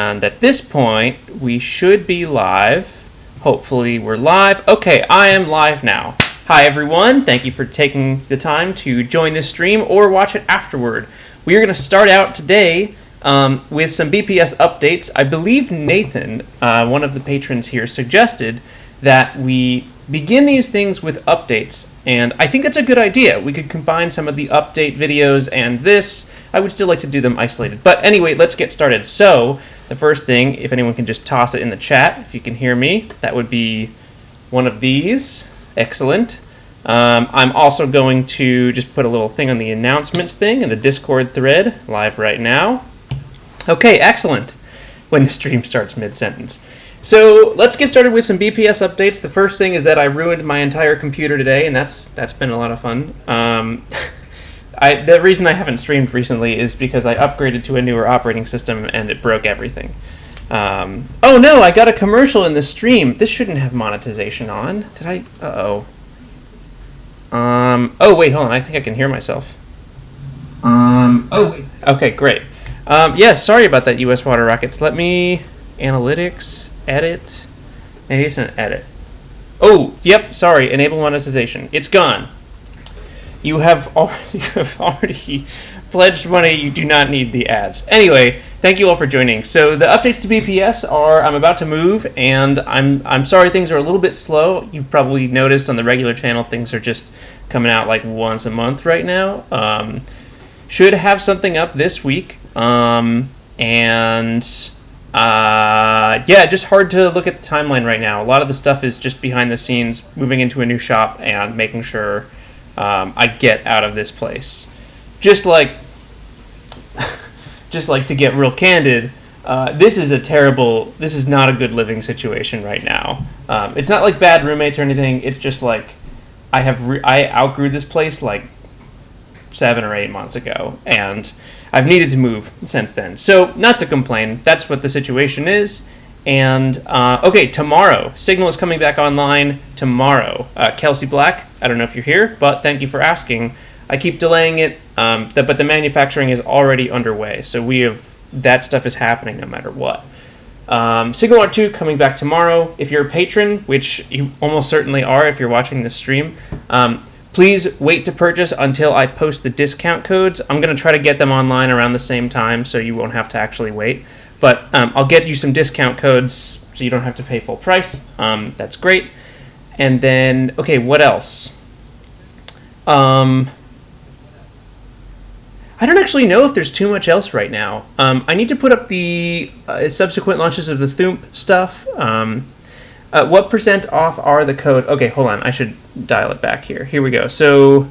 And at this point, we should be live. Hopefully we're live. Okay, I am live now. Hi everyone, thank you for taking the time to join this stream or watch it afterward. We are going to start out today with some BPS updates. I believe Nathan, one of the patrons here, suggested that we begin these things with updates, and I think that's a good idea. We could combine some of the update videos and this. I would still like to do them isolated. But anyway, let's get started. So, the first thing, if anyone can just toss it in the chat, if you can hear me, that would be one of these. Excellent. I'm also going to just put a little thing on the announcements thing in the Discord thread, live right now. Okay, excellent. When the stream starts mid-sentence. So let's get started with some BPS updates. The first thing is that I ruined my entire computer today, and that's been a lot of fun. The reason I haven't streamed recently is because I upgraded to a newer operating system and it broke everything. Oh no, I got a commercial in the stream. This shouldn't have monetization on. Did I? Uh-oh. Oh wait, hold on. I think I can hear myself. Oh wait. Okay, great. Yeah, sorry about that, US Water Rockets. Let me... Analytics, edit. Maybe it's an edit. Oh, yep, sorry, enable monetization. It's gone. You have already pledged money. You do not need the ads. Anyway, thank you all for joining. So the updates to BPS are I'm about to move, and I'm sorry things are a little bit slow. You've probably noticed on the regular channel things are just coming out like once a month right now. Should have something up this week. Yeah, just hard to look at the timeline right now. A lot of the stuff is just behind the scenes, moving into a new shop and making sure I get out of this place. Just like to get real candid, this is not a good living situation right now. It's not like bad roommates or anything. It's just like I outgrew this place like 7 or 8 months ago, and I've needed to move since then. So, not to complain, that's what the situation is. And, okay, tomorrow. Signal is coming back online tomorrow. Kelsey Black, I don't know if you're here, but thank you for asking. I keep delaying it, but the manufacturing is already underway. So that stuff is happening no matter what. Signal R2 coming back tomorrow. If you're a patron, which you almost certainly are if you're watching this stream, please wait to purchase until I post the discount codes. I'm going to try to get them online around the same time so you won't have to actually wait. But I'll get you some discount codes so you don't have to pay full price. That's great. And then, okay, what else? I don't actually know if there's too much else right now. I need to put up the subsequent launches of the Thump stuff. What % off are the code? Okay, hold on. I should dial it back here. Here we go. So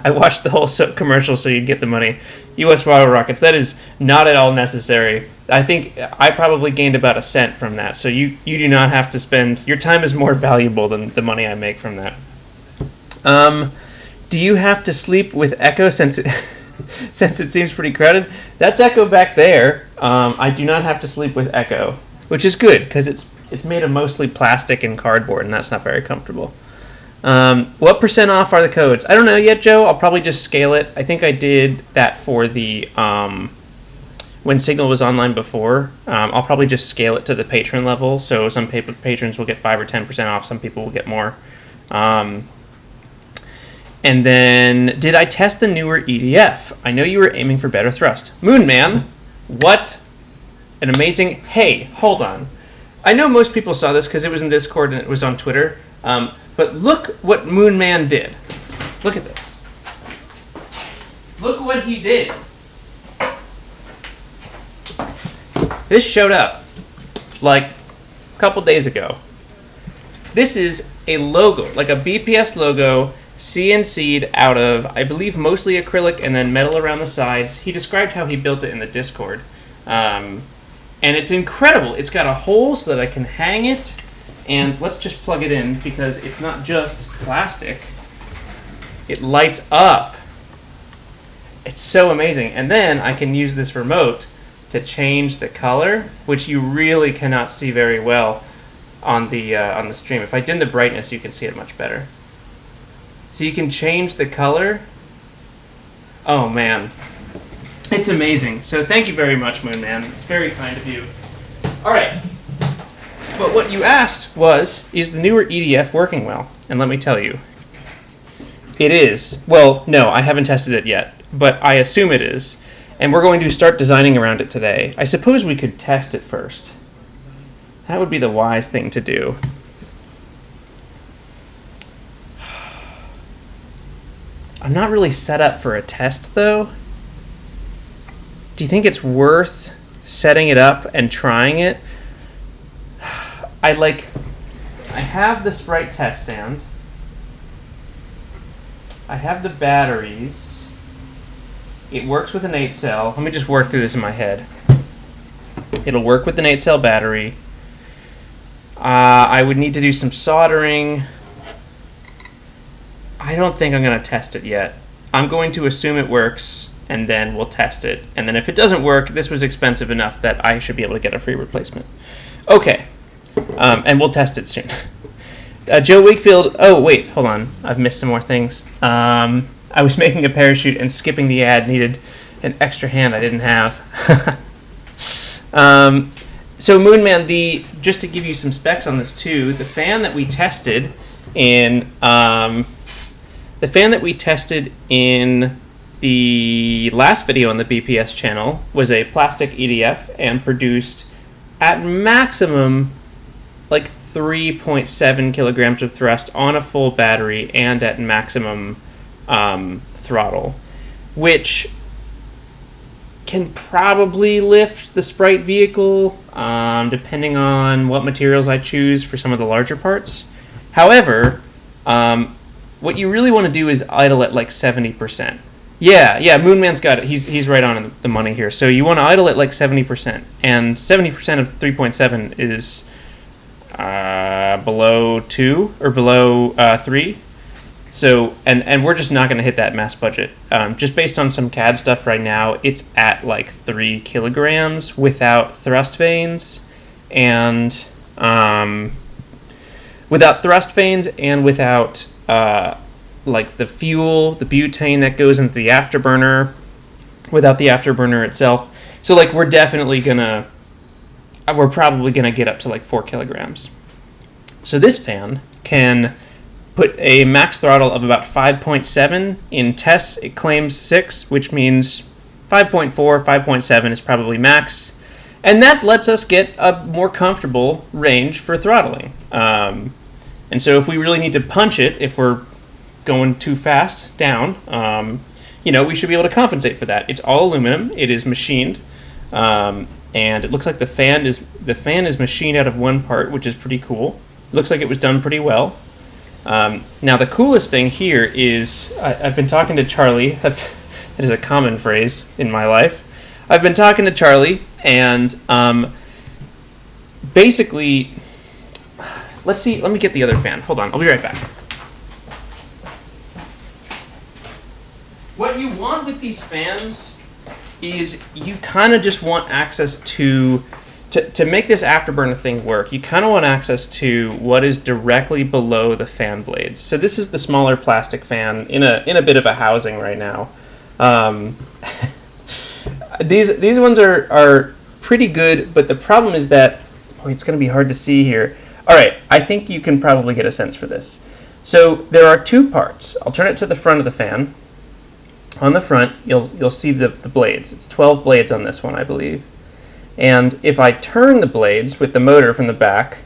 I watched the whole commercial so you'd get the money. US Water Rockets. That is not at all necessary. I think I probably gained about $0.01 from that. So you do not have to spend... Your time is more valuable than the money I make from that. Do you have to sleep with Echo since it seems pretty crowded? That's Echo back there. I do not have to sleep with Echo, which is good because it's made of mostly plastic and cardboard, and that's not very comfortable. What % off are the codes? I don't know yet, Joe. I'll probably just scale it. I think I did that for the when Signal was online before. I'll probably just scale it to the patron level, so some patrons will get 5 or 10% off. Some people will get more. And then, did I test the newer EDF? I know you were aiming for better thrust. Moonman, what an amazing... Hey, hold on. I know most people saw this because it was in Discord and it was on Twitter, but look what Moonman did. Look at this. Look what he did. This showed up like a couple days ago. This is a logo, like a BPS logo, CNC'd out of, I believe, mostly acrylic and then metal around the sides. He described how he built it in the Discord. And it's incredible. It's got a hole so that I can hang it. And let's just plug it in because it's not just plastic. It lights up. It's so amazing. And then I can use this remote to change the color, which you really cannot see very well on the stream. If I dim the brightness, you can see it much better. So you can change the color. Oh man, it's amazing. So thank you very much, Moonman. It's very kind of you. All right. But what you asked was, is the newer EDF working well? And let me tell you, it is. Well, no, I haven't tested it yet, but I assume it is. And we're going to start designing around it today. I suppose we could test it first. That would be the wise thing to do. I'm not really set up for a test, though. Do you think it's worth setting it up and trying it? I have the Sprite test stand. I have the batteries. It works with an 8-cell. Let me just work through this in my head. It'll work with an 8-cell battery. I would need to do some soldering. I don't think I'm going to test it yet. I'm going to assume it works, and then we'll test it. And then if it doesn't work, this was expensive enough that I should be able to get a free replacement. Okay. And we'll test it soon. Joe Wakefield. Oh, wait, hold on. I've missed some more things. I was making a parachute and skipping the ad needed an extra hand I didn't have. So Moonman, just to give you some specs on this too, the fan that we tested in the last video on the BPS channel was a plastic EDF and produced at maximum like 3.7 kilograms of thrust on a full battery and at maximum throttle, which can probably lift the Sprite vehicle depending on what materials I choose for some of the larger parts. However, what you really want to do is idle at like 70%. Yeah, Moonman's got it. He's right on the money here. So you want to idle at like 70%, and 70% of 3.7 is below 2 or below 3. So, and we're just not going to hit that mass budget. Just based on some CAD stuff right now, it's at like 3 kilograms without thrust vanes, and without like the fuel, the butane that goes into the afterburner, without the afterburner itself. So like we're probably gonna get up to like 4 kilograms. So this fan can put a max throttle of about 5.7. In tests, it claims 6, which means 5.4, 5.7 is probably max. And that lets us get a more comfortable range for throttling. And so if we really need to punch it, if we're going too fast down, we should be able to compensate for that. It's all aluminum. It is machined. And it looks like the fan is machined out of one part, which is pretty cool. It looks like it was done pretty well. Now the coolest thing here is I've been talking to Charlie. That is a common phrase in my life. I've been talking to Charlie, and basically, let me get the other fan. Hold on, I'll be right back. What you want with these fans is you kind of just want access to make this afterburner thing work. You kind of want access to what is directly below the fan blades. So this is the smaller plastic fan in a bit of a housing right now. These ones are pretty good, but the problem is that it's going to be hard to see here. All right, I think you can probably get a sense for this. So there are 2 parts. I'll turn it to the front of the fan. On the front, you'll see the blades. It's 12 blades on this one, I believe. And if I turn the blades with the motor from the back,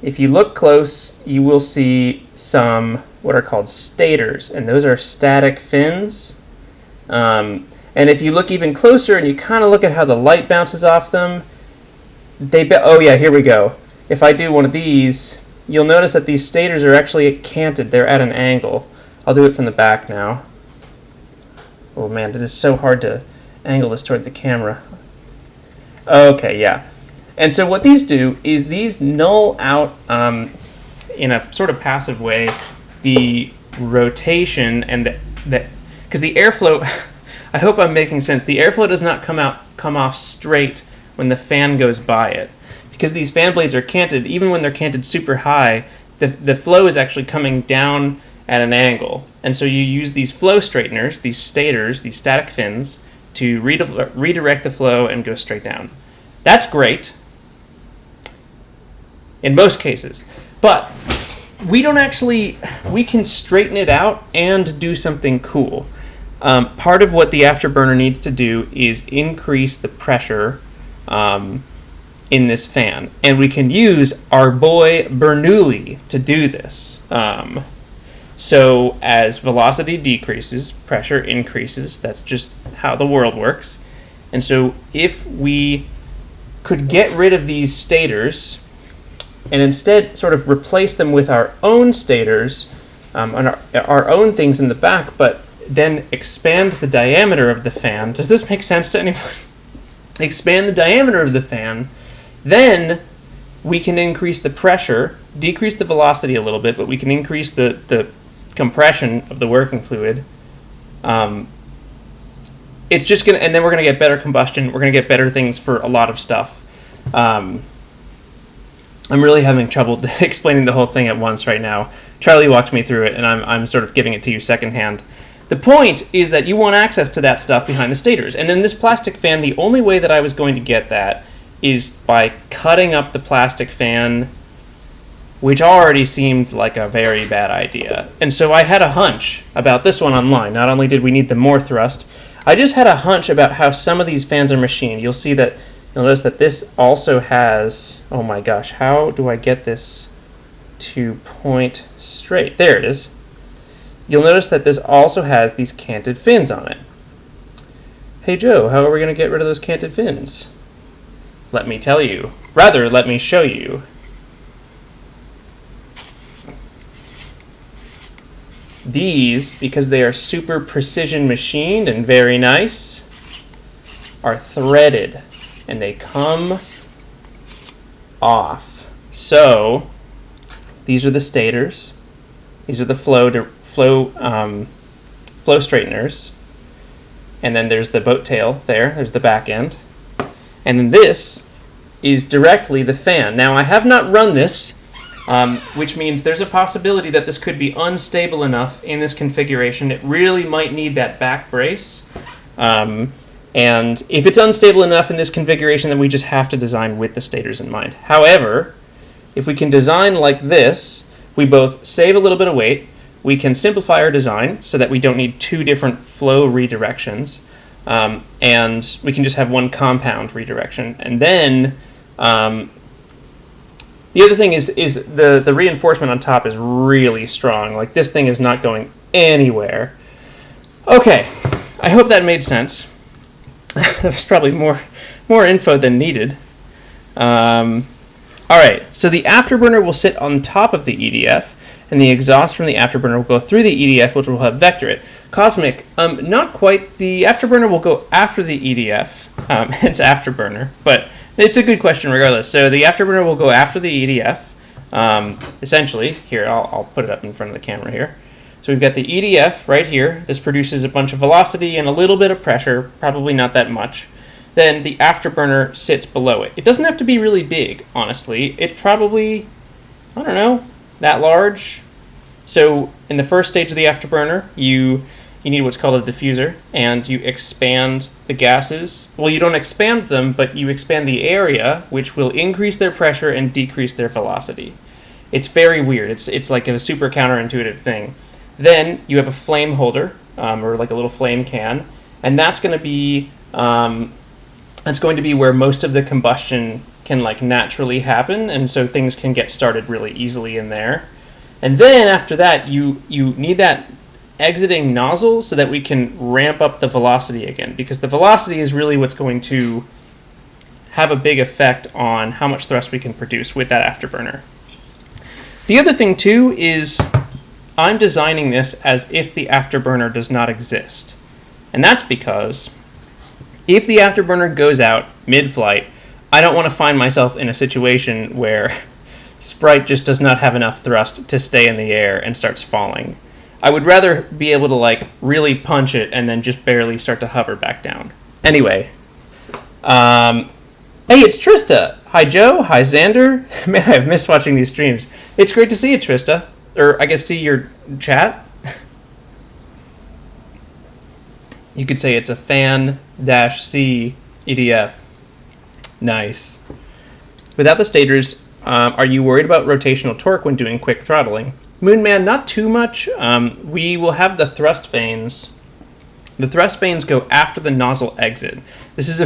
if you look close, you will see some what are called stators, and those are static fins. And if you look even closer and you kind of look at how the light bounces off them, oh yeah, here we go. If I do one of these, you'll notice that these stators are actually canted. They're at an angle. I'll do it from the back now. Oh man, it is so hard to angle this toward the camera. Okay, yeah. And so what these do is these null out in a sort of passive way the rotation and because the airflow, I hope I'm making sense. The airflow does not come off straight when the fan goes by it. Because these fan blades are canted, even when they're canted super high, the flow is actually coming down at an angle. And so you use these flow straighteners, these stators, these static fins, to redirect the flow and go straight down. That's great. in most cases. But we can straighten it out and do something cool. Part of what the afterburner needs to do is increase the pressure in this fan. And we can use our boy Bernoulli to do this. So as velocity decreases, pressure increases. That's just how the world works. And so if we could get rid of these stators and instead sort of replace them with our own stators and our own things in the back, but then expand the diameter of the fan. Does this make sense to anyone? Expand the diameter of the fan, then we can increase the pressure, decrease the velocity a little bit, but we can increase the compression of the working fluid. It's just gonna, and then we're gonna get better combustion. We're gonna get better things for a lot of stuff. I'm really having trouble explaining the whole thing at once right now. Charlie walked me through it, and I'm sort of giving it to you secondhand. The point is that you want access to that stuff behind the stators. And in this plastic fan, the only way that I was going to get that is by cutting up the plastic fan, which already seemed like a very bad idea. And so I had a hunch about this one online. Not only did we need the more thrust, I just had a hunch about how some of these fans are machined. You'll notice that this also has, oh my gosh, how do I get this to point straight? There it is. You'll notice that this also has these canted fins on it. Hey Joe, how are we going to get rid of those canted fins? Let me tell you. Rather, let me show you. These, because they are super precision machined and very nice, are threaded and they come off. So, these are the stators. These are the flow straighteners, and then there's the boat tail there. There's the back end, and then this is directly the fan. Now I have not run this, which means there's a possibility that this could be unstable enough in this configuration. It really might need that back brace, and if it's unstable enough in this configuration, then we just have to design with the stators in mind. However, if we can design like this, we both save a little bit of weight. We can simplify our design so that we don't need two different flow redirections, and we can just have one compound redirection. And then the other thing is the reinforcement on top is really strong. Like, this thing is not going anywhere. Okay, I hope that made sense. That was probably more info than needed. All right, so the afterburner will sit on top of the EDF, and the exhaust from the afterburner will go through the EDF, which will have vector it. Cosmic, not quite. The afterburner will go after the EDF, hence afterburner, but it's a good question regardless. So the afterburner will go after the EDF, essentially. Here, I'll put it up in front of the camera here. So we've got the EDF right here. This produces a bunch of velocity and a little bit of pressure, probably not that much. Then the afterburner sits below it. It doesn't have to be really big, honestly. It's probably, I don't know, that large. So in the first stage of the afterburner, you need what's called a diffuser, and you expand the gases. Well, you don't expand them, but you expand the area, which will increase their pressure and decrease their velocity. It's very weird. It's like a super counterintuitive thing. Then you have a flame holder, or like a little flame can, and that's going to be where most of the combustion can like naturally happen, and so things can get started really easily in there. And then after that, you need that exiting nozzle so that we can ramp up the velocity again, because the velocity is really what's going to have a big effect on how much thrust we can produce with that afterburner. The other thing too is I'm designing this as if the afterburner does not exist. And that's because if the afterburner goes out mid-flight, I don't want to find myself in a situation where Sprite just does not have enough thrust to stay in the air and starts falling. I would rather be able to like really punch it and then just barely start to hover back down. Anyway, hey, it's Trista. Hi, Joe. Hi, Xander. Man, I've missed watching these streams. It's great to see you, Trista. Or I guess see your chat. You could say it's a fan-C EDF. Nice. Without the stators, Are you worried about rotational torque when doing quick throttling? Moonman, not too much. We will have the thrust vanes. The thrust vanes go after the nozzle exit. This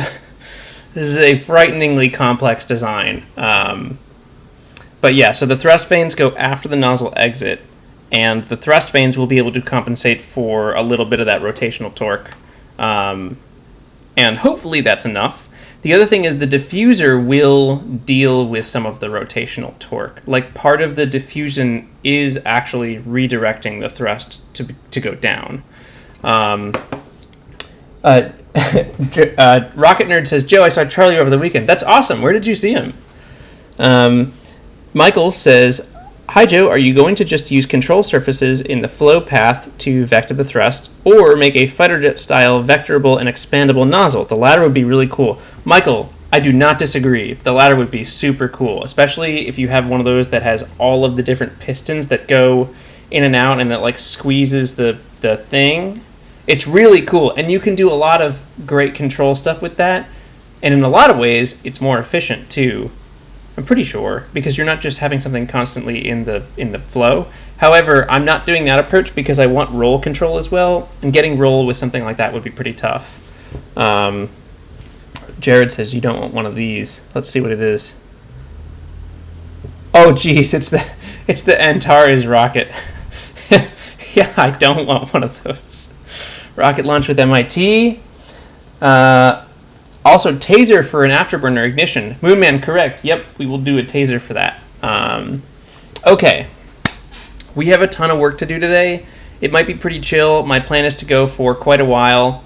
is a frighteningly complex design. But yeah, so the thrust vanes go after the nozzle exit, and the thrust vanes will be able to compensate for a little bit of that rotational torque. And hopefully that's enough. The other thing is the diffuser will deal with some of the rotational torque. Like, part of the diffusion is actually redirecting the thrust to go down. Rocket Nerd says, Joe, I saw Charlie over the weekend. That's awesome. Where did you see him? Michael says, hi, Joe. Are you going to just use control surfaces in the flow path to vector the thrust, or make a fighter jet style vectorable and expandable nozzle? The latter would be really cool. Michael, I do not disagree. The latter would be super cool, especially if you have one of those that has all of the different pistons that go in and out, and it like squeezes the thing. It's really cool, and you can do a lot of great control stuff with that, and in a lot of ways, it's more efficient too. I'm pretty sure, because you're not just having something constantly in the flow. However, I'm not doing that approach because I want roll control as well, and getting roll with something like that would be pretty tough. Jared says you don't want one of these. Let's see what it is. Oh, geez, it's the Antares rocket. Yeah, I don't want one of those. Rocket launch with MIT. Also, taser for an afterburner ignition. Moonman, correct. Yep, we will do a taser for that. Okay. We have a ton of work to do today. It might be pretty chill. My plan is to go for quite a while.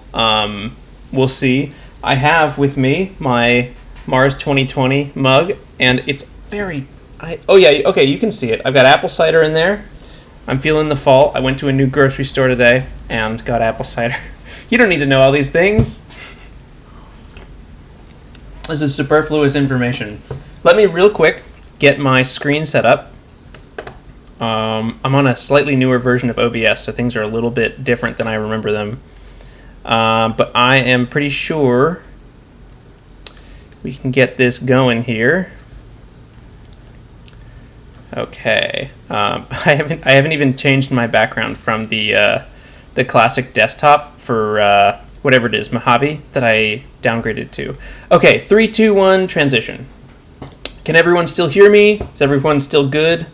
We'll see. I have with me my Mars 2020 mug, and it's very... okay, you can see it. I've got apple cider in there. I'm feeling the fall. I went to a new grocery store today and got apple cider. You don't need to know all these things. This is superfluous information. Let me real quick get my screen set up. I'm on a slightly newer version of OBS, so things are a little bit different than I remember them. But I am pretty sure we can get this going here. Okay. I haven't even changed my background from the classic desktop for whatever it is, Mojave, that I downgraded to. Okay, 3, 2, 1, transition. Can everyone still hear me? Is everyone still good?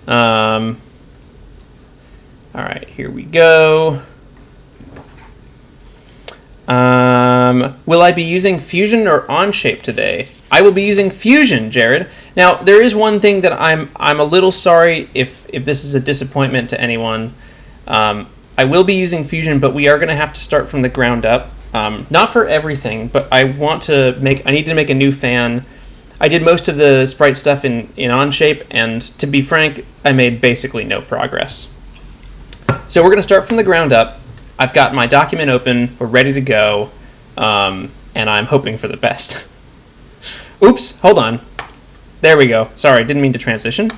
All right, here we go. Will I be using Fusion or Onshape today? I will be using Fusion, Jared. Now, there is one thing that I'm a little sorry if this is a disappointment to anyone. I will be using Fusion, but we are going to have to start from the ground up. Not for everything, but I need to make a new fan. I did most of the Sprite stuff in Onshape, and to be frank, I made basically no progress. So we're going to start from the ground up. I've got my document open, we're ready to go, and I'm hoping for the best. Oops, hold on. There we go. Sorry, didn't mean to transition.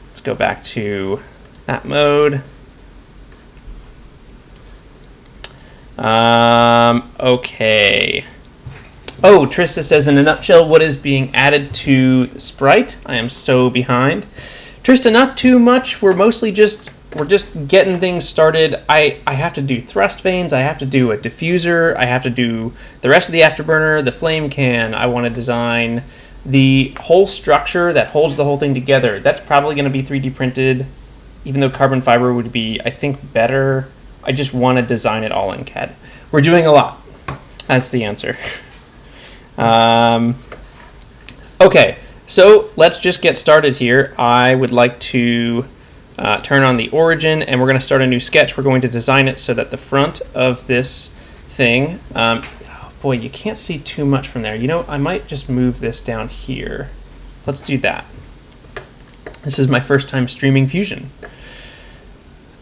Let's go back to that mode. Okay. Oh, Trista says, in a nutshell, what is being added to Sprite? I am so behind. Trista, not too much. We're just getting things started. I have to do thrust vanes. I have to do a diffuser. I have to do the rest of the afterburner, the flame can. I want to design the whole structure that holds the whole thing together. That's probably going to be 3D printed, even though carbon fiber would be, I think, better. I just want to design it all in CAD. We're doing a lot. That's the answer. Okay, so let's just get started here. I would like to turn on the origin, and we're going to start a new sketch. We're going to design it so that the front of this thing, oh boy, you can't see too much from there. You know, I might just move this down here. Let's do that. This is my first time streaming Fusion.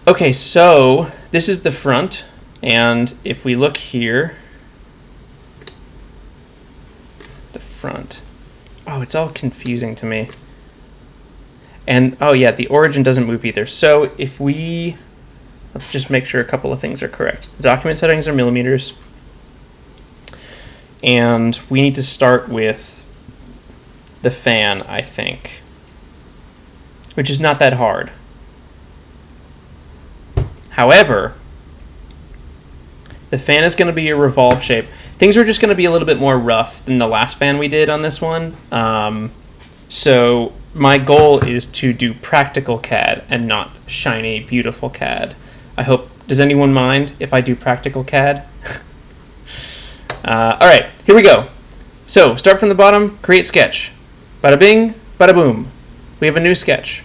Okay, so this is the front, and if we look here, the front. Oh, it's all confusing to me. And, oh yeah, the origin doesn't move either. So if let's just make sure a couple of things are correct. The document settings are millimeters. And we need to start with the fan, I think. which is not that hard. However, the fan is going to be a revolve shape. Things are just going to be a little bit more rough than the last fan we did on this one. So my goal is to do practical CAD and not shiny, beautiful CAD. I hope, does anyone mind if I do practical CAD? All right, here we go. So start from the bottom, create sketch. Bada bing, bada boom. We have a new sketch.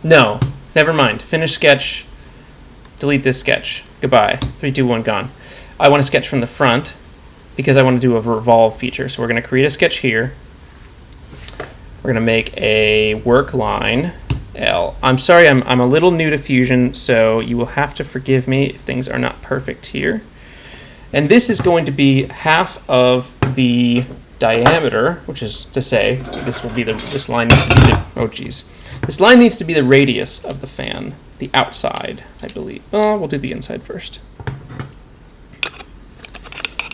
No, never mind. Finish sketch. Delete this sketch. Goodbye. 3, 2, 1, gone. I want to sketch from the front because I want to do a revolve feature. So we're going to create a sketch here. We're going to make a work line L. I'm sorry, I'm a little new to Fusion, so you will have to forgive me if things are not perfect here. And this is going to be half of the diameter, which is to say, this line needs to be the, oh geez. This line needs to be the radius of the fan, the outside, I believe. Oh, we'll do the inside first.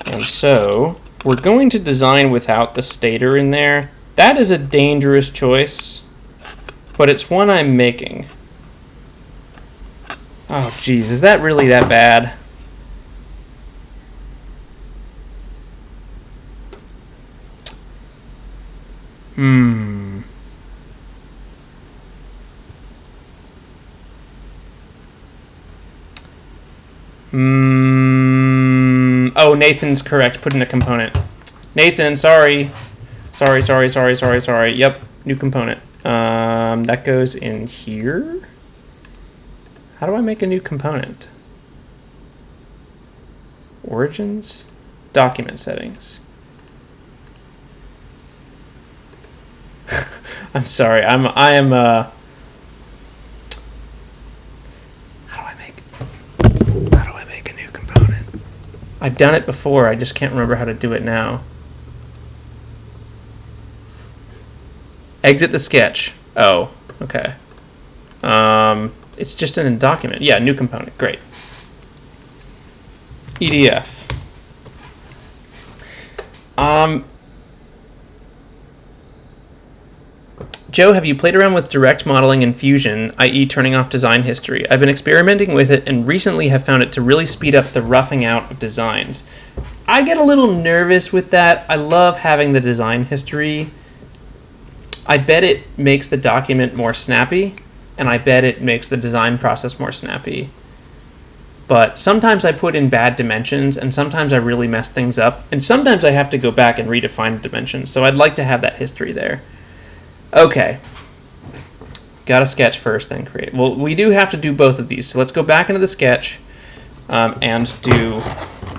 And so, we're going to design without the stator in there. That is a dangerous choice, but it's one I'm making. Oh geez, is that really that bad? Oh, Nathan's correct. Put in a component. Nathan, sorry. Sorry. Yep, new component. That goes in here. How do I make a new component? Origins, document settings. I'm sorry. I am. How do I make a new component? I've done it before. I just can't remember how to do it now. Exit the sketch. Oh, okay. It's just in a document. Yeah, new component. Great. EDF. Joe, have you played around with direct modeling in Fusion, i.e. turning off design history? I've been experimenting with it and recently have found it to really speed up the roughing out of designs. I get a little nervous with that. I love having the design history. I bet it makes the document more snappy, and I bet it makes the design process more snappy. But sometimes I put in bad dimensions, and sometimes I really mess things up, and sometimes I have to go back and redefine dimensions, so I'd like to have that history there. Okay. Got to sketch first, then create. Well, we do have to do both of these, so let's go back into the sketch and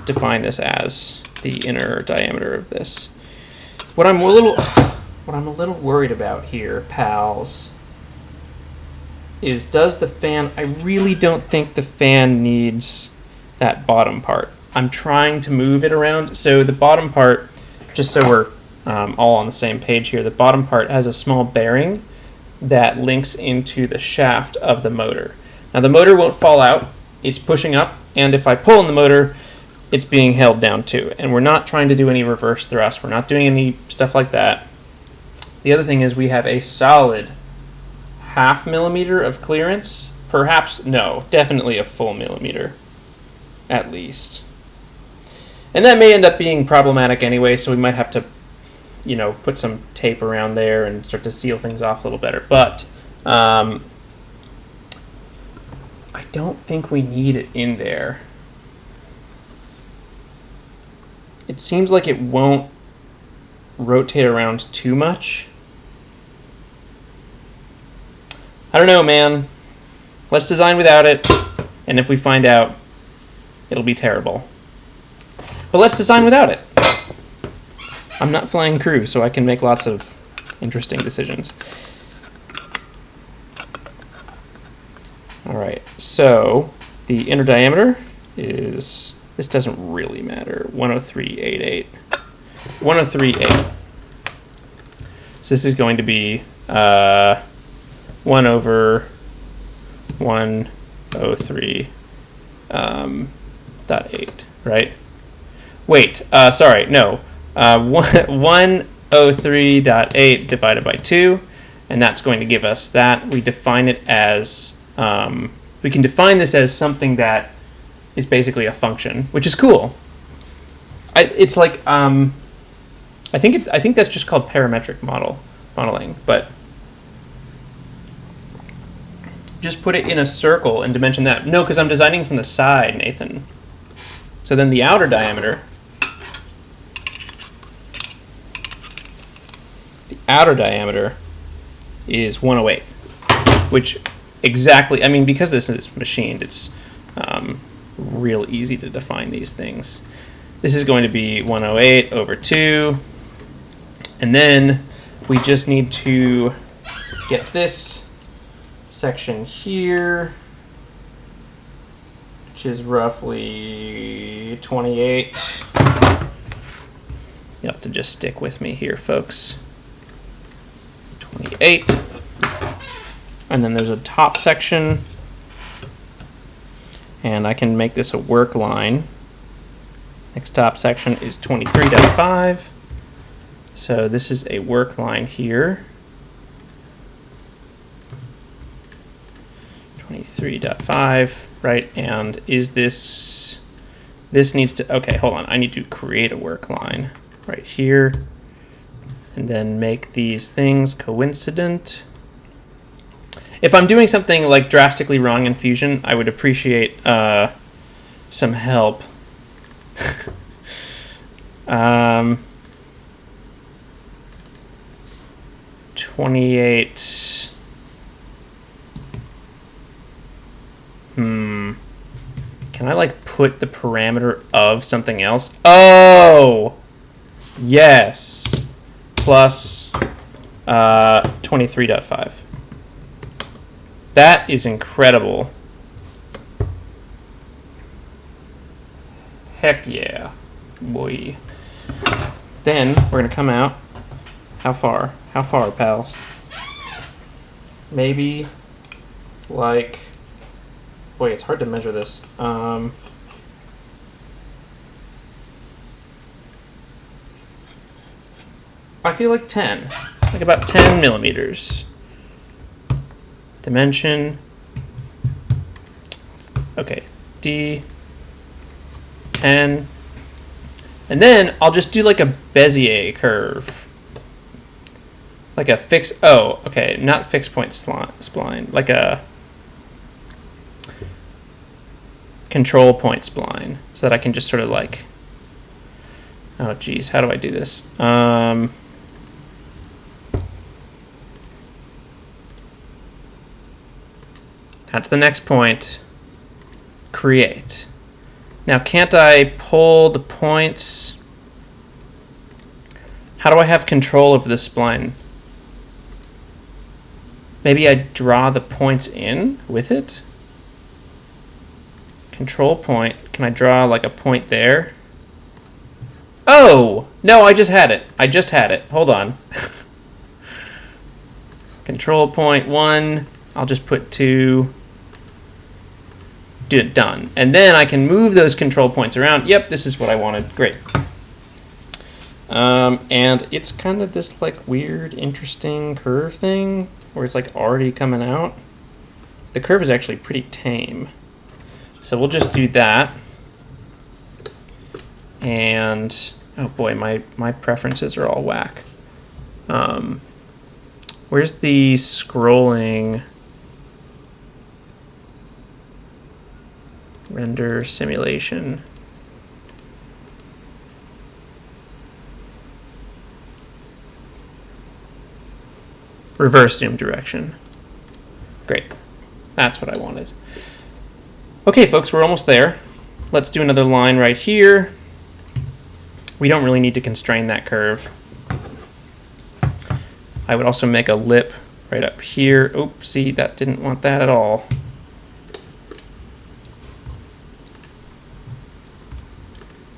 define this as the inner diameter of this. What I'm a little worried about here, pals, is does the fan, I really don't think the fan needs that bottom part. I'm trying to move it around. So the bottom part, just so we're all on the same page here, the bottom part has a small bearing that links into the shaft of the motor. Now the motor won't fall out, it's pushing up, and if I pull on the motor, it's being held down too. And we're not trying to do any reverse thrust, we're not doing any stuff like that. The other thing is we have a solid 0.5 millimeter of clearance, perhaps, no, definitely a full millimeter, at least. And that may end up being problematic anyway, so we might have to, you know, put some tape around there and start to seal things off a little better. But I don't think we need it in there. It seems like it won't rotate around too much. I don't know, man. Let's design without it, and if we find out, it'll be terrible. But let's design without it. I'm not flying crew, so I can make lots of interesting decisions. All right, so the inner diameter is, this doesn't really matter, 103.88. 103.8. So this is going to be 1 over 103 .8, right? Wait, sorry, no. 1 03.8 divided by 2, and that's going to give us that. We define it as, we can define this as something that is basically a function, which is cool. It's like, I think that's just called parametric modeling, but just put it in a circle and dimension that. No, because I'm designing from the side, Nathan. So then the outer diameter, is 108, which exactly, I mean, because this is machined, it's real easy to define these things. This is going to be 108 over 2, and then we just need to get this section here, which is roughly 28. You have to just stick with me here, folks. 28. And then there's a top section, and I can make this a work line. Next top section is 23.5. So this is a work line here. 23.5, right? And is this needs to, okay, hold on. I need to create a work line right here and then make these things coincident. If I'm doing something like drastically wrong in Fusion, I would appreciate some help. 28. Can I like put the parameter of something else? Oh, yes. Plus 23.5. That is incredible. Heck yeah, boy. Then we're gonna come out. How far? How far, pals? Maybe like, boy, it's hard to measure this. I feel like 10, like about 10 millimeters. Dimension. Okay, D. 10. And then I'll just do like a Bezier curve. Like a fixed, oh, okay, not fixed point spline, like a control point spline, so that I can just sort of like, oh geez, how do I do this? That's the next point. Create. Now, can't I pull the points? How do I have control of this spline? Maybe I draw the points in with it? Control point. Can I draw like a point there? Oh! No, I just had it. I just had it. Hold on. Control point 1. I'll just put 2. Do it, done. And then I can move those control points around. Yep, this is what I wanted. Great. And it's kind of this like weird, interesting curve thing where it's like already coming out. The curve is actually pretty tame. So we'll just do that. And oh boy, my preferences are all whack. Where's the scrolling? Render simulation. Reverse zoom direction. Great. That's what I wanted. Okay, folks, we're almost there. Let's do another line right here. We don't really need to constrain that curve. I would also make a lip right up here. Oops, see, that didn't want that at all.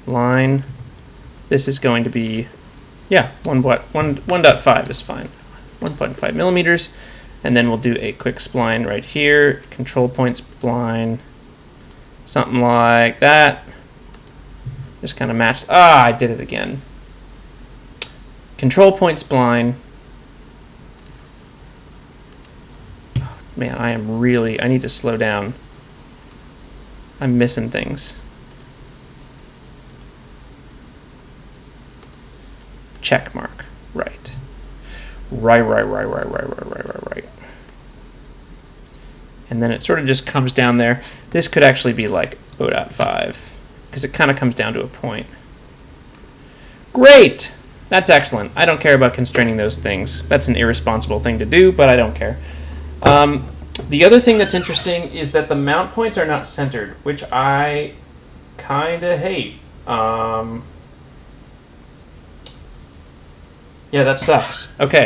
Line. This is going to be, yeah, 1.5 is fine. 1.5 millimeters. And then we'll do a quick spline right here. Control point spline. Something like that. Just kind of match. Ah, I did it again. Control point spline. Man, I need to slow down. I'm missing things. Check mark. Right. Right. And then it sort of just comes down there. This could actually be like 0.5 because it kind of comes down to a point. Great! That's excellent. I don't care about constraining those things. That's an irresponsible thing to do, but I don't care. The other thing that's interesting is that the mount points are not centered, which I kind of hate. Yeah, that sucks. Okay,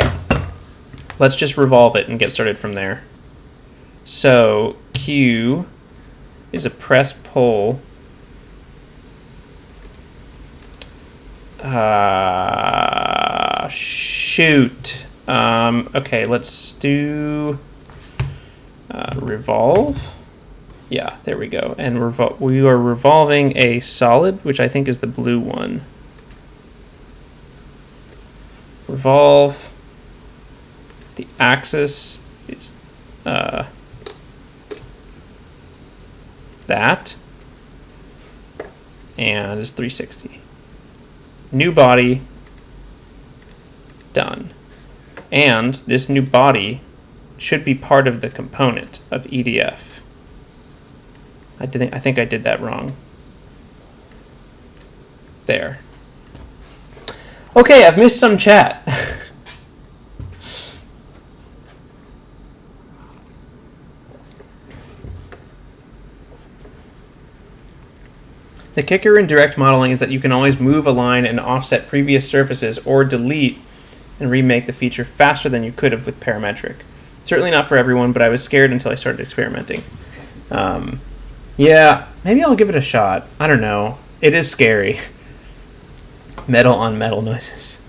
let's just revolve it and get started from there. So Q is a press pull. Shoot. Okay, let's do revolve. Yeah, there we go. And we are revolving a solid, which I think is the blue one. Revolve. The axis is that. And it's 360. New body. Done. And this new body should be part of the component of EDF. I think I did that wrong. There. Okay, I've missed some chat. The kicker in direct modeling is that you can always move a line and offset previous surfaces or delete and remake the feature faster than you could have with parametric. Certainly not for everyone, but I was scared until I started experimenting. Yeah, maybe I'll give it a shot. I don't know. It is scary. Metal on metal noises.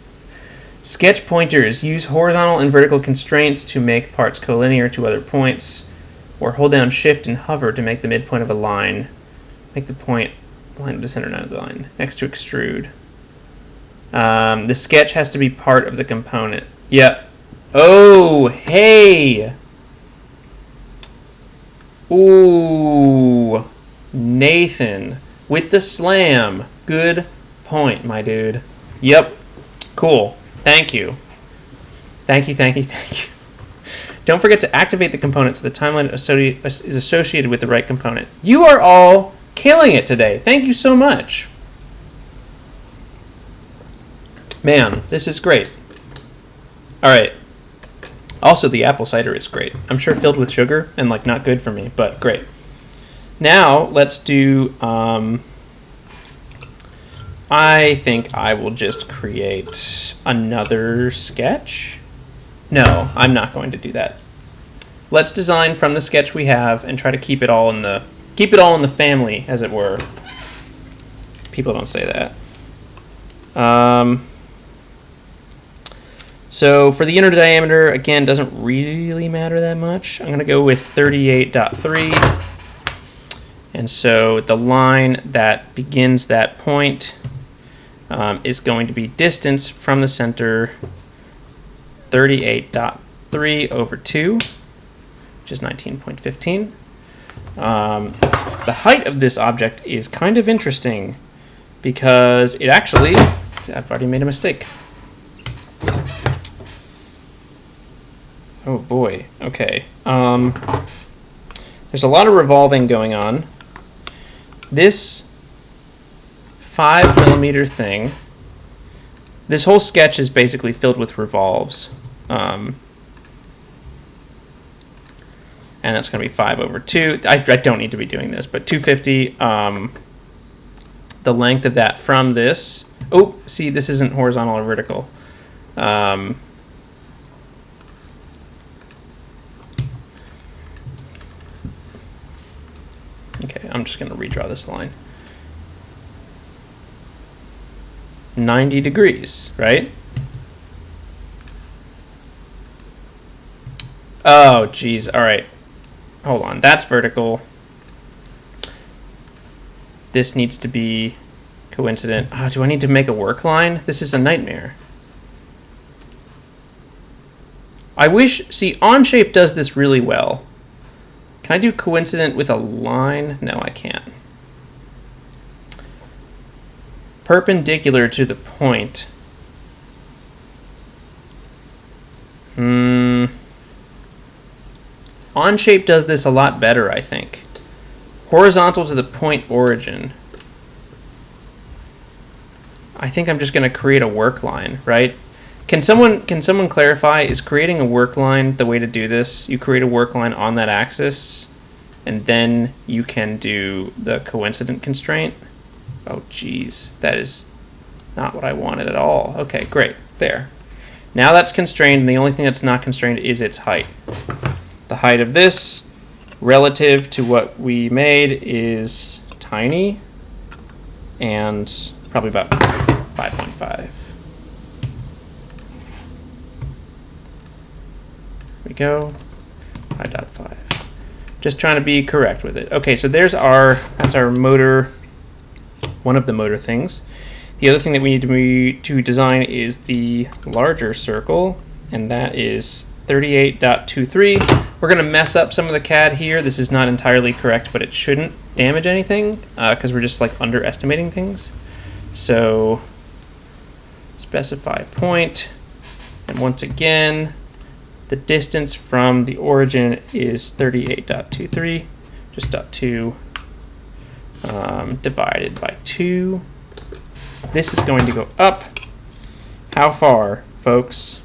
Sketch pointers. Use horizontal and vertical constraints to make parts collinear to other points, or hold down shift and hover to make the midpoint of a line. Make the point line of the center, not of the line. Next to extrude. The sketch has to be part of the component. Yep. Oh, hey! Ooh, Nathan with the slam. Good point, my dude. Yep. Cool. Thank you. Thank you. Don't forget to activate the component so the timeline is associated with the right component. You are all killing it today. Thank you so much. Man, this is great. All right. Also, the apple cider is great. I'm sure filled with sugar and like not good for me, but great. Now let's do. I think I will just create another sketch. No, I'm not going to do that. Let's design from the sketch we have and try to keep it all in the family, as it were. People don't say that. So for the inner diameter, again, doesn't really matter that much. I'm going to go with 38.3. And so the line that begins that point is going to be distance from the center 38.3 over 2, which is 19.15. The height of this object is kind of interesting because it actually, I've already made a mistake. Oh boy, okay. There's a lot of revolving going on. This 5mm thing, this whole sketch is basically filled with revolves. And that's going to be 5 over 2. I don't need to be doing this, but 250. The length of that from this. Oh, see, this isn't horizontal or vertical. Okay, I'm just going to redraw this line. 90 degrees, right? Oh, geez. All right. Hold on. That's vertical. This needs to be coincident. Oh, do I need to make a work line? This is a nightmare. I wish, see, OnShape does this really well. Can I do coincident with a line? No, I can't. Perpendicular to the point. OnShape does this a lot better, I think. Horizontal to the point origin. I think I'm just going to create a work line, right? Can someone clarify, is creating a work line the way to do this? You create a work line on that axis, and then you can do the coincident constraint. Oh, geez, that is not what I wanted at all. Okay, great, there. Now that's constrained, and the only thing that's not constrained is its height. The height of this, relative to what we made, is tiny, and probably about 5.5. We go 5.5. Just trying to be correct with it. Okay, so that's our motor, one of the motor things. The other thing that we need to design is the larger circle, and that is 38.23. We're going to mess up some of the CAD here. This is not entirely correct, but it shouldn't damage anything because we're just like underestimating things. So specify point, and once again, the distance from the origin is 38.23, just .2 divided by 2. This is going to go up. How far, folks?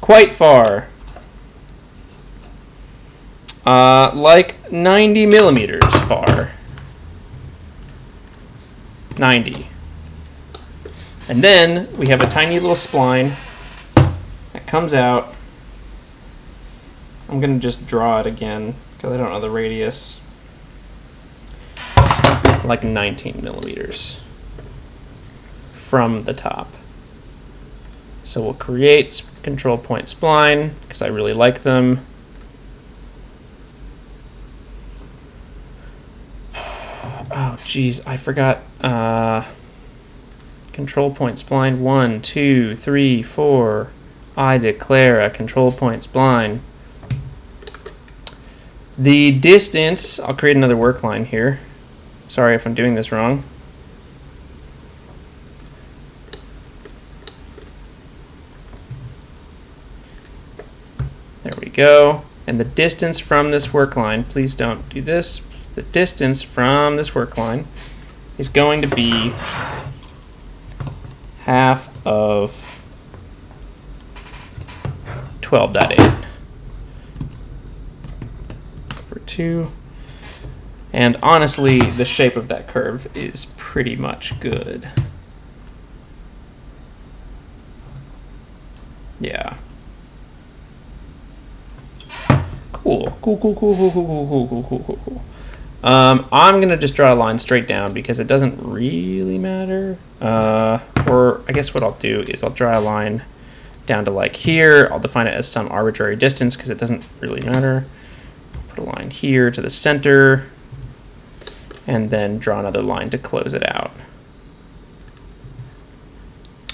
Quite far. Like 90 millimeters far. 90. And then we have a tiny little spline that comes out. I'm going to just draw it again because I don't know the radius. Like 19 millimeters from the top. So we'll create control point spline because I really like them. Oh, geez, I forgot. Control point spline 1, 2, 3, 4. I declare a control point spline. The distance, I'll create another work line here. Sorry if I'm doing this wrong. There we go. And the distance from this work line, please don't do this. The distance from this work line is going to be half of 12.8 over 2. And honestly, the shape of that curve is pretty much good. Yeah. Cool. I'm going to just draw a line straight down because it doesn't really matter. Or I guess what I'll do is I'll draw a line down to like here. I'll define it as some arbitrary distance because it doesn't really matter. Put a line here to the center. And then draw another line to close it out.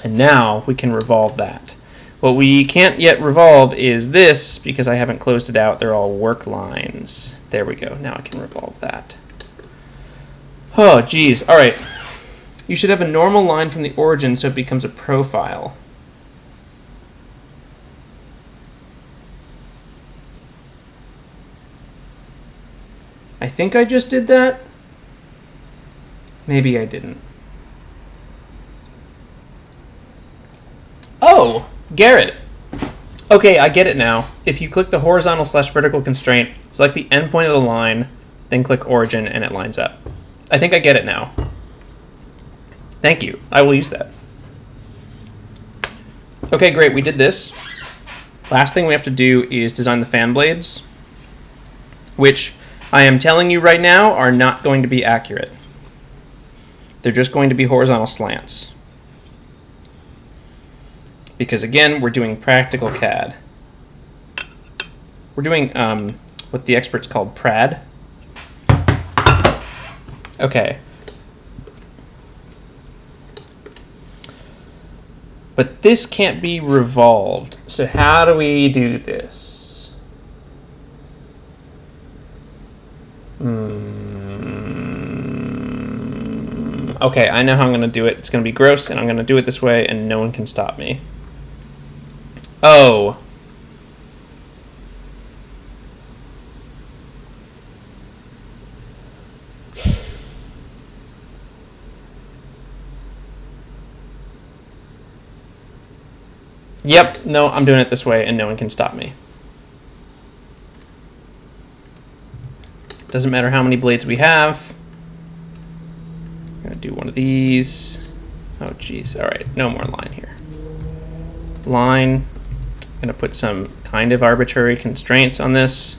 And now we can revolve that. What we can't yet revolve is this because I haven't closed it out. They're all work lines. There we go. Now I can revolve that. Oh, geez. All right. You should have a normal line from the origin so it becomes a profile. I think I just did that. Maybe I didn't. Oh, Garrett. Okay, I get it now. If you click the horizontal/vertical constraint, select the endpoint of the line, then click origin, and it lines up. I think I get it now. Thank you. I will use that. Okay, great. We did this. Last thing we have to do is design the fan blades, which I am telling you right now are not going to be accurate. They're just going to be horizontal slants. Because again, we're doing practical CAD. We're doing what the experts called PRAD. Okay. But this can't be revolved. So how do we do this? Okay, I know how I'm going to do it. It's going to be gross, and I'm going to do it this way, and no one can stop me. Oh. Yep, no, I'm doing it this way, and no one can stop me. Doesn't matter how many blades we have. I'm going to do one of these. Oh, geez. All right, no more line here. Line. I'm going to put some kind of arbitrary constraints on this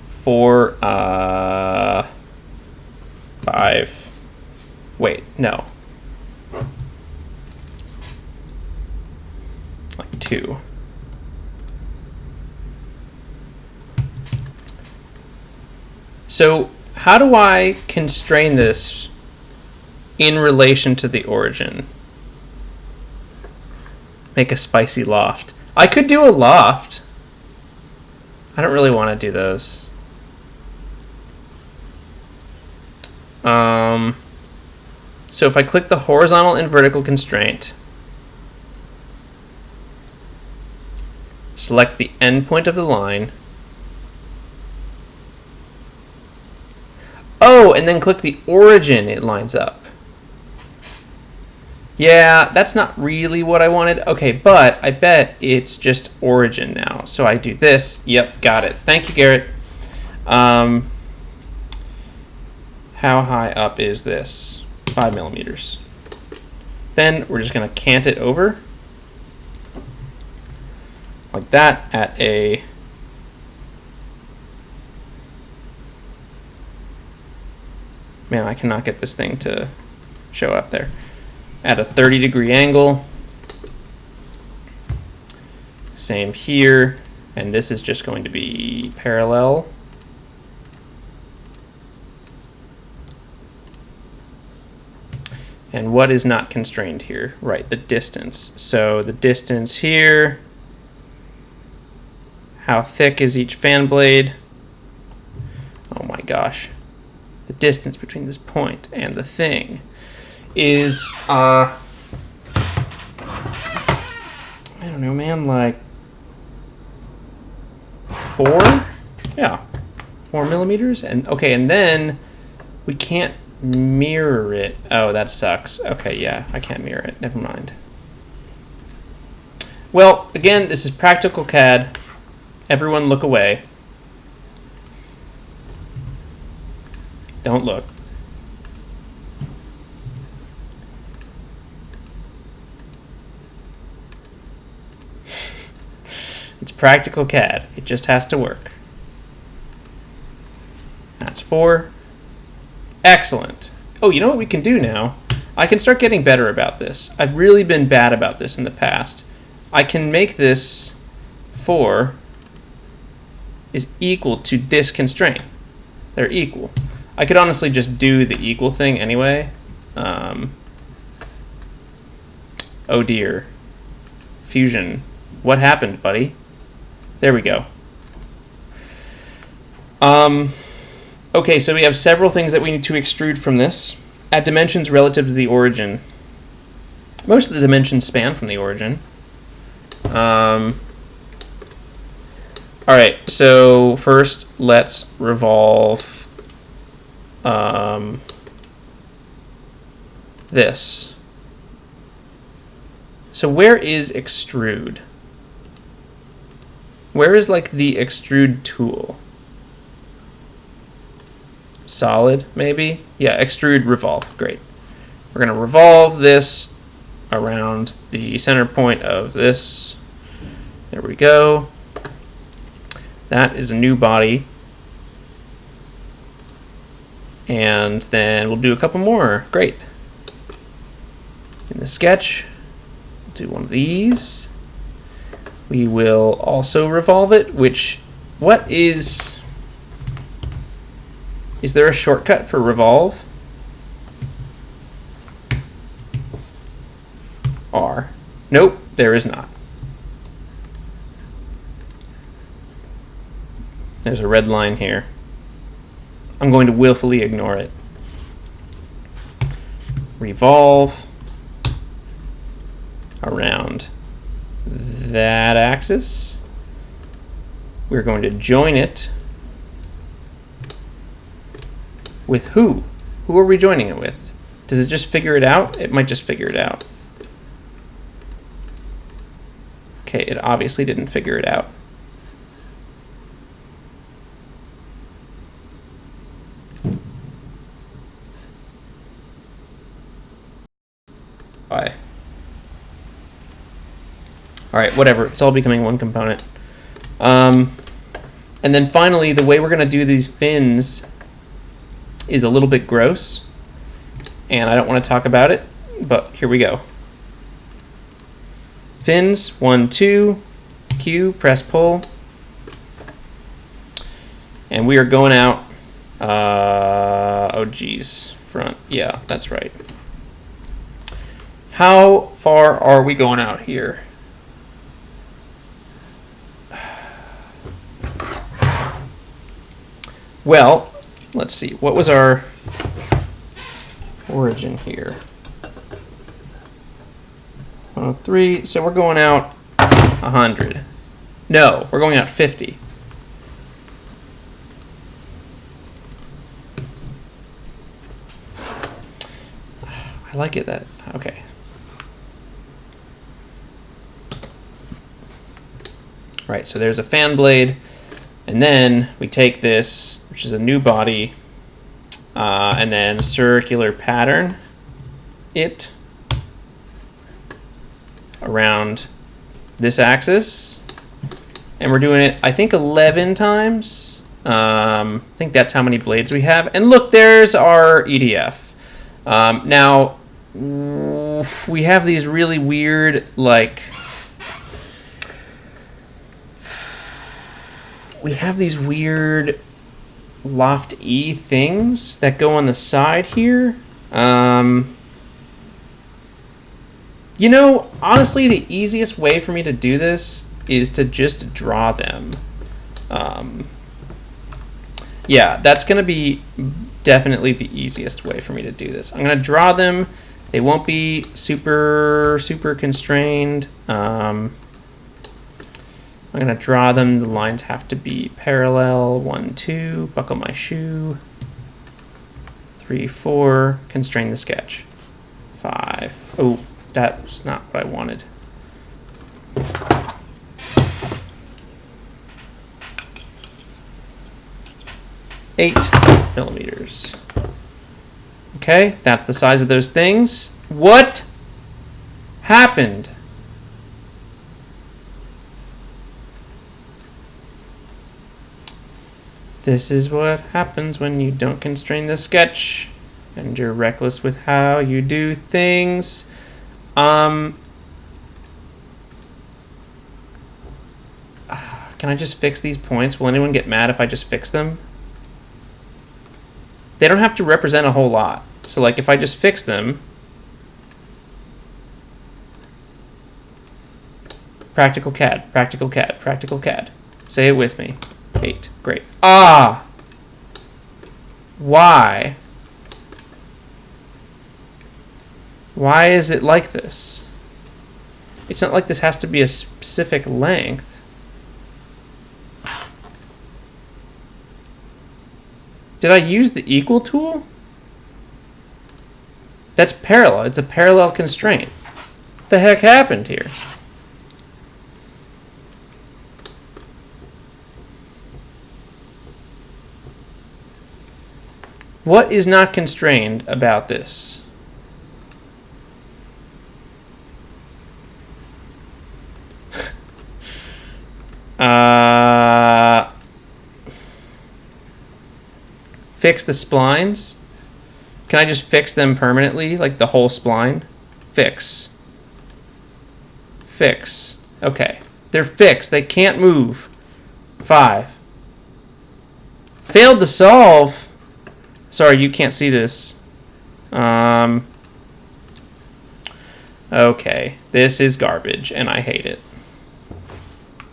for 5. Wait, no. Like 2. So how do I constrain this in relation to the origin? Make a spicy loft. I could do a loft. I don't really want to do those. So if I click the horizontal and vertical constraint, select the endpoint of the line. Oh, and then click the origin, it lines up. Yeah, that's not really what I wanted. Okay, but I bet it's just origin now. So I do this. Yep, got it. Thank you, Garrett. How high up is this? 5 millimeters. Then we're just going to cant it over. Like that at a... Man, I cannot get this thing to show up there. At a 30-degree angle. Same here. And this is just going to be parallel. And what is not constrained here? Right, the distance. So the distance here. How thick is each fan blade? Oh my gosh. The distance between this point and the thing is, I don't know, man, like 4? Yeah, 4 millimeters. And okay, and then we can't mirror it. Oh, that sucks. Okay, yeah, I can't mirror it. Never mind. Well, again, this is practical CAD. Everyone look away. Don't look. It's practical CAD. It just has to work. That's 4. Excellent. Oh, you know what we can do now? I can start getting better about this. I've really been bad about this in the past. I can make this 4 is equal to this constraint. They're equal. I could honestly just do the equal thing anyway. Oh dear. Fusion. What happened, buddy? There we go. Okay, so we have several things that we need to extrude from this at dimensions relative to the origin. Most of the dimensions span from the origin. All right, so first let's revolve this. So where is extrude? Where is like the extrude tool? Solid, maybe? Yeah, extrude, revolve. Great. We're going to revolve this around the center point of this. There we go. That is a new body. And then we'll do a couple more. Great. In the sketch, we'll do one of these. We will also revolve it, which, what is there a shortcut for revolve? R. Nope, There is not. There's a red line here. I'm going to willfully ignore it. Revolve around that axis. We're going to join it with who? Who are we joining it with? Does it just figure it out? It might just figure it out. Okay, it obviously didn't figure it out. Bye. All right, whatever. It's all becoming one component. And then finally, the way we're going to do these fins is a little bit gross, and I don't want to talk about it, but here we go. Fins, 1, 2, Q, press pull, and we are going out. Oh geez, front. Yeah, that's right. How far are we going out here? Well, let's see. What was our origin here? 103. So we're going out 100. No, we're going out 50. I like it that. Okay. Right, so there's a fan blade, and then we take this, which is a new body, and then circular pattern it around this axis, and we're doing it, I think, 11 times. I think that's how many blades we have. And look, there's our EDF. Now, we have these really weird, like, we have these weird loft E things that go on the side here. You know, honestly, the easiest way for me to do this is to just draw them. Yeah, that's going to be definitely the easiest way for me to do this. I'm going to draw them. They won't be super constrained. I'm going to draw them. The lines have to be parallel. 1, 2, buckle my shoe. 3, 4, constrain the sketch. 5. Oh, that was not what I wanted. 8 millimeters. Okay, that's the size of those things. What happened? This is what happens when you don't constrain the sketch and you're reckless with how you do things. Can I just fix these points? Will anyone get mad if I just fix them? They don't have to represent a whole lot. So like if I just fix them, practical CAD, practical CAD, practical CAD. Say it with me. 8, great. Ah! Why? Why is it like this? It's not like this has to be a specific length. Did I use the equal tool? That's parallel. It's a parallel constraint. What the heck happened here? What is not constrained about this? Fix the splines. Can I just fix them permanently, like the whole spline? Fix. Fix. Okay. They're fixed. They can't move. 5. Failed to solve. Sorry, you can't see this. Okay, this is garbage, and I hate it.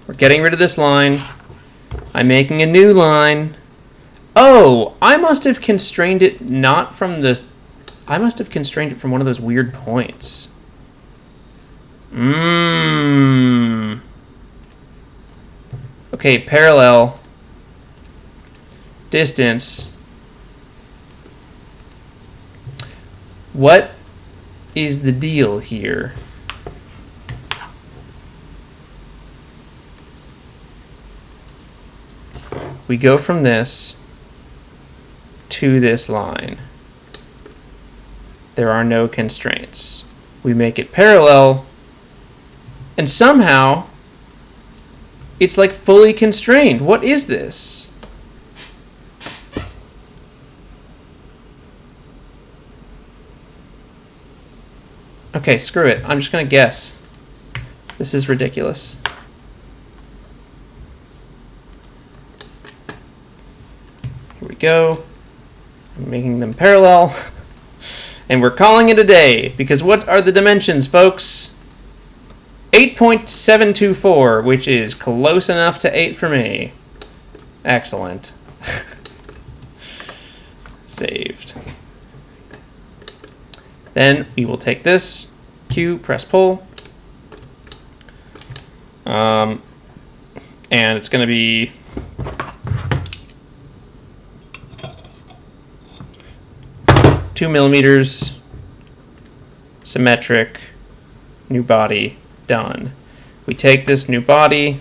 We're getting rid of this line. I'm making a new line. Oh, I must have constrained it not from the... I must have constrained it from one of those weird points. Okay, parallel. Distance. What is the deal here? We go from this to this line. There are no constraints. We make it parallel, and somehow it's like fully constrained. What is this? Okay, screw it. I'm just gonna guess. This is ridiculous. Here we go. I'm making them parallel. And we're calling it a day, because what are the dimensions, folks? 8.724, which is close enough to 8 for me. Excellent. Saved. Then we will take this, Q, press pull. And it's going to be two millimeters, symmetric, new body, done. We take this new body,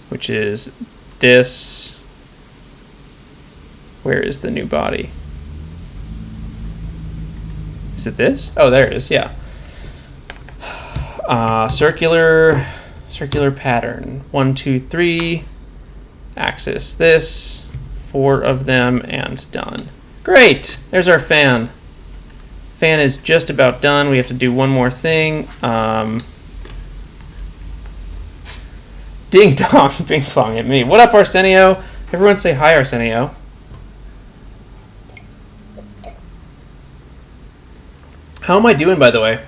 which is this. Where is the new body? Is it this? Oh, there it is, yeah. Circular pattern. 1, 2, 3. Axis this. 4 of them, and done. Great! There's our fan. Fan is just about done. We have to do one more thing. Ding dong, ping pong at me. What up, Arsenio? Everyone say hi, Arsenio. How am I doing, by the way?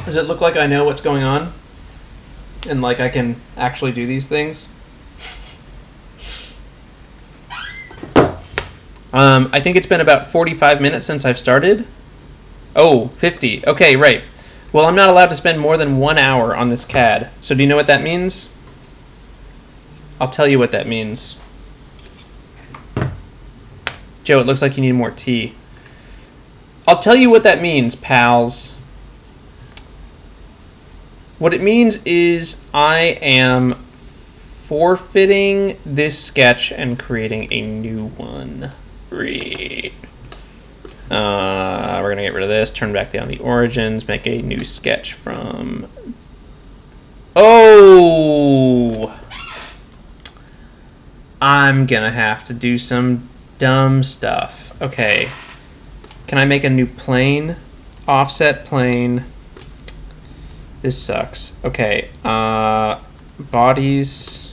Does it look like I know what's going on? And like I can actually do these things? I think it's been about 45 minutes since I've started. Oh, 50. Okay, right. Well, I'm not allowed to spend more than 1 hour on this CAD. So do you know what that means? I'll tell you what that means. Joe, it looks like you need more tea. I'll tell you what that means, pals. What it means is I am forfeiting this sketch and creating a new one. Great. We're going to get rid of this, turn back on the origins, make a new sketch from... Oh! I'm going to have to do some dumb stuff. Okay. Can I make a new plane? Offset plane. This sucks. Okay. Bodies...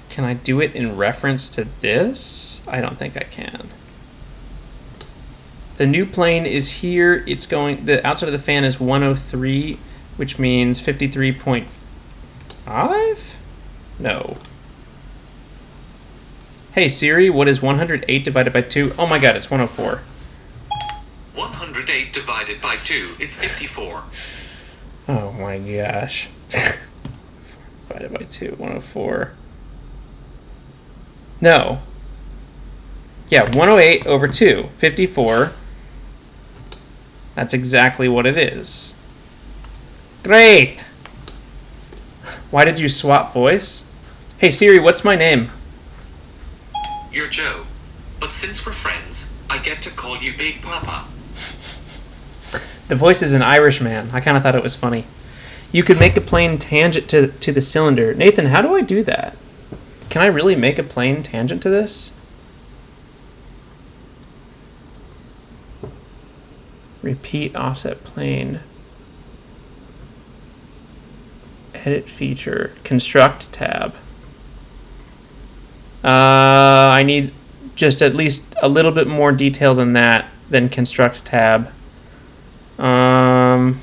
Can I do it in reference to this? I don't think I can. The new plane is here. It's going, the outside of the fan is 103, which means 53.5? No. Hey Siri, what is 108 divided by 2? Oh my god, it's 104. 108 divided by 2 is 54. Oh my gosh. Divided by 2, 104. No. Yeah, 108 over 2, 54. That's exactly what it is. Great! Why did you swap voice? Hey Siri, what's my name? You're Joe, but since we're friends, I get to call you Big Papa. The voice is an Irish man. I kind of thought it was funny. You could make a plane tangent to the cylinder. Nathan, how do I do that? Can I really make a plane tangent to this? Repeat offset plane. Edit feature. Construct tab. I need just at least a little bit more detail than that, than construct tab. On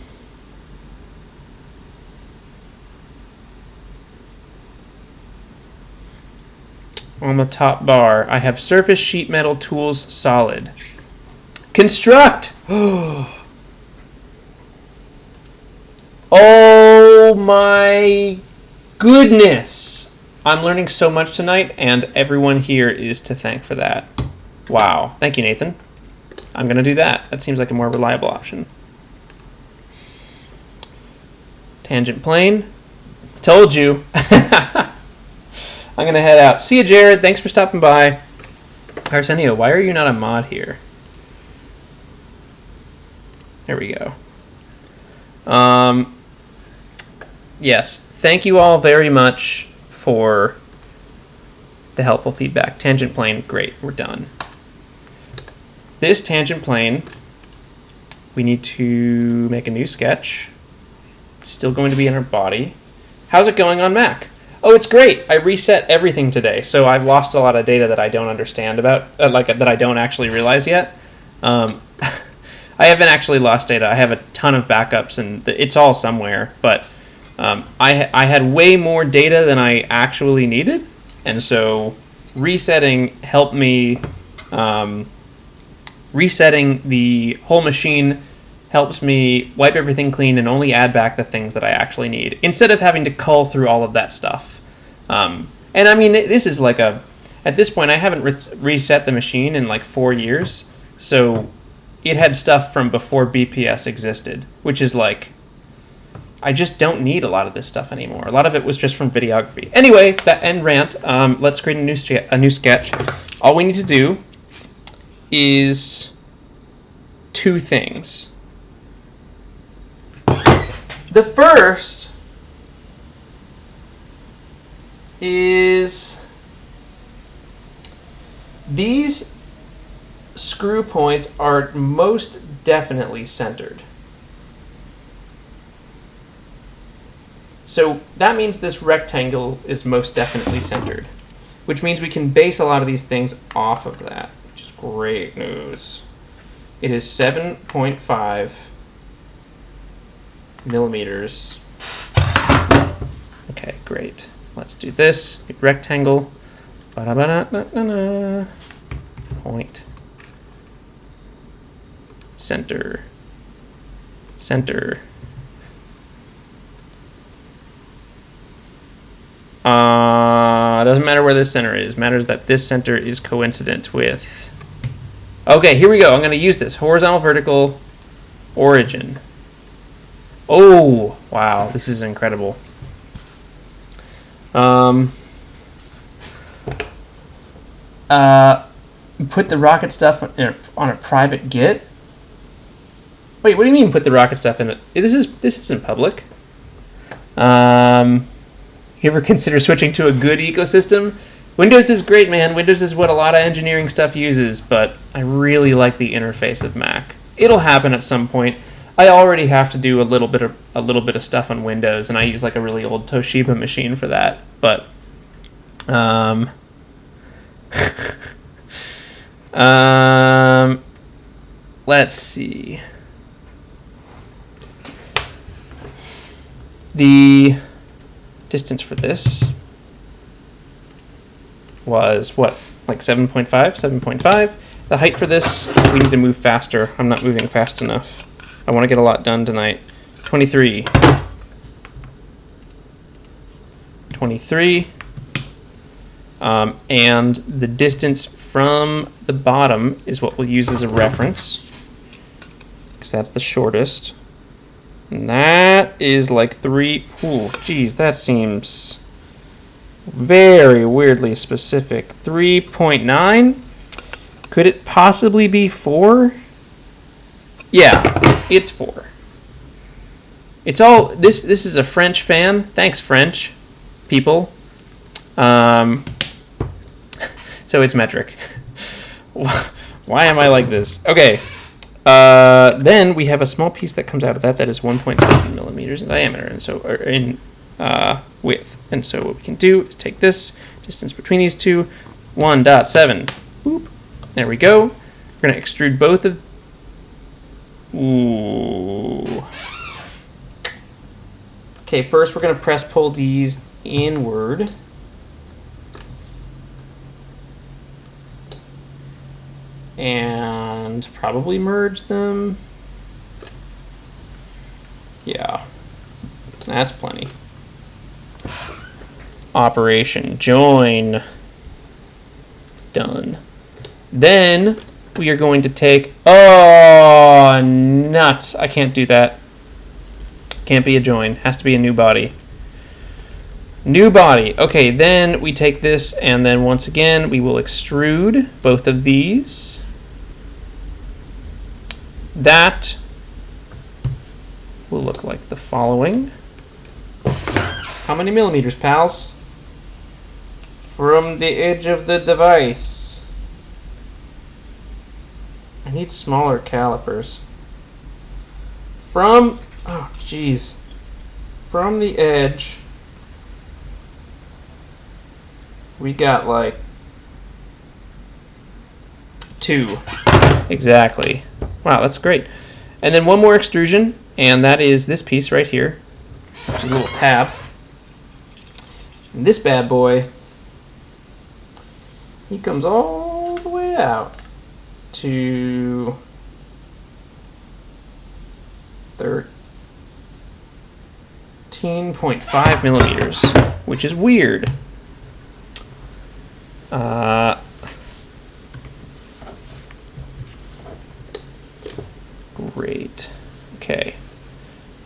the top bar, I have surface sheet metal tools solid. Construct! Oh my goodness! I'm learning so much tonight, and everyone here is to thank for that. Wow. Thank you, Nathan. I'm going to do that. That seems like a more reliable option. Tangent plane. Told you. I'm going to head out. See you, Jared. Thanks for stopping by. Arsenio, why are you not a mod here? There we go. Yes, thank you all very much for the helpful feedback. Tangent plane, great, we're done. This tangent plane, we need to make a new sketch. It's still going to be in our body. How's it going on Mac? Oh, it's great. I reset everything today, so I've lost a lot of data that I don't understand about, that I don't actually realize yet. I haven't actually lost data. I have a ton of backups, and it's all somewhere, but I had way more data than I actually needed, and so resetting helped me. Resetting the whole machine helps me wipe everything clean and only add back the things that I actually need, instead of having to cull through all of that stuff. And I mean, this is like at this point, I haven't reset the machine in like 4 years, so it had stuff from before BPS existed, which is like, I just don't need a lot of this stuff anymore. A lot of it was just from videography. Anyway, that end rant. Let's create a new sketch. All we need to do is 2 things. The first is these screw points are most definitely centered. So that means this rectangle is most definitely centered, which means we can base a lot of these things off of that, which is great news. It is 7.5 millimeters. Okay, great. Let's do this. Rectangle. Point. Center. Center. Doesn't matter where this center is. Matters that this center is coincident with. Okay, here we go. I'm going to use this horizontal, vertical, origin. Oh, wow, this is incredible. Put the rocket stuff on a private Git. Wait, what do you mean put the rocket stuff in it? This isn't public. You ever consider switching to a good ecosystem? Windows is great, man. Windows is what a lot of engineering stuff uses, but I really like the interface of Mac. It'll happen at some point. I already have to do a little bit of stuff on Windows, and I use like a really old Toshiba machine for that. But let's see. The distance for this was what, like 7.5? 7.5. The height for this, we need to move faster. I'm not moving fast enough. I want to get a lot done tonight. 23. 23. And the distance from the bottom is what we'll use as a reference, because that's the shortest. And that is like 3. Ooh, geez, that seems very weirdly specific. 3.9? Could it possibly be 4? Yeah, it's 4. It's all this is a French fan. Thanks, French people. So it's metric. Why am I like this? Okay. Then we have a small piece that comes out of that is 1.7 millimeters in diameter, and so in width. And so what we can do is take this distance between these two, 1.7. Boop. There we go. We're going to extrude both of... Ooh. Okay, first we're going to press pull these inward. And probably merge them. Yeah, that's plenty. Operation join. Done. Then we are going to take, oh, nuts. I can't do that. Can't be a join. Has to be a new body. New body. Okay, then we take this, and then once again, we will extrude both of these. That will look like the following. How many millimeters, pals? From the edge of the device. I need smaller calipers. From, oh jeez. From the edge, we got like 2. Exactly. Wow, that's great. And then one more extrusion, and that is this piece right here, which is a little tab. And this bad boy, he comes all the way out to 13.5 millimeters, which is weird. Great. Okay.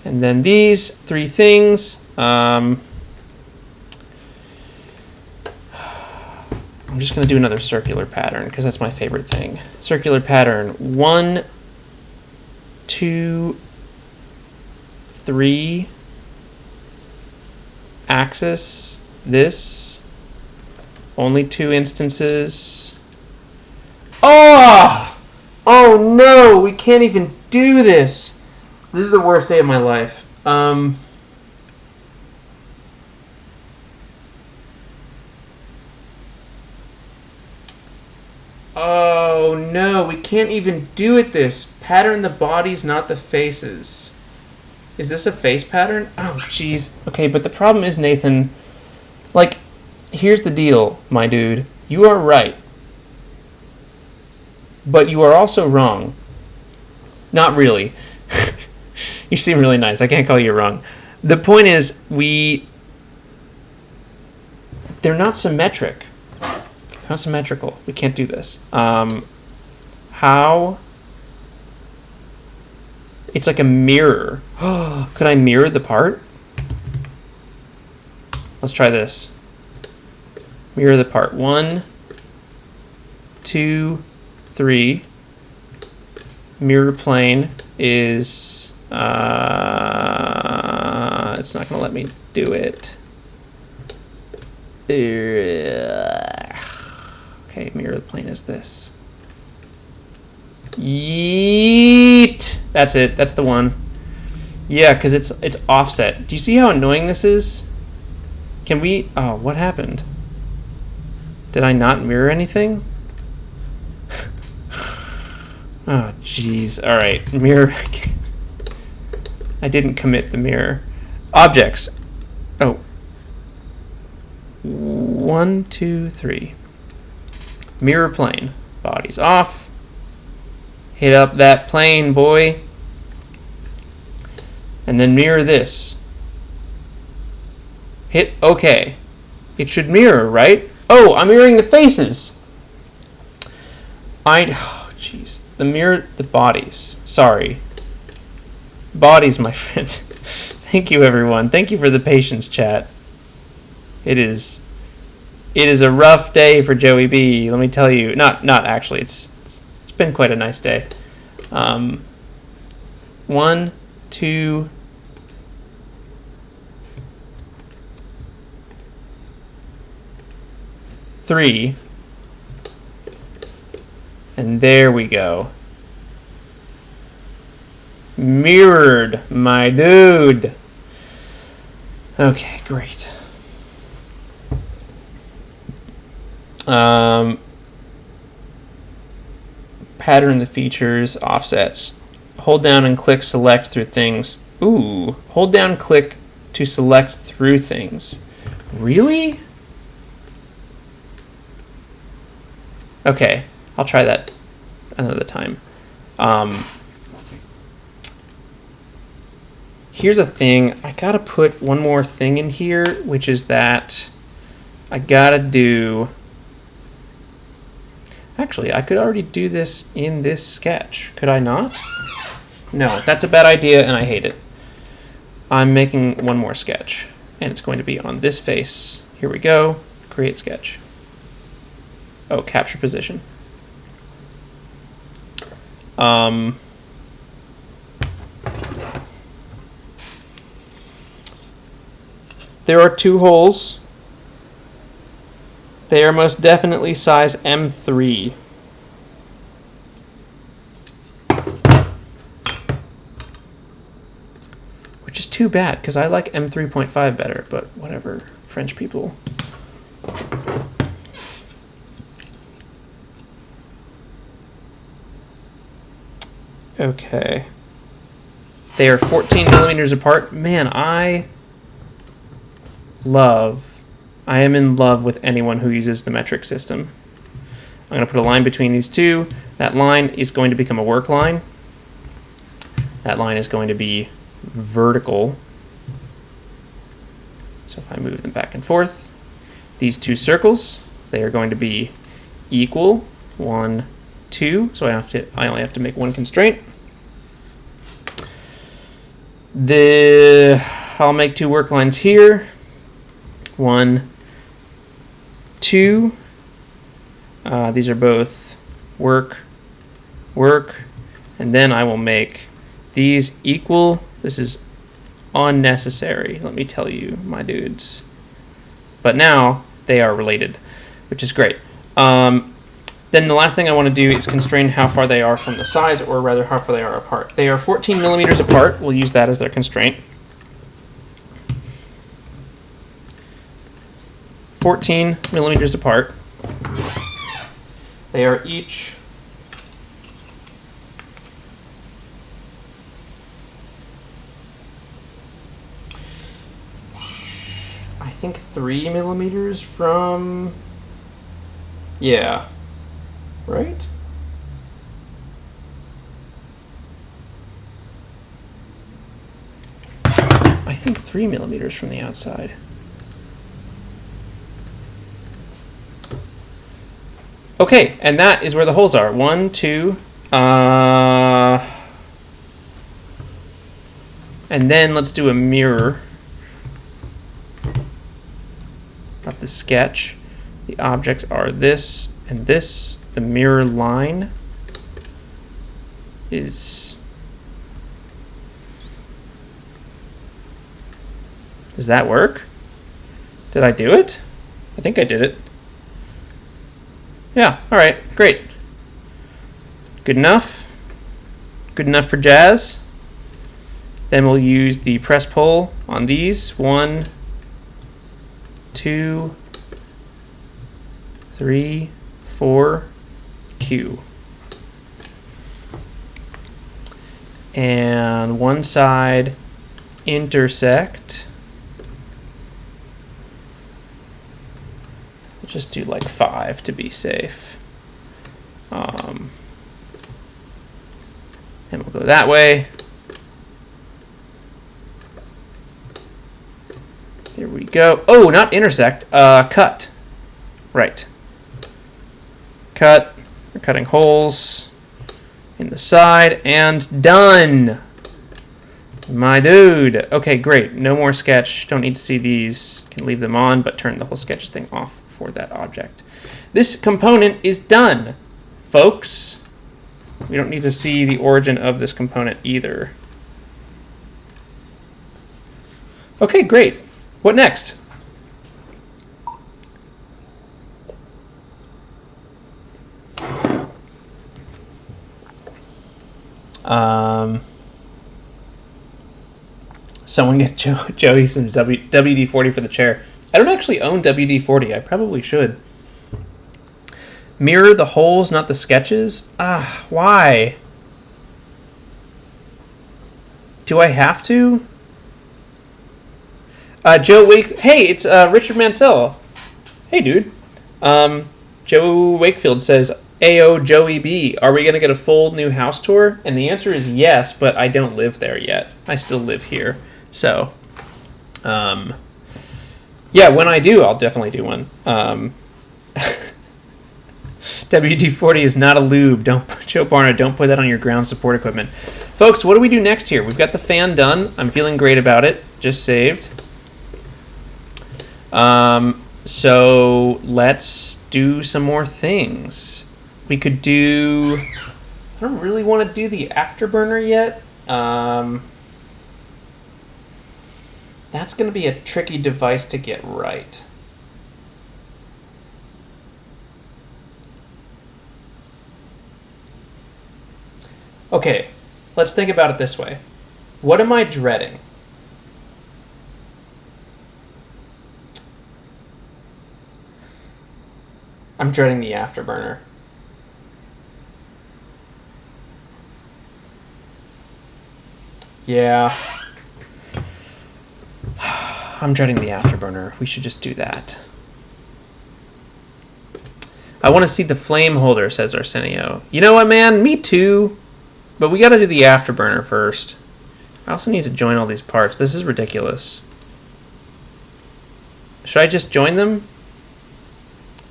And then these 3 things. I'm just going to do another circular pattern because that's my favorite thing. Circular pattern. 1, 2, 3. Axis. This. Only 2 instances. Oh! Oh no! We can't even do this! This is the worst day of my life. Oh no, we can't even do it this. Pattern the bodies, not the faces. Is this a face pattern? Oh jeez. Okay, but the problem is, Nathan, like, here's the deal, my dude. You are right. But you are also wrong. Not really. You seem really nice. I can't call you wrong. The point is, they're not symmetric. They're not symmetrical. We can't do this. How? It's like a mirror. Could I mirror the part? Let's try this. Mirror the part. 1, 2, 3. Mirror plane is, it's not going to let me do it. Okay, mirror plane is this. Yeet! That's it. That's the one. Yeah, because it's offset. Do you see how annoying this is? Can we... Oh, what happened? Did I not mirror anything? Oh, jeez. All right, mirror. I didn't commit the mirror. Objects. Oh. 1, 2, 3. Mirror plane. Bodies off. Hit up that plane, boy. And then mirror this. Hit OK. It should mirror, right? Oh, I'm mirroring the faces. Oh, jeez. The mirror, the bodies. Sorry. Bodies, my friend. Thank you, everyone. Thank you for the patience, chat. It is a rough day for Joey B. Let me tell you. Not actually. It's been quite a nice day. 1, 2. Three. And there we go. Mirrored, my dude. Okay, great. Pattern the features, offsets. Hold down and click select through things. Ooh, hold down, click to select through things. Really? Okay, I'll try that another time. Here's a thing. I gotta put one more thing in here, which is that I gotta do... Actually, I could already do this in this sketch. Could I not? No, that's a bad idea and I hate it. I'm making one more sketch and it's going to be on this face. Here we go. Create sketch. Oh, capture position. There are two holes. They are most definitely size M3. Which is too bad, because I like M3.5 better, but whatever, French people. Okay. They are 14 millimeters apart. Man, I am in love with anyone who uses the metric system. I'm going to put a line between these two. That line is going to become a work line. That line is going to be vertical. So if I move them back and forth, these two circles, they are going to be equal. 1, 2. So I only have to make one constraint. I'll make two work lines here. 1, 2. These are both work, and then I will make these equal. This is unnecessary, let me tell you, my dudes. But now they are related, which is great. Then the last thing I want to do is constrain how far they are from the sides, or rather how far they are apart. They are 14 millimeters apart. We'll use that as their constraint. 14 millimeters apart. They are each I think 3 millimeters from, yeah, right? I think 3 millimeters from the outside. Okay, and that is where the holes are. 1, 2, and then let's do a mirror of the sketch. The objects are this and this. The mirror line is... Does that work? Did I do it? I think I did it. Yeah, all right, great. Good enough. Good enough for jazz. Then we'll use the press pull on these. 1, 2, 3, 4, Q. And one side intersect. Just do like 5 to be safe. And we'll go that way. There we go. Oh, not intersect, cut. Right. Cut. We're cutting holes in the side and done. My dude. Okay, great. No more sketch. Don't need to see these. Can leave them on, but turn the whole sketches thing off for that object. This component is done, folks. We don't need to see the origin of this component either. Okay, great. What next? Someone get Joey some WD-40 for the chair. I don't actually own WD-40. I probably should. Mirror the holes, not the sketches? Ah, why? Do I have to? Joe Wake... Hey, it's Richard Mansell. Hey, dude. Joe Wakefield says, Ayo, Joey B, are we going to get a full new house tour? And the answer is yes, but I don't live there yet. I still live here. So, yeah, when I do, I'll definitely do one. WD-40 is not a lube. Joe Barna, don't put that on your ground support equipment. Folks, what do we do next here? We've got the fan done. I'm feeling great about it. Just saved. So let's do some more things. We could do... I don't really want to do the afterburner yet. That's going to be a tricky device to get right. Okay, let's think about it this way. What am I dreading? I'm dreading the afterburner. Yeah. I'm dreading the afterburner. We should just do that. I want to see the flame holder, says Arsenio. You know what, man? Me too. But we got to do the afterburner first. I also need to join all these parts. This is ridiculous. Should I just join them?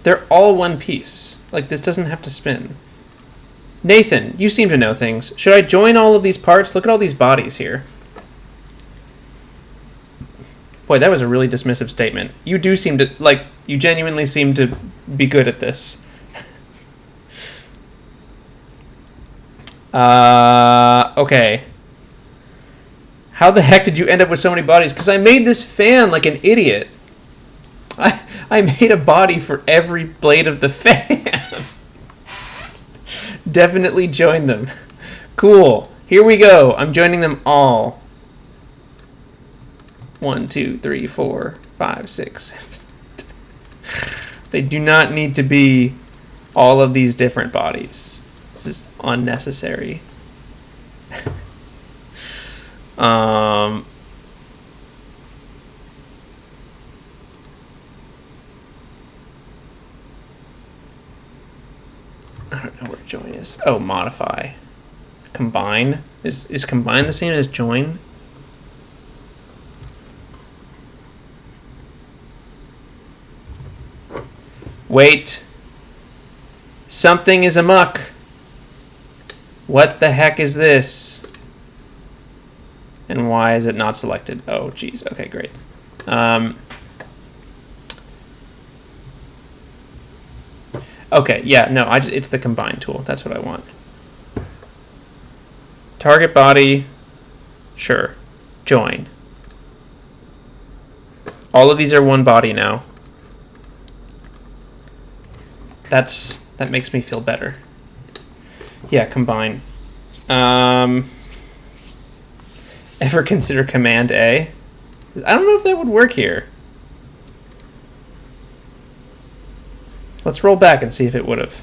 They're all one piece. Like, this doesn't have to spin. Nathan, you seem to know things. Should I join all of these parts? Look at all these bodies here. Boy, that was a really dismissive statement. You do seem to, like, you genuinely seem to be good at this. Okay. How the heck did you end up with so many bodies? Because I made this fan like an idiot. I made a body for every blade of the fan. Definitely join them. Cool. Here we go. I'm joining them all. 1, 2, 3, 4, 5, 6, 7. They do not need to be all of these different bodies. This is unnecessary. I don't know where join is. Oh, modify. Combine. Is combine the same as join? Wait. Something is amok. What the heck is this? And why is it not selected? Oh, geez. Okay, great. Okay, yeah, no, it's the combine tool. That's what I want. Target body. Sure. Join. All of these are one body now. That makes me feel better. Yeah, combine. Ever consider Command A? I don't know if that would work here. Let's roll back and see if it would have.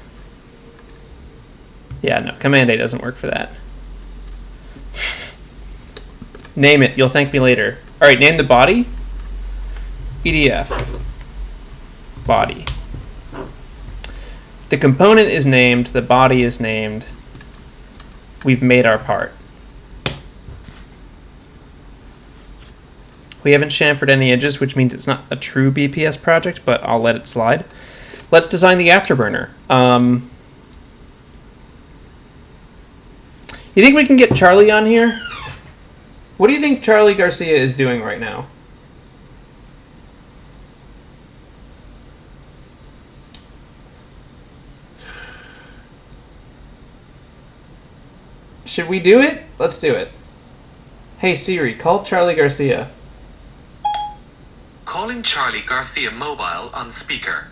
Yeah, no, Command A doesn't work for that. Name it. You'll thank me later. All right, name the body. EDF. Body. The component is named. The body is named. We've made our part. We haven't chamfered any edges, which means it's not a true BPS project, but I'll let it slide. Let's design the afterburner. You think we can get Charlie on here? What do you think Charlie Garcia is doing right now? Should we do it? Let's do it. Hey Siri, call Charlie Garcia. Calling Charlie Garcia mobile on speaker.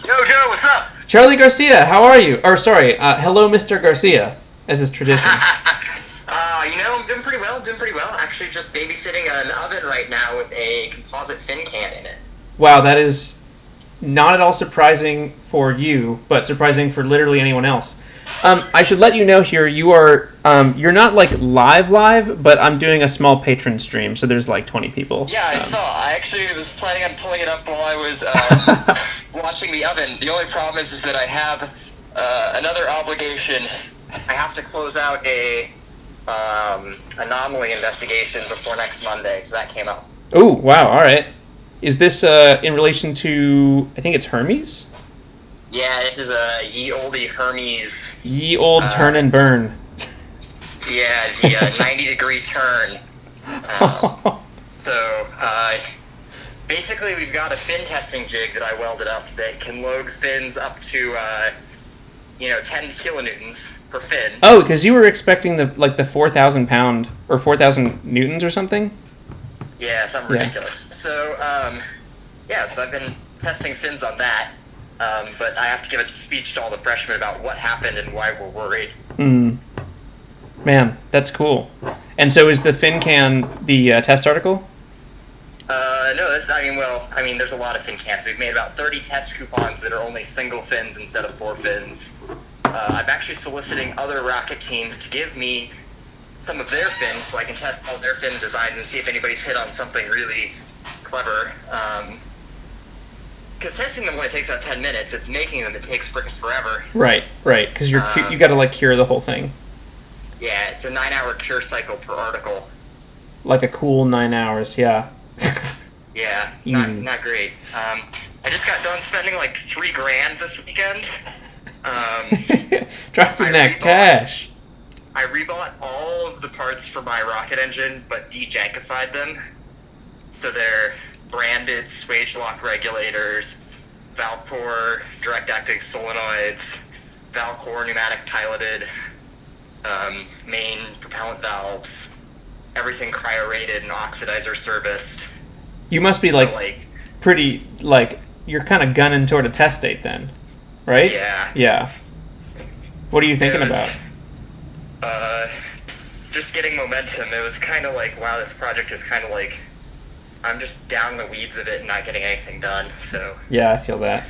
Yo, Joe, what's up? Charlie Garcia, how are you? Or sorry, hello, Mr. Garcia. as is tradition? I'm doing pretty well. Actually, just babysitting an oven right now with a composite fin can in it. Wow, that is not at all surprising for you, but surprising for literally anyone else. I should let you know here, you're not like live, but I'm doing a small Patron stream, so there's like 20 people. Yeah, I saw. I actually was planning on pulling it up while I was watching the oven. The only problem is that I have another obligation. I have to close out a anomaly investigation before next Monday, so that came up. Oh, wow, all right. Is this in relation to, I think it's Hermes? Yeah, this is a ye olde Hermes. Ye old turn and burn. Yeah, the 90-degree turn. So, basically we've got a fin testing jig that I welded up that can load fins up to, 10 kilonewtons per fin. Oh, because you were expecting the 4,000 pound or 4,000 newtons or something? Yeah, something ridiculous. So, so I've been testing fins on that. But I have to give a speech to all the freshmen about what happened and why we're worried. Man, that's cool. And so is the fin can the test article? No, there's a lot of fin cans. We've made about 30 test coupons that are only single fins instead of 4 fins. I'm actually soliciting other rocket teams to give me some of their fins so I can test all their fin designs and see if anybody's hit on something really clever. Because testing them only takes about 10 minutes. It's making them that takes freaking forever. Right. Because you got to cure the whole thing. Yeah, it's a 9-hour cure cycle per article. Like a cool 9 hours, yeah. Yeah, not great. I just got done spending like $3,000 this weekend. Dropping that cash. I rebought all of the parts for my rocket engine, but de-jankified them. So they're branded swage lock regulators, valve core, direct acting solenoids, valve core pneumatic piloted, main propellant valves, everything cryo-rated and oxidizer serviced. You must be pretty, you're kind of gunning toward a test date then, right? Yeah. What are you thinking about? Just getting momentum. It was kind of like, wow, this project is kind of like, I'm just down in the weeds of it and not getting anything done, so... Yeah, I feel that.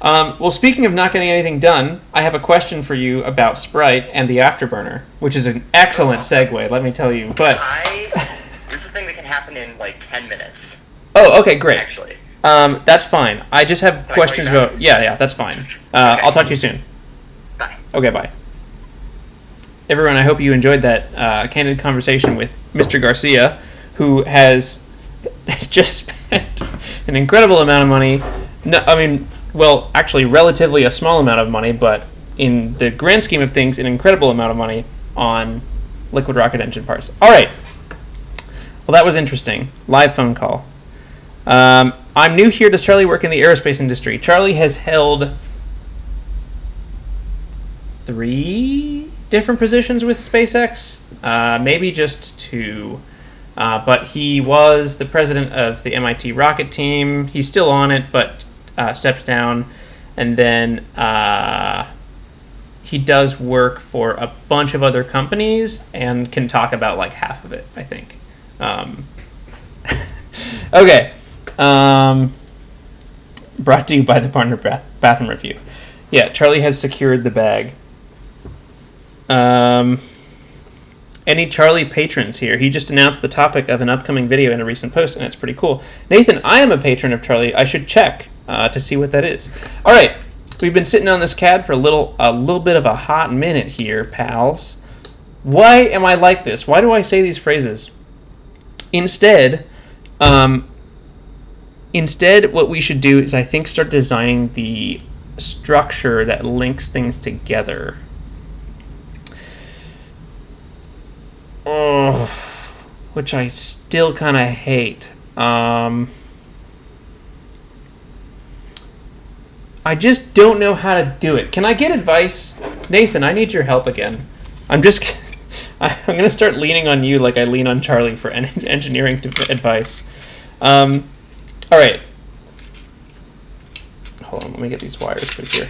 Well, speaking of not getting anything done, I have a question for you about Sprite and the Afterburner, which is an excellent segue, let me tell you. But this is a thing that can happen in, 10 minutes. Oh, okay, great. Actually. That's fine. I just have questions about... Yeah, that's fine. Okay. I'll talk to you soon. Bye. Okay, bye. Everyone, I hope you enjoyed that candid conversation with Mr. Garcia, who has just spent an incredible amount of money. Actually, relatively a small amount of money, but in the grand scheme of things, an incredible amount of money on liquid rocket engine parts. All right. Well, that was interesting. Live phone call. I'm new here. Does Charlie work in the aerospace industry? Charlie has held 3 different positions with SpaceX, maybe just 2. But he was the president of the MIT rocket team. He's still on it, but stepped down. And then he does work for a bunch of other companies and can talk about half of it, I think. Okay. Brought to you by the Partner Bathroom Review. Yeah, Charlie has secured the bag. Any Charlie patrons here? He just announced the topic of an upcoming video in a recent post, and it's pretty cool. Nathan, I am a patron of Charlie. I should check to see what that is. All right, we've been sitting on this CAD for a little bit of a hot minute here, pals. Why am I like this? Why do I say these phrases? Instead, what we should do is, I think, start designing the structure that links things together. Which I still kind of hate. I just don't know how to do it. Can I get advice? Nathan, I need your help again. I'm going to start leaning on you like I lean on Charlie for engineering advice. All right. Hold on, let me get these wires quick here.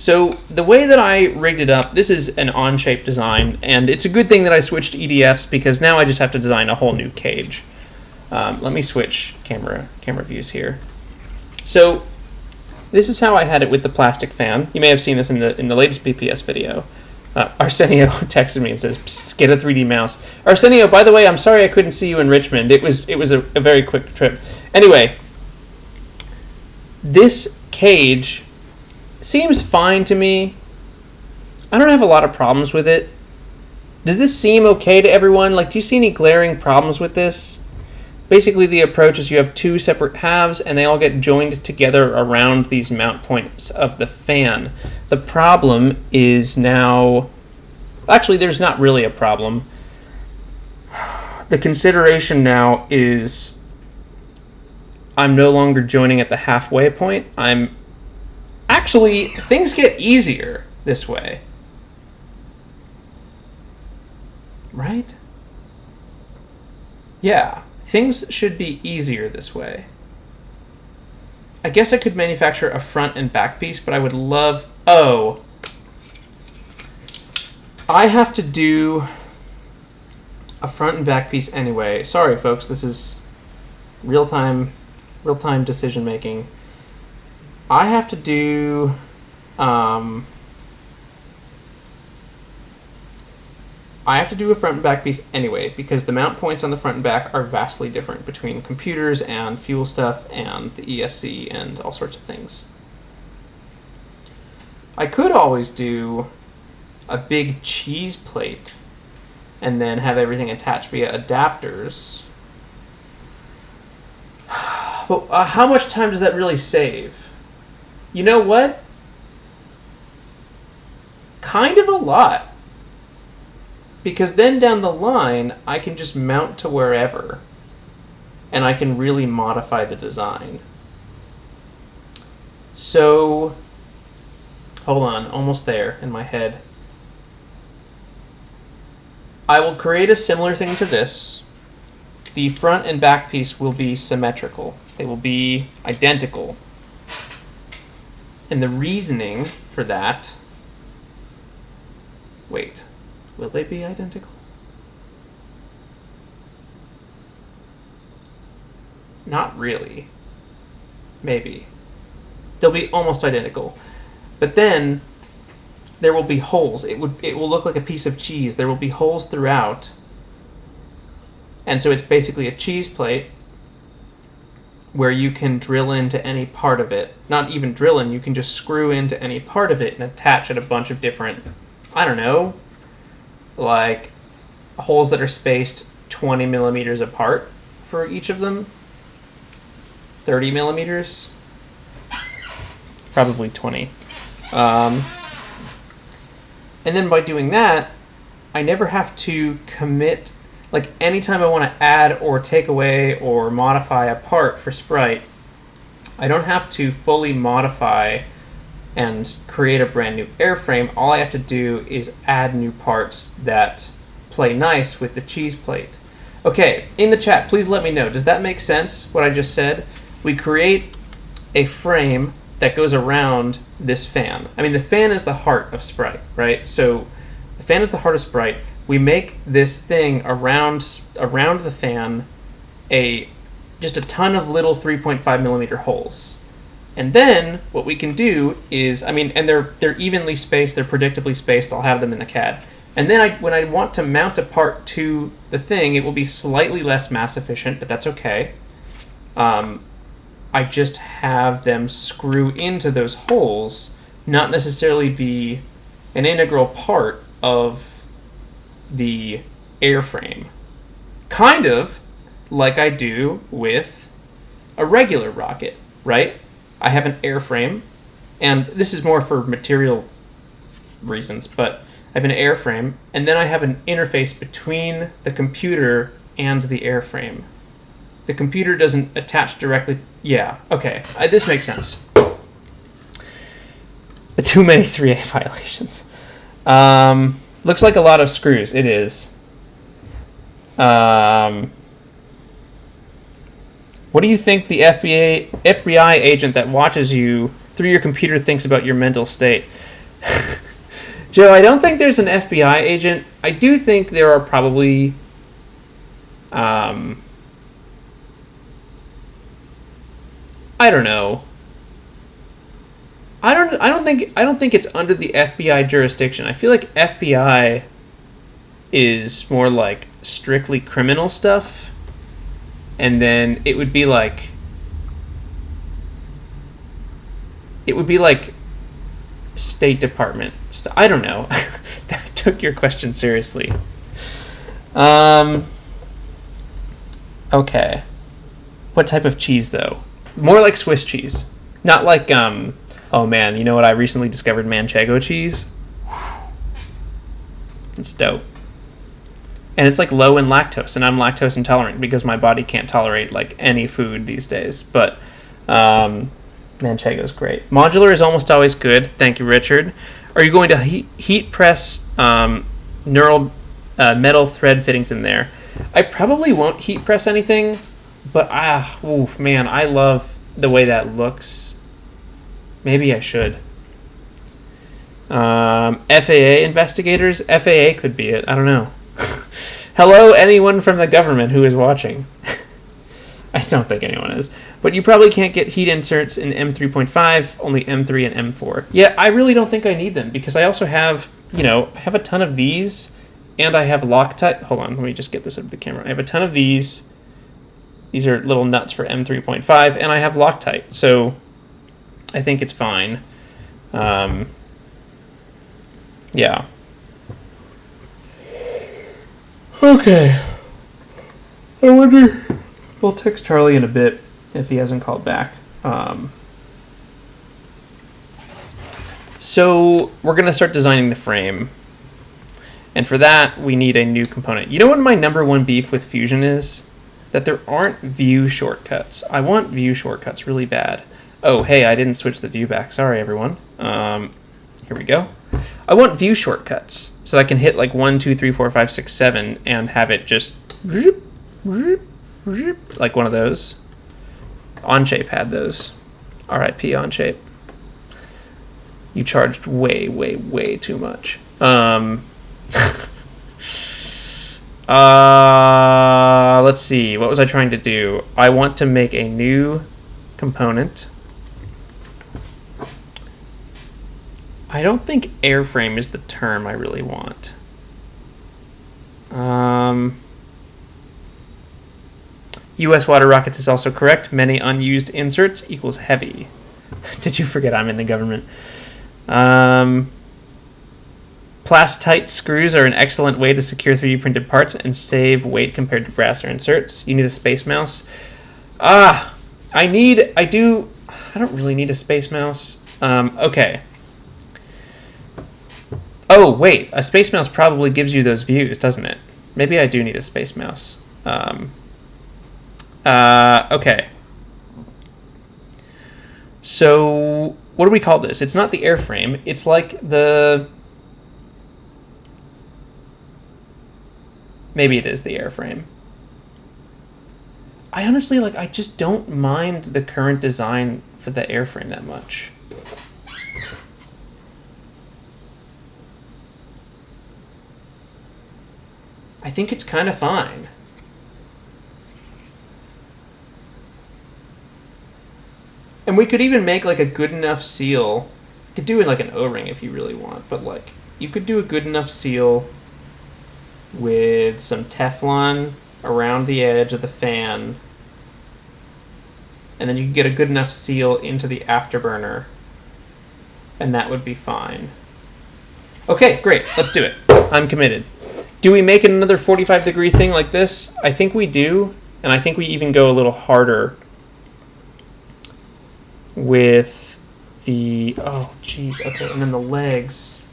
So the way that I rigged it up, this is an on-shape design, and it's a good thing that I switched to EDFs because now I just have to design a whole new cage. Let me switch camera views here. So this is how I had it with the plastic fan. You may have seen this in the latest BPS video. Arsenio texted me and says, "Psst, get a 3D mouse." Arsenio, by the way, I'm sorry I couldn't see you in Richmond. It was a very quick trip. Anyway, this cage seems fine to me. I don't have a lot of problems with it. Does this seem okay to everyone? Like, do you see any glaring problems with this? Basically, the approach is you have two separate halves, and they all get joined together around these mount points of the fan. The problem is now... Actually, there's not really a problem. The consideration now is I'm no longer joining at the halfway point. Actually, things get easier this way. Right? Yeah. Things should be easier this way. I guess I could manufacture a front and back piece, but I would love... Oh. I have to do a front and back piece anyway. Sorry, folks. This is real-time decision making. I have to do... I have to do a front and back piece anyway, because the mount points on the front and back are vastly different between computers and fuel stuff and the ESC and all sorts of things. I could always do a big cheese plate and then have everything attached via adapters. But how much time does that really save? You know what? Kind of a lot. Because then down the line, I can just mount to wherever, and I can really modify the design. So, hold on, almost there in my head. I will create a similar thing to this. The front and back piece will be symmetrical. They will be identical. And the reasoning for that... Wait. Will they be identical? Not really. Maybe. They'll be almost identical. But then there will be holes. It will look like a piece of cheese. There will be holes throughout. And so it's basically a cheese plate where you can drill into any part of it. Not even drill in, you can just screw into any part of it and attach at a bunch of different, I don't know, like holes that are spaced 20 millimeters apart for each of them. 30 millimeters. Probably 20. And then by doing that, I never have to commit, like anytime I want to add or take away or modify a part for Sprite, I don't have to fully modify and create a brand new airframe. All I have to do is add new parts that play nice with the cheese plate. Okay, in the chat, please let me know. Does that make sense, what I just said? We create a frame that goes around this fan. I mean, the fan is the heart of Sprite, right? So the fan is the heart of Sprite. We make this thing around the fan just a ton of little 3.5 millimeter holes. And then what we can do is, I mean, and they're evenly spaced, they're predictably spaced. I'll have them in the CAD. And then when I want to mount a part to the thing, it will be slightly less mass efficient, but that's okay. I just have them screw into those holes, not necessarily be an integral part of the airframe. Kind of like I do with a regular rocket, right? I have an airframe, and this is more for material reasons, but I have an airframe, and then I have an interface between the computer and the airframe. The computer doesn't attach directly... Yeah, okay. This makes sense. Too many 3A violations. Looks like a lot of screws. It is. What do you think the FBI agent that watches you through your computer thinks about your mental state? Joe, I don't think there's an FBI agent. I do think there are probably I don't know. I don't think it's under the FBI jurisdiction. I feel like FBI is more like strictly criminal stuff, and then it would be like State Department stuff. I don't know. That took your question seriously. Okay. What type of cheese though? More like Swiss cheese, not like oh man, you know what I recently discovered? Manchego cheese. It's dope. And it's like low in lactose, and I'm lactose intolerant because my body can't tolerate like any food these days. But Manchego's great. Modular is almost always good. Thank you, Richard. Are you going to heat press metal thread fittings in there? I probably won't heat press anything, but man, I love the way that looks. Maybe I should. FAA investigators? FAA could be it. I don't know. Hello, anyone from the government who is watching. I don't think anyone is. But you probably can't get heat inserts in M3.5, only M3 and M4. Yeah, I really don't think I need them because I also have, I have a ton of these and I have Loctite. Hold on, let me just get this up to the camera. I have a ton of these. These are little nuts for M3.5 and I have Loctite. So I think it's fine. Yeah. Okay. I wonder. We'll text Charlie in a bit if he hasn't called back. So we're going to start designing the frame. And for that, we need a new component. You know what my number one beef with Fusion is? That there aren't view shortcuts. I want view shortcuts really bad. Oh, hey, I didn't switch the view back. Sorry, everyone. Here we go. I want view shortcuts so I can hit like 1, 2, 3, 4, 5, 6, 7 and have it just like one of those. Onshape had those. RIP Onshape. You charged way, way, way too much. Let's see. What was I trying to do? I want to make a new component. I don't think airframe is the term I really want. U.S. water rockets is also correct. Many unused inserts equals heavy. Did you forget I'm in the government? Plastite screws are an excellent way to secure 3D printed parts and save weight compared to brass or inserts. You need a space mouse. I don't really need a space mouse. Okay. Oh, wait. A space mouse probably gives you those views, doesn't it? Maybe I do need a space mouse. Okay. So, what do we call this? It's not the airframe. It's like the... Maybe it is the airframe. I honestly, I just don't mind the current design for the airframe that much. I think it's kind of fine. And we could even make a good enough seal. You could do it like an O-ring if you really want, but you could do a good enough seal with some Teflon around the edge of the fan. And then you could get a good enough seal into the afterburner. And that would be fine. Okay, great. Let's do it. I'm committed. Do we make another 45-degree thing like this? I think we do. And I think we even go a little harder with the... Oh, geez. Okay, and then the legs.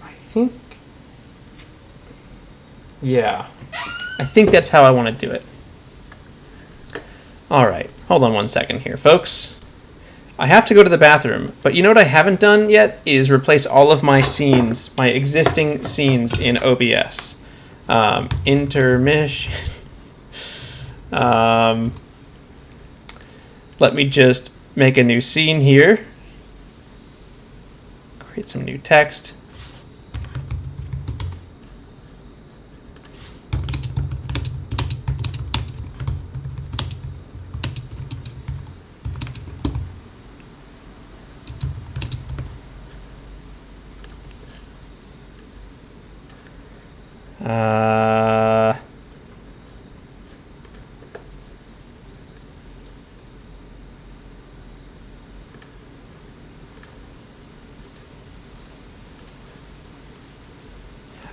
I think... Yeah. I think that's how I want to do it. All right. Hold on one second here, folks. I have to go to the bathroom, but you know what I haven't done yet is replace all of my scenes, my existing scenes in OBS. Intermission. Let me just make a new scene here. Create some new text.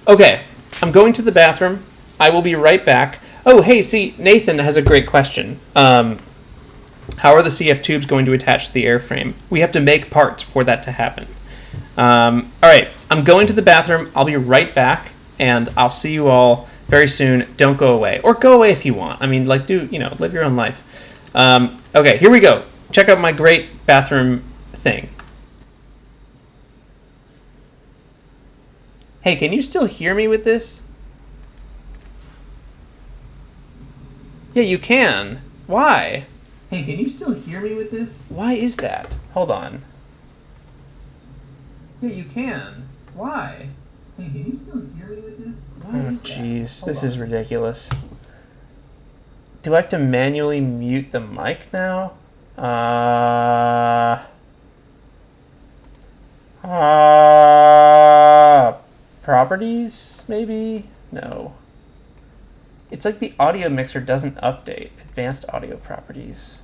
Okay, I'm going to the bathroom. I will be right back. Oh, hey, see, Nathan has a great question. How are the CF tubes going to attach to the airframe? We have to make parts for that to happen. All right, I'm going to the bathroom. I'll be right back, and I'll see you all very soon. Don't go away, or go away if you want. I mean, like, live your own life. Okay, here we go. Check out my great bathroom thing. Hey, can you still hear me with this? Yeah, you can. Why? Hey, can you still hear me with this? Why is that? Hold on. Yeah, you can. Why? Hey, can you still hear me with this? Why is that? Jeez, this is ridiculous. Do I have to manually mute the mic now? Properties, maybe? No. It's like the audio mixer doesn't update. Advanced audio properties.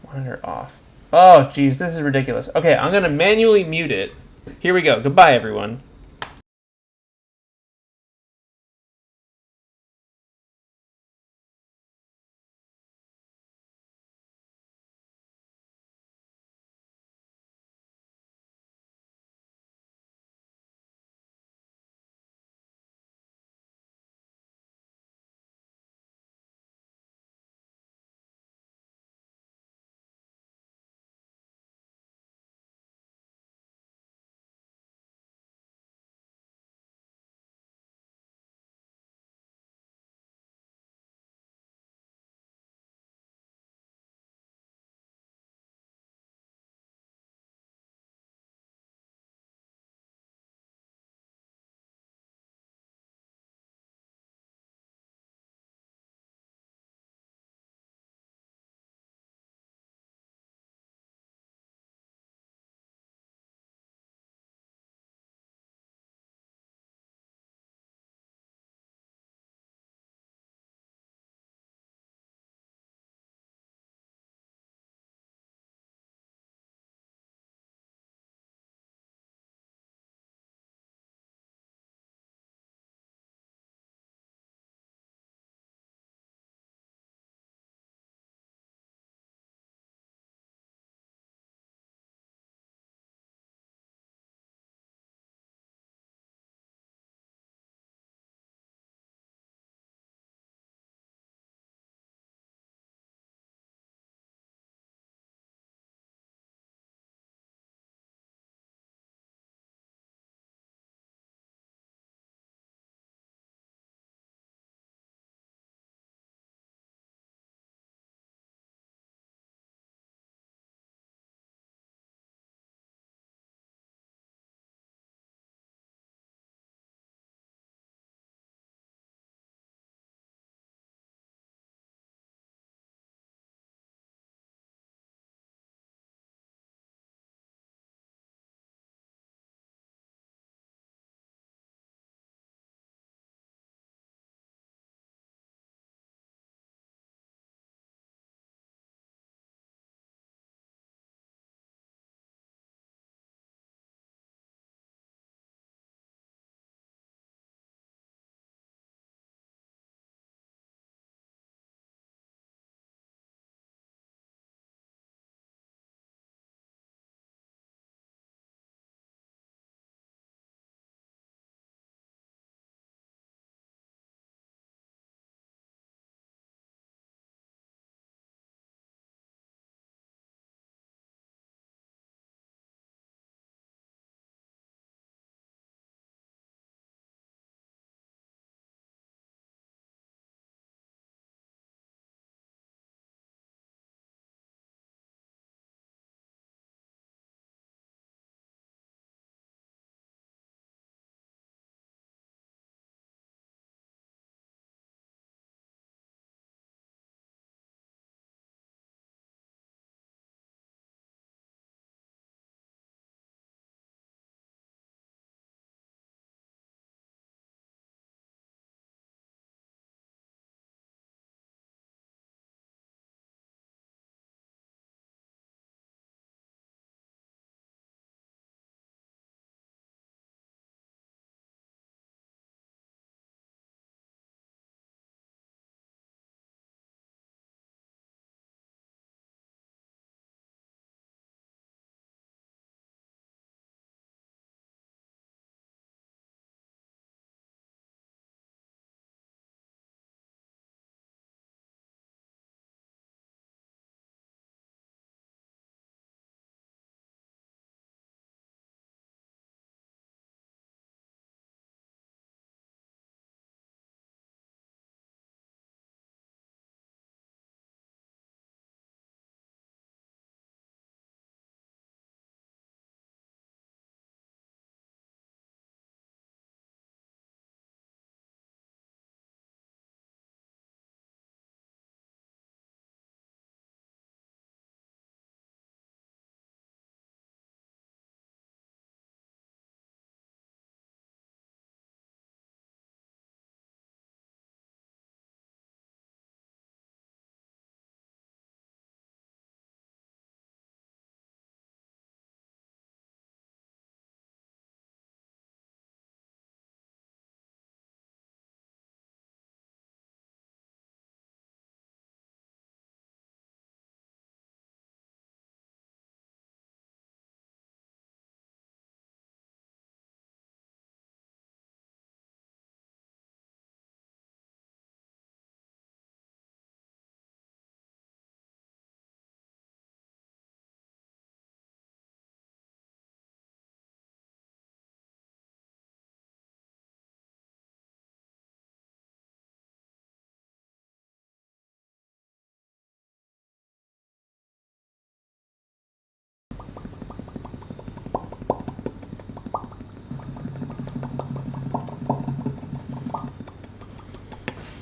Monitor off. Oh, geez, this is ridiculous. Okay, I'm going to manually mute it. Here we go. Goodbye, everyone.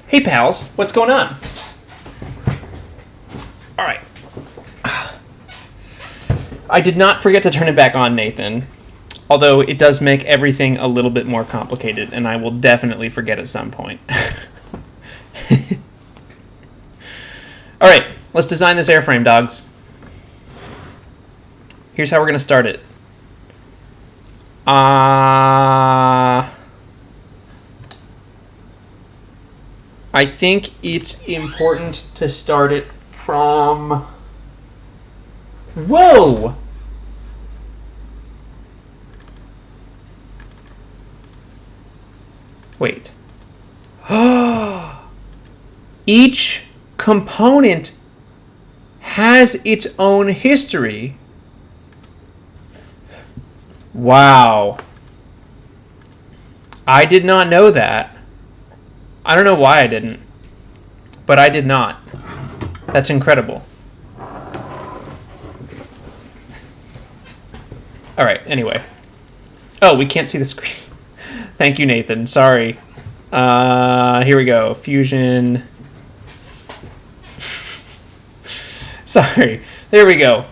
Hey pals, what's going on? All right. I did not forget to turn it back on, Nathan. Although it does make everything a little bit more complicated, and I will definitely forget at some point. All right, let's design this airframe, dogs. Here's how we're going to start it. I think it's important to start it from... Whoa! Wait. Each component has its own history. Wow. I did not know that. I don't know why I didn't, but I did not. That's incredible. All right, anyway. Oh, we can't see the screen. Thank you, Nathan. Sorry. Here we go. Fusion. Sorry. There we go.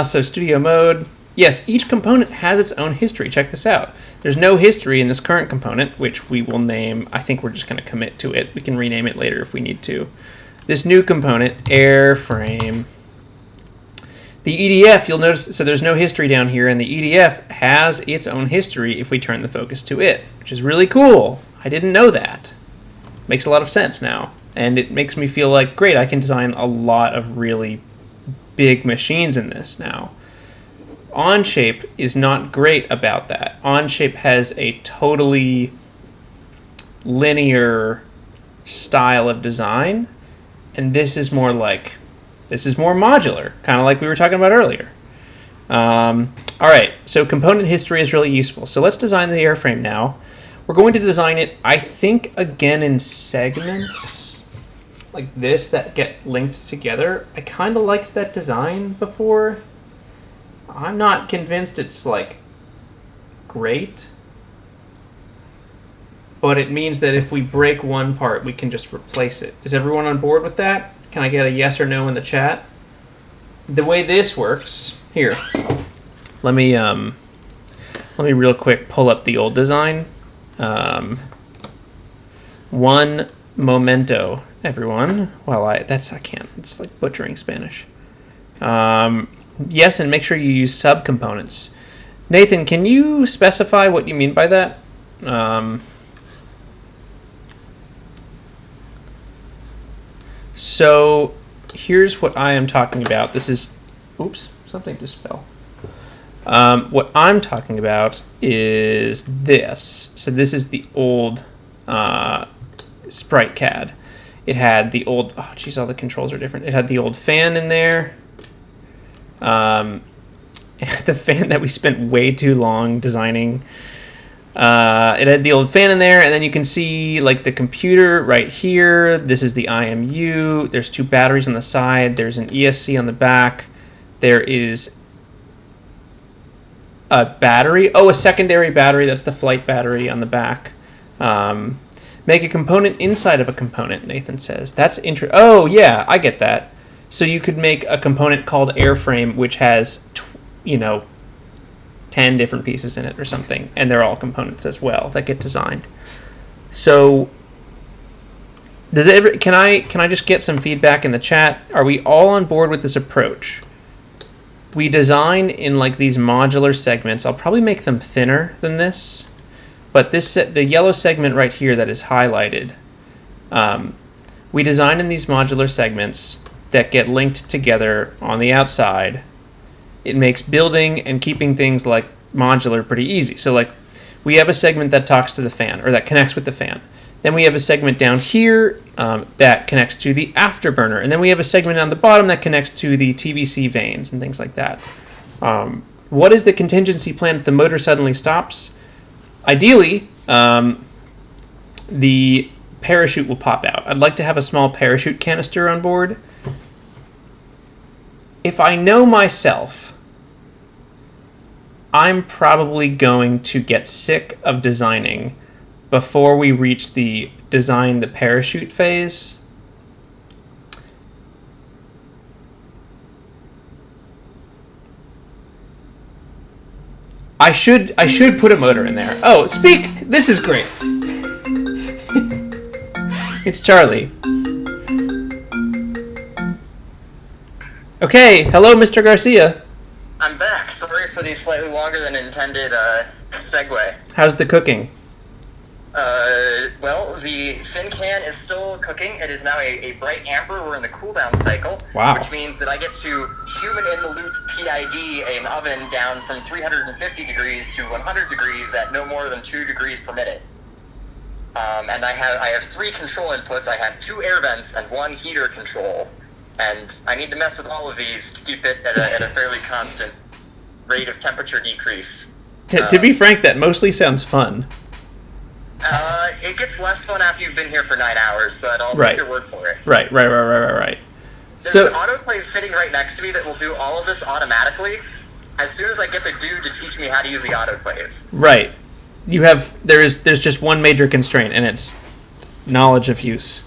So studio mode. Yes, each component has its own history. Check this out. There's no history in this current component, which we will name. I think we're just going to commit to it. We can rename it later if we need to. This new component, airframe. The EDF, you'll notice, so there's no history down here, and the EDF has its own history if we turn the focus to it, which is really cool. I didn't know that. Makes a lot of sense now. And it makes me feel like, great, I can design a lot of really big machines in this now. Onshape is not great about that. Onshape has a totally linear style of design, and this is more like, this is more modular, kind of like we were talking about earlier. All right, so component history is really useful. So let's design the airframe now. We're going to design it, I think, again in segments like this that get linked together. I kind of liked that design before. I'm not convinced it's like great, but it means that if we break one part, we can just replace it. Is everyone on board with that? Can I get a yes or no in the chat? The way this works, here, let me real quick pull up the old design. One momento, everyone. Well, I can't. It's like butchering Spanish. Yes, and make sure you use subcomponents. Nathan, can you specify what you mean by that? So here's what I am talking about. This is, oops, something just fell. What I'm talking about is this. So this is the old Sprite CAD. It had the old, oh geez, all the controls are different. It had the old fan in there. The fan that we spent way too long designing. It had the old fan in there, and then you can see like the computer right here. This is the IMU. There's two batteries on the side. There's an ESC on the back. There is a battery. Oh, a secondary battery. That's the flight battery on the back. Make a component inside of a component, Nathan says. That's interesting. Oh, yeah, I get that. So you could make a component called airframe, which has, 10 different pieces in it or something, and they're all components as well that get designed. So does it ever, can I just get some feedback in the chat? Are we all on board with this approach? We design in like these modular segments. I'll probably make them thinner than this, but the yellow segment right here that is highlighted, we design in these modular segments that get linked together on the outside. It makes building and keeping things like modular pretty easy. So like we have a segment that talks to the fan, or that connects with the fan. Then we have a segment down here that connects to the afterburner. And then we have a segment on the bottom that connects to the TVC vanes and things like that. What is the contingency plan if the motor suddenly stops? Ideally, the parachute will pop out. I'd like to have a small parachute canister on board. If I know myself, I'm probably going to get sick of designing before we reach the design the parachute phase. I should put a motor in there. Oh, this is great. It's Charlie. Okay, hello, Mr. Garcia. I'm back. Sorry for the slightly longer than intended segue. How's the cooking? Well, the fin can is still cooking. It is now a bright amber. We're in the cooldown cycle. Wow. Which means that I get to human-in-the-loop PID an oven down from 350 degrees to 100 degrees at no more than 2 degrees per minute. And I have 3 control inputs. I have 2 air vents and 1 heater control. And I need to mess with all of these to keep it at a fairly constant rate of temperature decrease. To be frank, that mostly sounds fun. It gets less fun after you've been here for 9 hours, but I'll Right. take your word for it. Right. There's an autoclave sitting right next to me that will do all of this automatically as soon as I get the dude to teach me how to use the autoclave. Right. There's just one major constraint, and it's knowledge of use.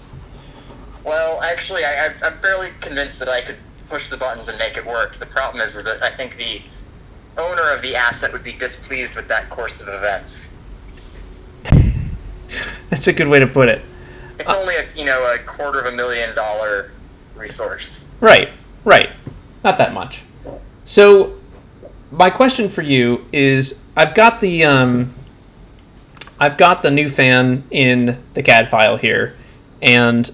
Well, actually, I'm fairly convinced that I could push the buttons and make it work. The problem is that I think the owner of the asset would be displeased with that course of events. That's a good way to put it. It's only a $250,000 resource. Right. Not that much. So, my question for you is, I've got the new fan in the CAD file here, and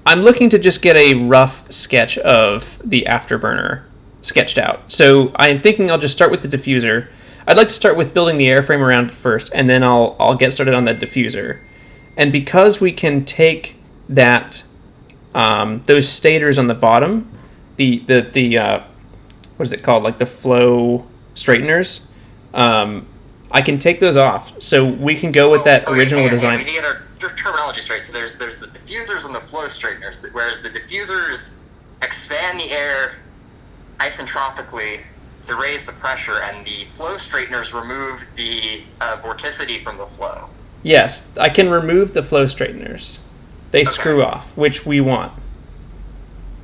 I'm looking to just get a rough sketch of the afterburner sketched out. So I'm thinking I'll just start with the diffuser. I'd like to start with building the airframe around it first, and then I'll get started on the diffuser. And because we can take that those stators on the bottom, the what is it called, like the flow straighteners, I can take those off, so we can go with that original design. We need to get our terminology straight. So there's the diffusers and the flow straighteners, whereas the diffusers expand the air isentropically to raise the pressure, and the flow straighteners remove the vorticity from the flow. Yes, I can remove the flow straighteners. They screw off, which we want.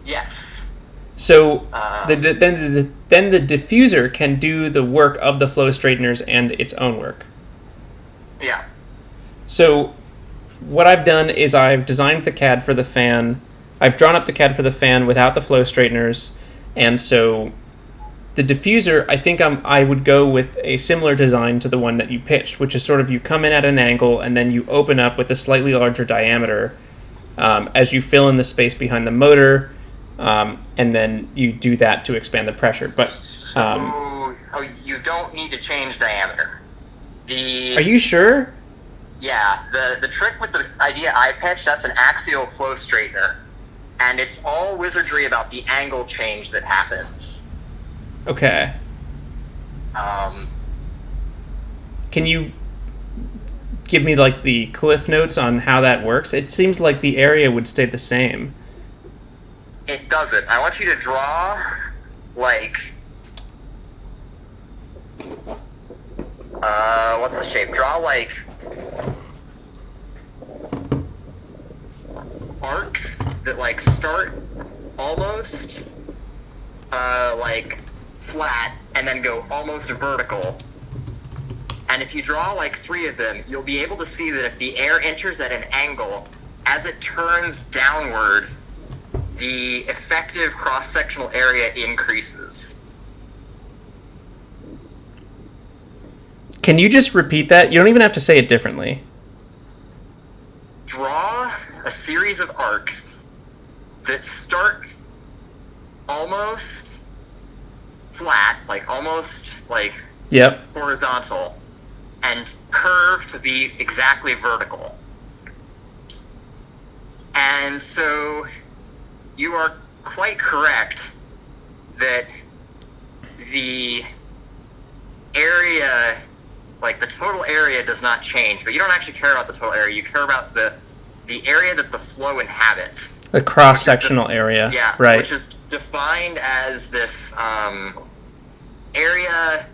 Yes. So then the diffuser can do the work of the flow straighteners and its own work. Yeah. So what I've done is I've designed the CAD for the fan. I've drawn up the CAD for the fan without the flow straighteners, and so the diffuser, I think I would go with a similar design to the one that you pitched, which is sort of you come in at an angle and then you open up with a slightly larger diameter as you fill in the space behind the motor, and then you do that to expand the pressure. But you don't need to change diameter. Are you sure? Yeah, the trick with the idea I pitched, that's an axial flow straightener, and it's all wizardry about the angle change that happens. Okay. Can you give me like the cliff notes on how that works? It seems like the area would stay the same. It doesn't. I want you to draw like what's the shape? Draw like arcs that like start almost like flat and then go almost vertical. And if you draw like 3 of them, you'll be able to see that if the air enters at an angle, as it turns downward, the effective cross-sectional area increases. Can you just repeat that? You don't even have to say it differently. Draw a series of arcs that start almost flat, like almost like horizontal, and curve to be exactly vertical. And so you are quite correct that the area, like the total area, does not change, but you don't actually care about the total area. You care about the area that the flow inhabits. The cross-sectional area. Yeah, right. Which is defined as this area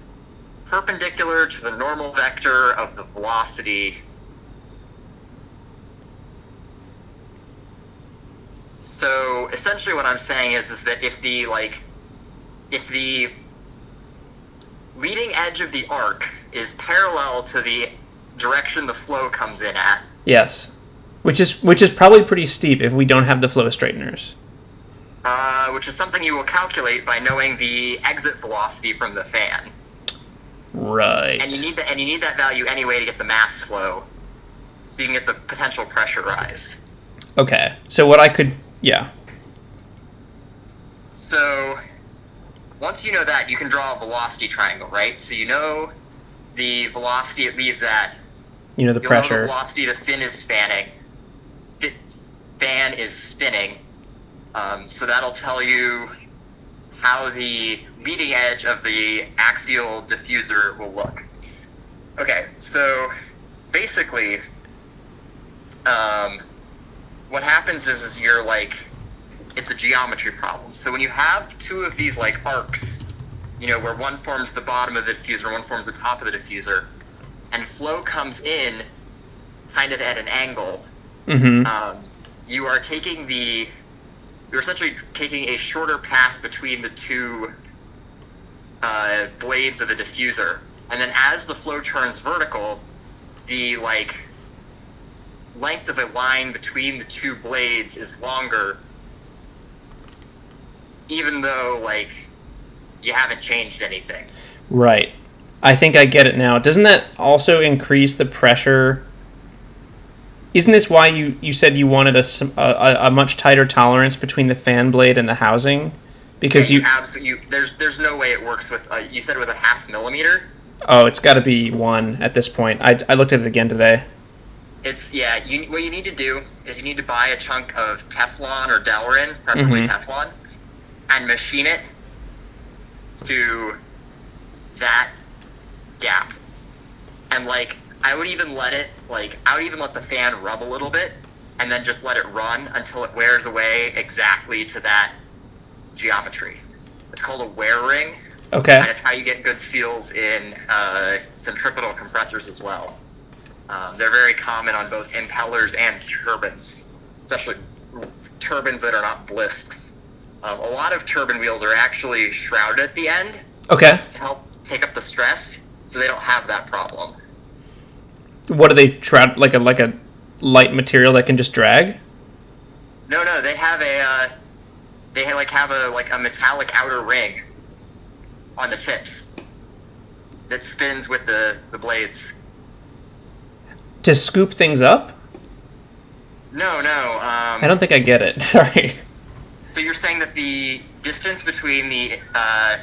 perpendicular to the normal vector of the velocity So essentially, what I'm saying is that if the leading edge of the arc is parallel to the direction the flow comes in at. Yes. Which is probably pretty steep if we don't have the flow straighteners. Which is something you will calculate by knowing the exit velocity from the fan. Right. And you need that value anyway to get the mass flow, so you can get the potential pressure rise. Okay. So what I could, yeah. So once you know that, you can draw a velocity triangle, right? So you know the velocity it leaves at. You know the You'll pressure. know the velocity the fan is spinning. So that'll tell you how the leading edge of the axial diffuser will look. Okay, so basically, what happens is you're like, it's a geometry problem. So when you have two of these like arcs, where one forms the bottom of the diffuser, one forms the top of the diffuser, and flow comes in kind of at an angle, you're essentially taking a shorter path between the two blades of the diffuser. And then as the flow turns vertical, the length of a line between the two blades is longer, even though you haven't changed anything. Right. I think I get it now. Doesn't that also increase the pressure? Isn't this why you said you wanted a much tighter tolerance between the fan blade and the housing? Because you absolutely, there's no way it works with, you said it was a 0.5 millimeter? Oh, it's got to be 1 at this point. I looked at it again today. What you need to do is you need to buy a chunk of Teflon or Delrin, preferably Teflon, and machine it to that gap. And I would even let the fan rub a little bit and then just let it run until it wears away exactly to that geometry. It's called a wear ring. Okay. And it's how you get good seals in centripetal compressors as well. They're very common on both impellers and turbines, especially turbines that are not blisks. A lot of turbine wheels are actually shrouded at the end. Okay. To help take up the stress, so they don't have that problem. What do they shroud, like a light material that can just drag? No, they have a metallic outer ring on the tips that spins with the blades. To scoop things up? No. I don't think I get it. Sorry. So you're saying that the distance between the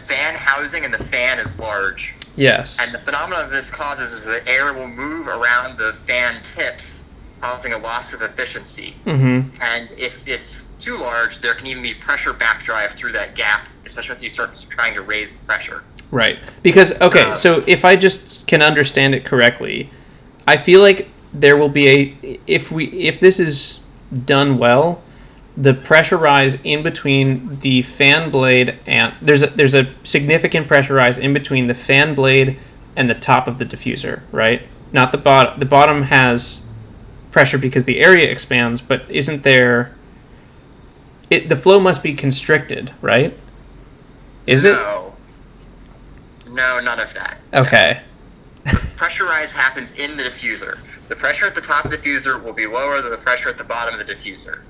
fan housing and the fan is large. Yes. And the phenomenon this causes is that air will move around the fan tips, causing a loss of efficiency. And if it's too large, there can even be pressure backdrive through that gap, especially once you start trying to raise the pressure. Right. Because, so if I just can understand it correctly, I feel like there will be if this is done well, the pressure rise in between the fan blade and there's a significant pressure rise in between the fan blade and the top of the diffuser, right? Not the bottom. The bottom has pressure because the area expands, but isn't there? The flow must be constricted, right? Is it? No, none of that. Okay. Pressure rise happens in the diffuser. The pressure at the top of the diffuser will be lower than the pressure at the bottom of the diffuser.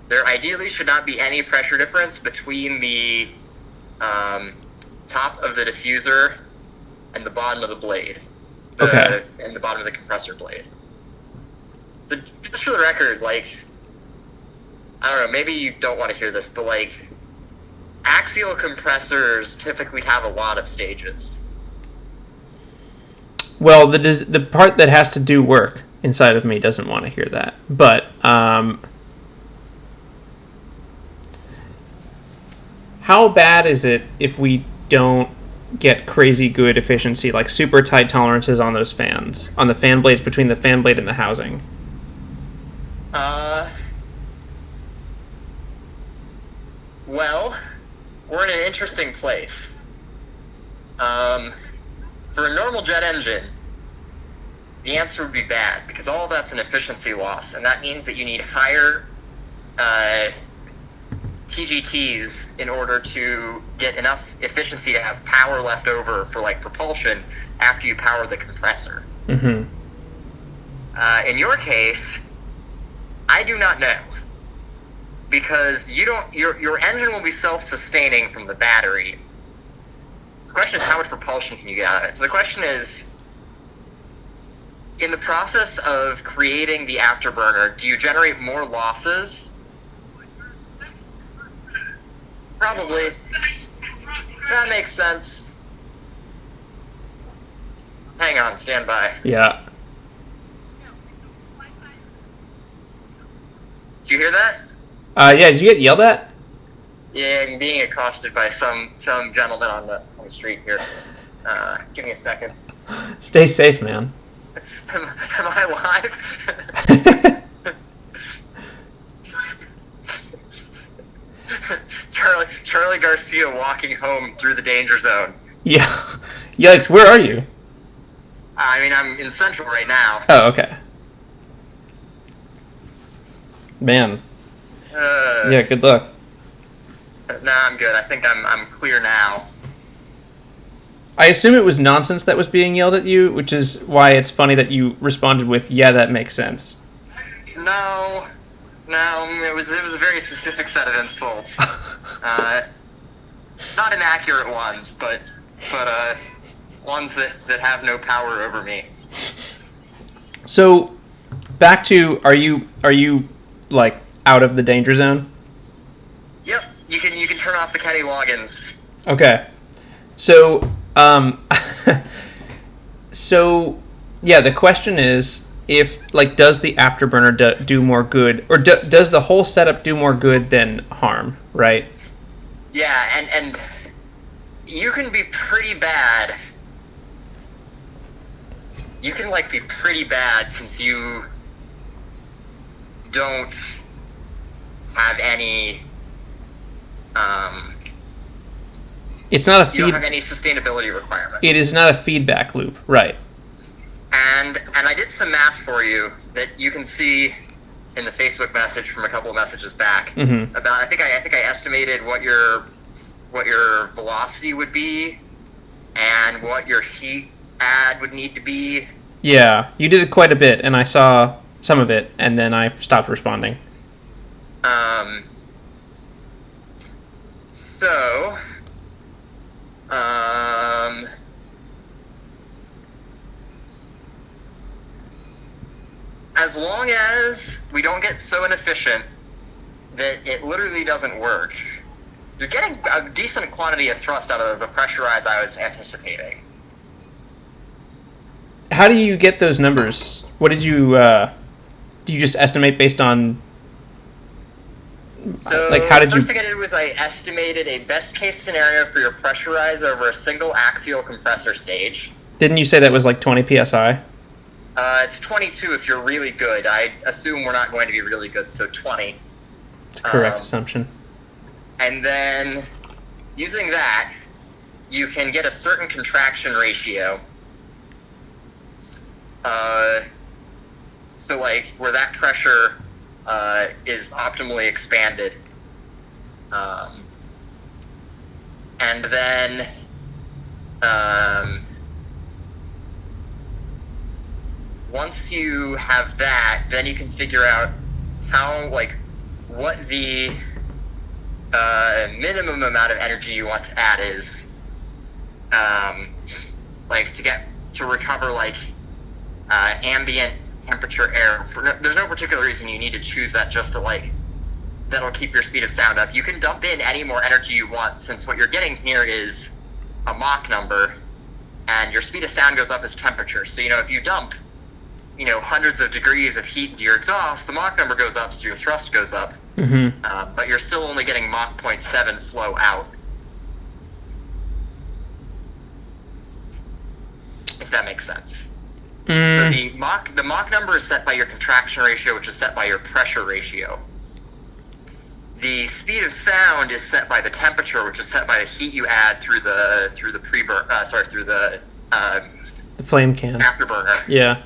There ideally should not be any pressure difference between the top of the diffuser and the bottom of the blade. And the bottom of the compressor blade. So just for the record, I don't know, maybe you don't want to hear this, but axial compressors typically have a lot of stages. Well, the part that has to do work inside of me doesn't want to hear that. But how bad is it if we don't get crazy good efficiency, like super tight tolerances on those fans, on the fan blades between the fan blade and the housing? Well, we're in an interesting place. For a normal jet engine, the answer would be bad, because all of that's an efficiency loss, and that means that you need higher TGTs in order to get enough efficiency to have power left over for like propulsion after you power the compressor. Mm-hmm. In your case, I do not know, because your engine will be self-sustaining from the battery. So the question is, how much propulsion can you get out of it? So the question is, in the process of creating the afterburner, do you generate more losses? Probably. That makes sense. Hang on, stand by. Yeah. Did you hear that? Yeah, did you get yelled at? Yeah, I'm being accosted by some gentleman on the street here. Give me a second. Stay safe, man. Am I live? Charlie Garcia walking home through the danger zone. Yeah. Yikes, where are you? I mean, I'm in Central right now. Oh, okay. Man. Yeah, good luck. Nah, I'm good. I think I'm clear now. I assume it was nonsense that was being yelled at you, which is why it's funny that you responded with, yeah, that makes sense. No, it was a very specific set of insults. Not inaccurate ones, but ones that have no power over me. So, back to, are you like out of the danger zone? Yep, you can turn off the CAD logins. Okay. So, so yeah, the question is, if like, does the afterburner do more good, or does the whole setup do more good than harm? Right? Yeah, and you can be pretty bad. You can like be pretty bad since you don't have any. It's not a You don't have any sustainability requirements. It is not a feedback loop, right? And I did some math for you that you can see in the Facebook message from a couple of messages back. Mm-hmm. About I think I estimated what your velocity would be and what your heat add would need to be. Yeah, you did it quite a bit, and I saw some of it, and then I stopped responding. So, as long as we don't get so inefficient that it literally doesn't work, you're getting a decent quantity of thrust out of the pressure rise I was anticipating. How do you get those numbers? What did you, do you just estimate based on, so like, how did the first you... thing I did was I estimated a best case scenario for your pressure rise over a single axial compressor stage. Didn't you say that was like 20 psi? It's 22 if you're really good. I assume we're not going to be really good, so 20. It's a correct assumption. And then, using that, you can get a certain contraction ratio. So, like, where that pressure is optimally expanded. And then, once you have that, then you can figure out how, like, what the minimum amount of energy you want to add is, like, to recover, like, ambient temperature air. There's no particular reason you need to choose that, just to, like, that'll keep your speed of sound up. You can dump in any more energy you want, since what you're getting here is a Mach number, and your speed of sound goes up as temperature. So, if you dump, hundreds of degrees of heat into your exhaust, the Mach number goes up, so your thrust goes up. Mm-hmm. But you're still only getting Mach 0.7 flow out. If that makes sense. So the Mach number is set by your contraction ratio, which is set by your pressure ratio. The speed of sound is set by the temperature, which is set by the heat you add through the The flame can. afterburner. Yeah.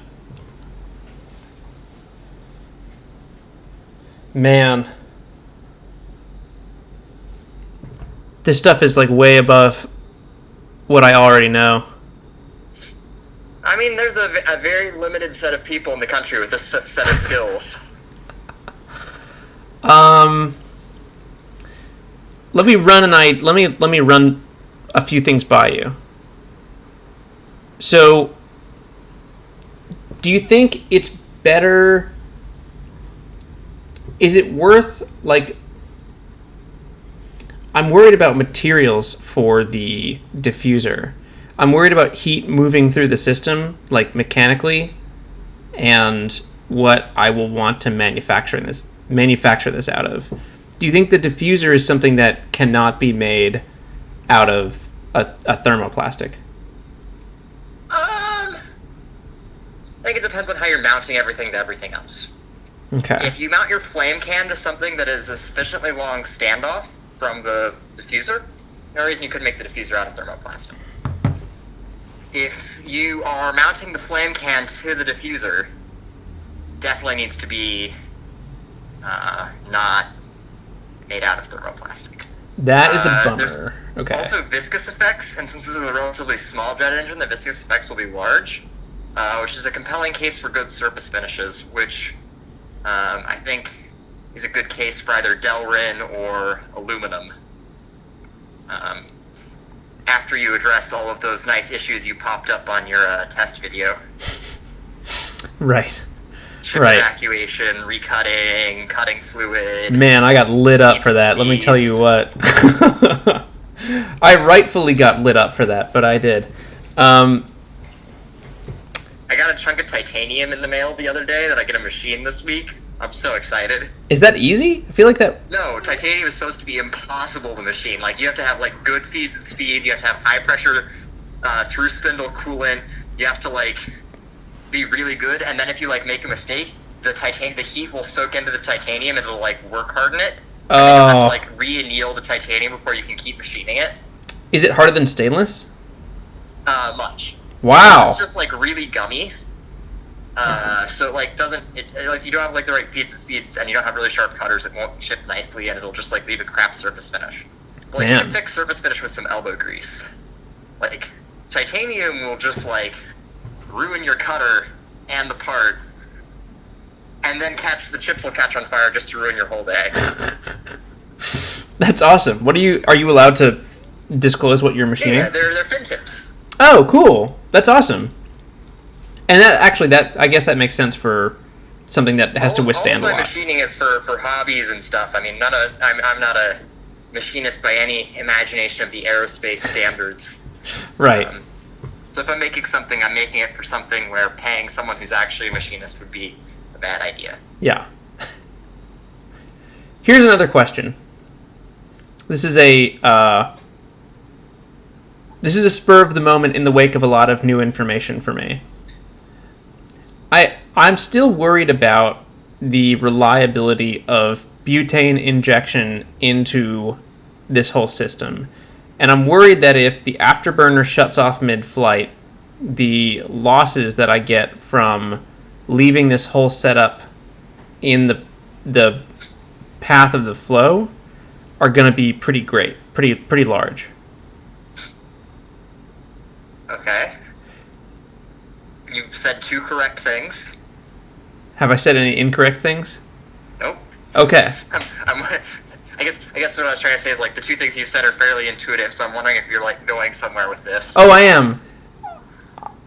Man. This stuff is like way above what I already know. I mean, there's a very limited set of people in the country with this set of skills. Let me run a few things by you. So, do you think it's better? Is it worth, like, I'm worried about materials for the diffuser. I'm worried about heat moving through the system, like mechanically, and what I will want to manufacture this out of. Do you think the diffuser is something that cannot be made out of a thermoplastic? I think it depends on how you're mounting everything to everything else. Okay. If you mount your flame can to something that is a sufficiently long standoff from the diffuser, no reason you couldn't make the diffuser out of thermoplastic. If you are mounting the flame can to the diffuser, definitely needs to be not made out of thermoplastic. That is a There's bummer. Okay. also viscous effects, and since this is a relatively small jet engine, the viscous effects will be large, which is a compelling case for good surface finishes, which I think is a good case for either Delrin or aluminum. After you address all of those nice issues you popped up on your test video. Right. Ship evacuation, recutting, cutting fluid. Man, I got lit up for that. Let me tell you what. I rightfully got lit up for that, but I did. I got a chunk of titanium in the mail the other day that I get a machine this week. I'm so excited. Is that easy? I feel like that... No, titanium is supposed to be impossible to machine. Like, you have to have, like, good feeds and speeds. You have to have high pressure through spindle coolant. You have to, like, be really good. And then if you, like, make a mistake, the heat will soak into the titanium and it'll, like, work harden it. And then you'll have to, like, re-anneal the titanium before you can keep machining it. Is it harder than stainless? Much. Wow. It's just, like, really gummy. So, like, if you don't have, like, the right feeds and speeds and you don't have really sharp cutters, it won't ship nicely and it'll just, like, leave a crap surface finish. Well, you can fix surface finish with some elbow grease. Like, titanium will just, like, ruin your cutter and the part, and then the chips will catch on fire just to ruin your whole day. That's awesome. Are you allowed to disclose what you're machining? Yeah, they're fin tips. Oh, cool. That's awesome. And I guess that makes sense for something that has to withstand a lot. All my machining is for hobbies and stuff. I mean, I'm not a machinist by any imagination of the aerospace standards. Right. So if I'm making something, I'm making it for something where paying someone who's actually a machinist would be a bad idea. Yeah. Here's another question. This is a spur of the moment in the wake of a lot of new information for me. I'm still worried about the reliability of butane injection into this whole system. And I'm worried that if the afterburner shuts off mid-flight, the losses that I get from leaving this whole setup in the path of the flow are going to be pretty great, pretty large. Okay. You've said two correct things. Have I said any incorrect things? Nope. Okay. I guess what I was trying to say is, like, the two things you said are fairly intuitive, so I'm wondering if you're, like, going somewhere with this. Oh, I am.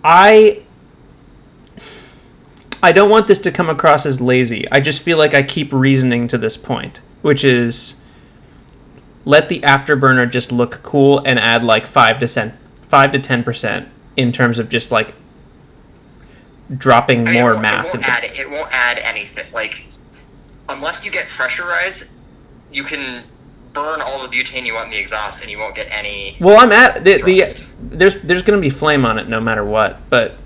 I don't want this to come across as lazy. I just feel like I keep reasoning to this point, which is let the afterburner just look cool and add like 5 to 10% in terms of just like dropping more mass. It won't add anything. Like, unless you get pressurized, you can burn all the butane you want in the exhaust, and you won't get any. Well, I'm at there's going to be flame on it no matter what, but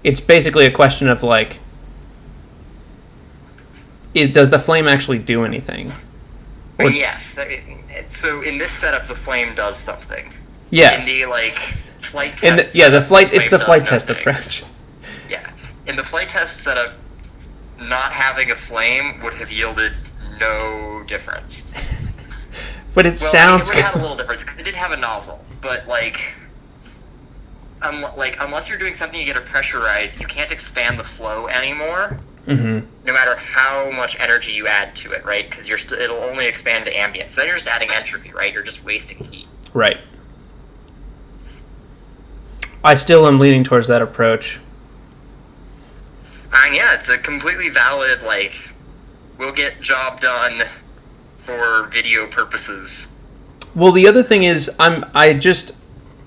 it's basically a question of like, does the flame actually do anything? Or, yes. So in this setup, the flame does something. Yes. In the like flight test. It's the flight test approach. Yeah. In the flight test setup, not having a flame would have yielded no difference. But it sounds it would have had a little difference. It did have a nozzle, but like unless you're doing something you get to pressurize, you can't expand the flow anymore. Mm-hmm. No matter how much energy you add to it, right? Because it'll only expand to ambient. So then you're just adding entropy, right? You're just wasting heat. Right. I still am leaning towards that approach. Yeah, it's a completely valid, like, we'll get job done for video purposes. Well, the other thing is, I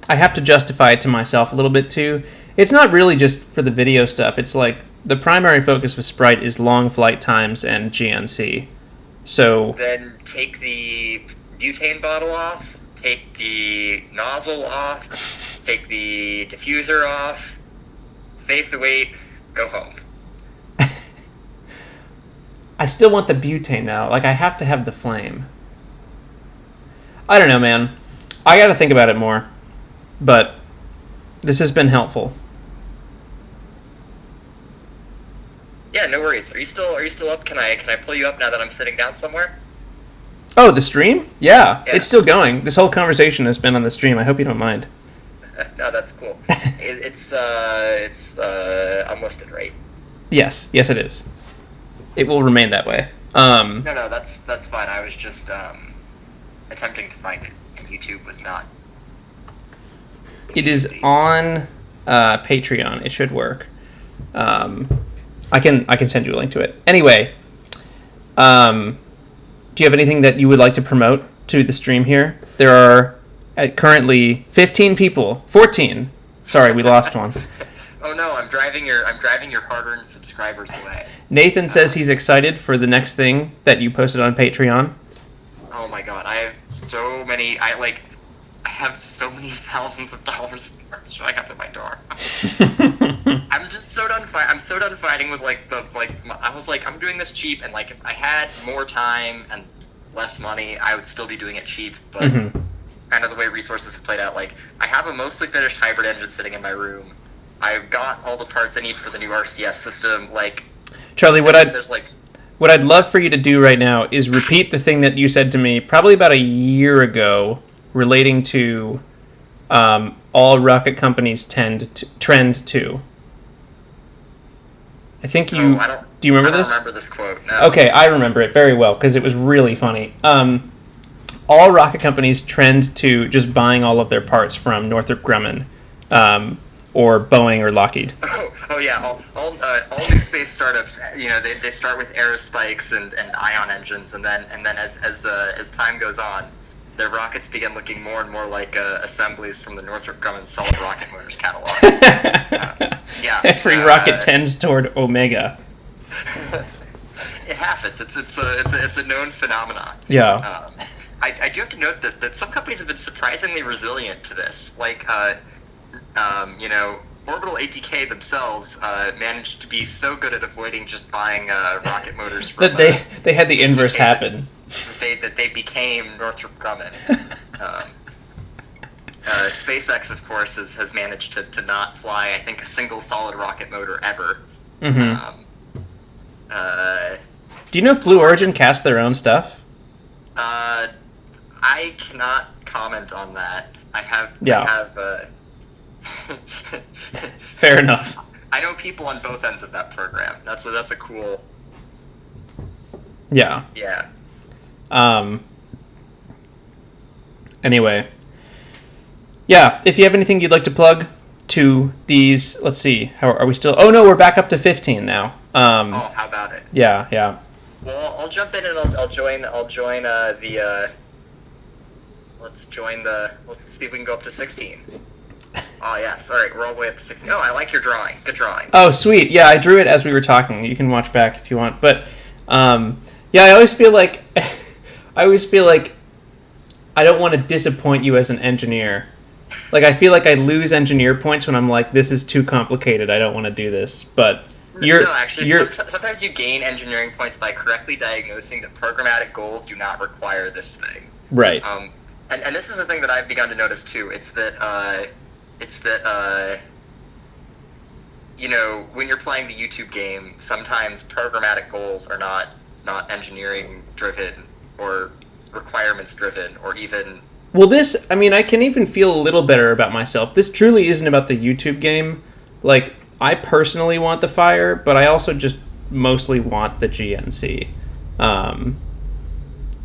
have to justify it to myself a little bit too. It's not really just for the video stuff. It's like the primary focus with Sprite is long flight times and GNC. So then take the butane bottle off, take the nozzle off, take the diffuser off, save the weight, go home. I still want the butane though. Like, I have to have the flame. I don't know, man. I got to think about it more. But this has been helpful. Yeah, no worries. Are you still up? Can I pull you up now that I'm sitting down somewhere? Oh, the stream? Yeah, it's still going. This whole conversation has been on the stream. I hope you don't mind. No, that's cool. It's unlisted, right? Yes, it is. It will remain that way. No, that's fine. I was just attempting to find it, and YouTube was not. It is on Patreon. It should work. I can send you a link to it. Anyway, do you have anything that you would like to promote to the stream here? There are currently 15 people. 14. Sorry, we lost one. Oh no, I'm driving your hard-earned subscribers away. Nathan says he's excited for the next thing that you posted on Patreon. Oh my god, I have so many. I have so many thousands of dollars showing up at my door. I'm just so done. I'm so done fighting with I was like, I'm doing this cheap, and like if I had more time and less money, I would still be doing it cheap. But kind of the way resources have played out, like I have a mostly finished hybrid engine sitting in my room. I've got all the parts I need for the new RCS system. Like, Charlie, what I'd love for you to do right now is repeat the thing that you said to me probably about a year ago, relating to all rocket companies trend to. I think you. Do you remember this? I don't remember this quote. No. Okay, I remember it very well because it was really funny. All rocket companies trend to just buying all of their parts from Northrop Grumman, or Boeing or Lockheed. Oh yeah, all new space startups. You know, they start with aerospikes and ion engines, and then as time goes on, their rockets begin looking more and more like assemblies from the Northrop Grumman solid rocket motors catalog. Yeah, every rocket tends toward Omega. It happens. It's a known phenomenon. Yeah. I do have to note that some companies have been surprisingly resilient to this. Like, Orbital ATK themselves managed to be so good at avoiding just buying rocket motors from that they had the inverse happen. That they became Northrop Grumman. SpaceX, of course, has managed to not fly, I think, a single solid rocket motor ever. Mm-hmm. Do you know if Blue Origin cast their own stuff? I cannot comment on that. I have. Fair enough. I know people on both ends of that program. That's a cool. Yeah. Yeah. Anyway. Yeah, if you have anything you'd like to plug to these, let's see, how are we still? Oh no, we're back up to 15 now. Oh, how about it? Yeah. Well, I'll jump in and I'll join the. Let's see if we can go up to 16. Oh yes, all right, we're all the way up to 16. Oh, I like your drawing. Good drawing. Oh, sweet. Yeah, I drew it as we were talking. You can watch back if you want. But yeah, I always feel like I don't want to disappoint you as an engineer. Like, I feel like I lose engineer points when I'm like, this is too complicated. I don't want to do this. But sometimes you gain engineering points by correctly diagnosing that programmatic goals do not require this thing. Right. And this is the thing that I've begun to notice too. It's that when you're playing the YouTube game, sometimes programmatic goals are not engineering driven or requirements driven or even. Well, this, I mean, I can even feel a little better about myself. This truly isn't about the YouTube game. Like, I personally want the fire, but I also just mostly want the GNC.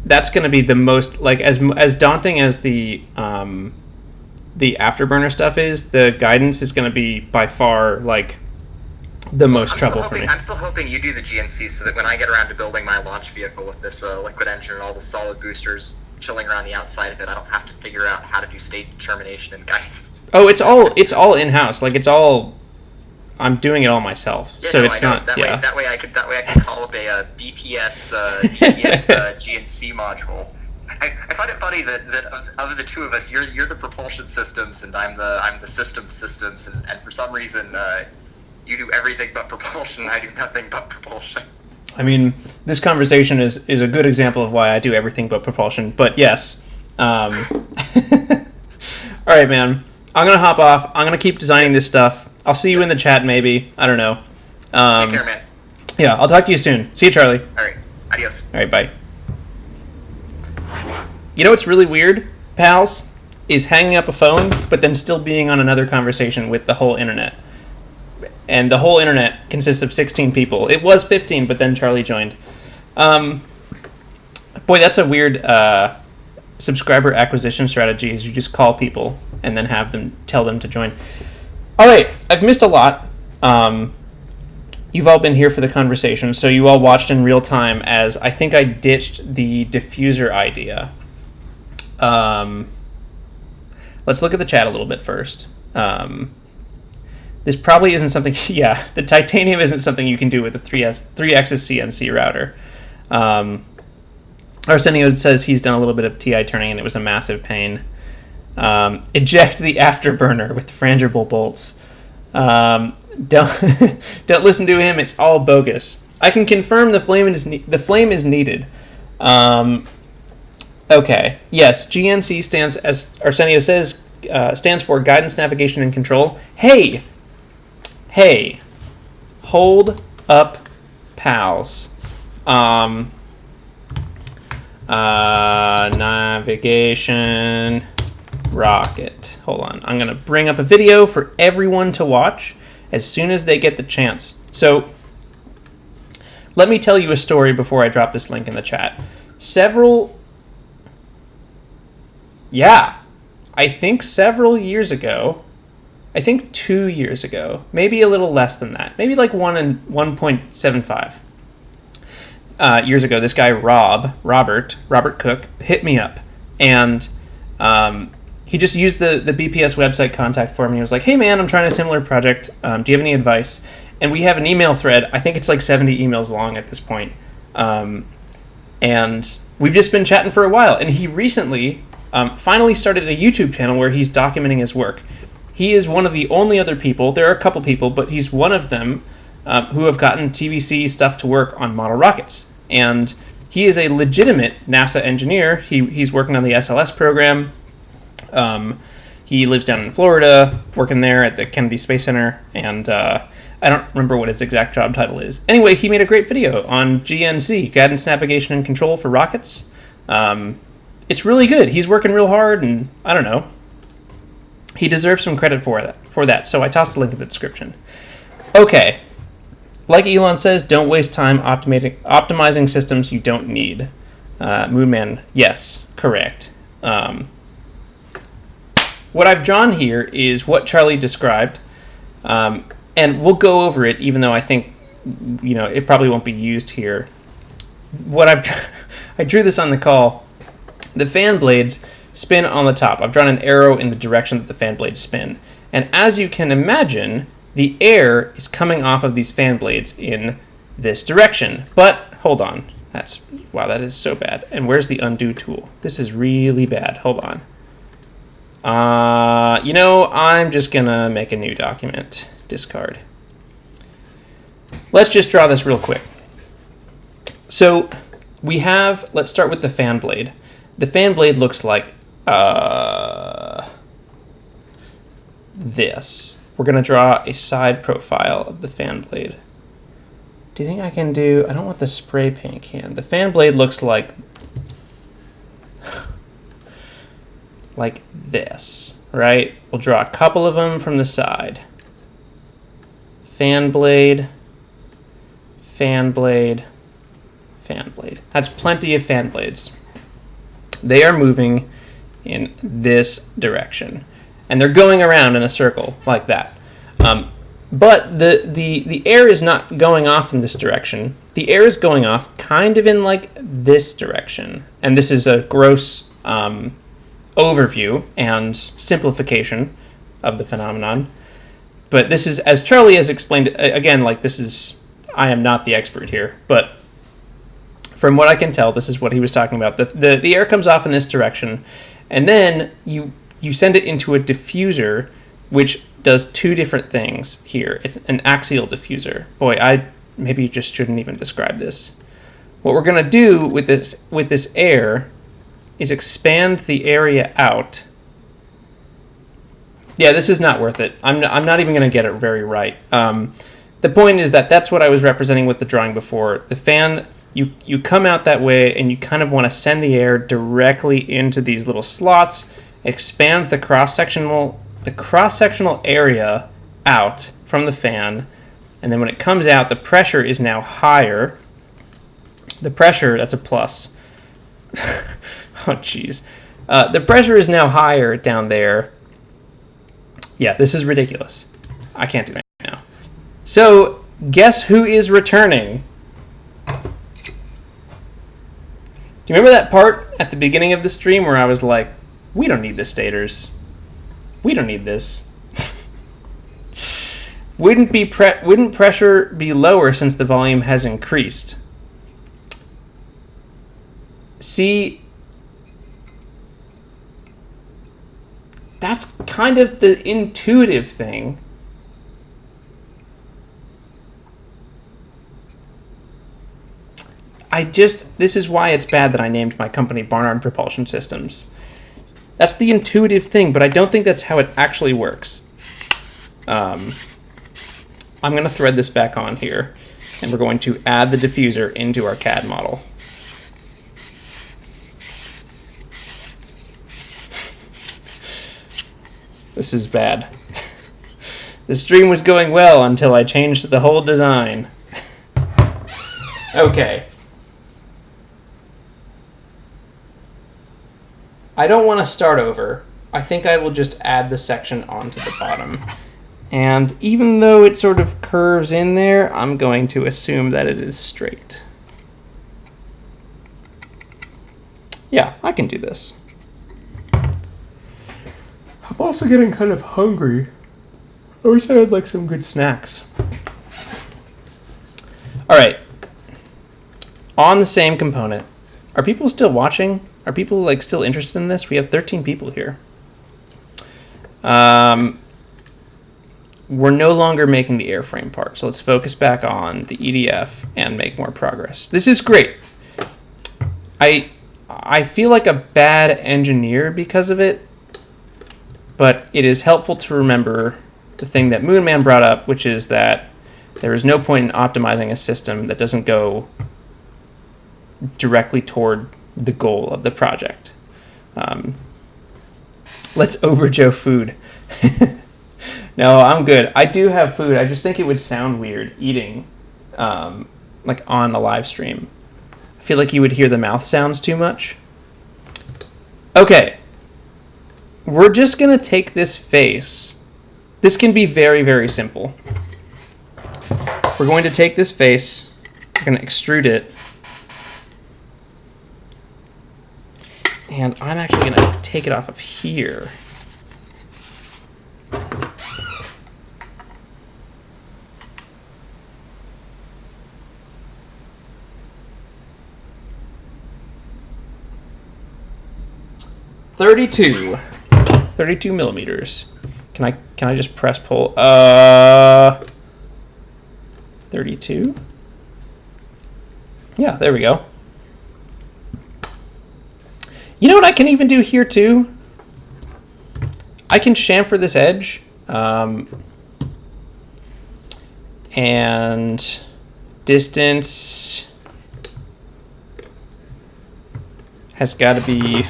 That's going to be the most, like, as daunting as the Afterburner stuff is, the guidance is going to be by far, like, the most trouble for me. I'm still hoping you do the GNC so that when I get around to building my launch vehicle with this liquid engine and all the solid boosters chilling around the outside of it, I don't have to figure out how to do state determination and guidance. Oh, it's all in-house. Like, I'm doing it all myself. Yeah, so no, it's not. That way I can call up a BPS GNC module. I find it funny that of the two of us, you're the propulsion systems and I'm the systems, and for some reason you do everything but propulsion. I do nothing but propulsion. I mean, this conversation is a good example of why I do everything but propulsion. But yes. All right, man. I'm gonna hop off. I'm gonna keep designing this stuff. I'll see you in the chat, maybe. I don't know. Take care, man. Yeah, I'll talk to you soon. See you, Charlie. All right. Adios. All right, bye. You know what's really weird, pals? Is hanging up a phone, but then still being on another conversation with the whole internet. And the whole internet consists of 16 people. It was 15, but then Charlie joined. Boy, that's a weird subscriber acquisition strategy, is you just call people and then have them tell them to join. All right, I've missed a lot. You've all been here for the conversation, so you all watched in real time as I think I ditched the diffuser idea. Let's look at the chat a little bit first. This probably isn't something... Yeah, the titanium isn't something you can do with a 3-axis CNC router. Arsenio says he's done a little bit of TI turning and it was a massive pain. Eject the afterburner with frangible bolts. Don't listen to him. It's all bogus. I can confirm the flame is needed. Okay. Yes, GNC stands, as Arsenio says, stands for guidance, navigation, and control. Hey, hold up, pals. Navigation. Rocket. Hold on. I'm going to bring up a video for everyone to watch as soon as they get the chance. So, let me tell you a story before I drop this link in the chat. I think several years ago, I think 2 years ago, maybe a little less than that, maybe like 1.75 years ago, this guy Robert Cook hit me up, and he just used the BPS website contact form, and he was like, hey man, I'm trying a similar project. Do you have any advice? And we have an email thread. I think it's like 70 emails long at this point. And we've just been chatting for a while. And he recently finally started a YouTube channel where he's documenting his work. He is one of the only other people, there are a couple people, but he's one of them who have gotten TVC stuff to work on model rockets. And he is a legitimate NASA engineer. He's working on the SLS program. He lives down in Florida, working there at the Kennedy Space Center, and I don't remember what his exact job title is. Anyway, he made a great video on GNC, Guidance, Navigation, and Control for Rockets. It's really good. He's working real hard, and I don't know. He deserves some credit for that, so I tossed a link in the description. Okay. Like Elon says, don't waste time optimizing systems you don't need. Moonman, yes, correct. What I've drawn here is what Charlie described, and we'll go over it, even though I think, it probably won't be used here. I drew this on the call. The fan blades spin on the top. I've drawn an arrow in the direction that the fan blades spin. And as you can imagine, the air is coming off of these fan blades in this direction. But, hold on. Wow, that is so bad. And where's the undo tool? This is really bad. Hold on. I'm just gonna make a new document. Discard. Let's just draw this real quick. So, let's start with the fan blade. The fan blade looks like this. We're going to draw a side profile of the fan blade. Do you think I can I don't want the spray paint can. The fan blade looks like like this, right? We'll draw a couple of them from the side. Fan blade, fan blade, fan blade. That's plenty of fan blades. They are moving in this direction, and they're going around in a circle like that. But the air is not going off in this direction. The air is going off kind of in like this direction. And this is a gross overview and simplification of the phenomenon. But this is, as Charlie has explained, again, like this is, I am not the expert here, but from what I can tell, this is what he was talking about. The air comes off in this direction, and then you send it into a diffuser, which does two different things here. It's an axial diffuser. Boy, I maybe just shouldn't even describe this. What we're going to do with this air is expand the area out. Yeah, this is not worth it. I'm not even going to get it very right. The point is that that's what I was representing with the drawing before. The fan, you come out that way, and you kind of want to send the air directly into these little slots, expand the cross-sectional area out from the fan, and then when it comes out, the pressure is now higher. The pressure, that's a plus. Oh, jeez. The pressure is now higher down there. Yeah, this is ridiculous. I can't do it now. So, guess who is returning? Do you remember that part at the beginning of the stream where I was like, we don't need the stators. We don't need this. Wouldn't pressure be lower since the volume has increased? See, that's kind of the intuitive thing. This is why it's bad that I named my company Barnard Propulsion Systems. That's the intuitive thing, but I don't think that's how it actually works. I'm going to thread this back on here, and we're going to add the diffuser into our CAD model. This is bad. The stream was going well until I changed the whole design. Okay. I don't want to start over. I think I will just add the section onto the bottom. And even though it sort of curves in there, I'm going to assume that it is straight. Yeah, I can do this. I'm also getting kind of hungry. I wish I had like some good snacks. All right. On the same component. Are people still watching? Are people like still interested in this? We have 13 people here. We're no longer making the airframe part, so let's focus back on the EDF and make more progress. This is great. I feel like a bad engineer because of it, but it is helpful to remember the thing that Moonman brought up, which is that there is no point in optimizing a system that doesn't go directly toward the goal of the project. Let's overjoe food. No, I'm good. I do have food. I just think it would sound weird eating like on a live stream. I feel like you would hear the mouth sounds too much. Okay. We're just going to take this face. This can be very, very simple. We're going to take this face. We're going to extrude it. And I'm actually going to take it off of here. $32 millimeters. Can I just press pull? 32. Yeah, there we go. You know what I can even do here too? I can chamfer this edge, and distance has got to be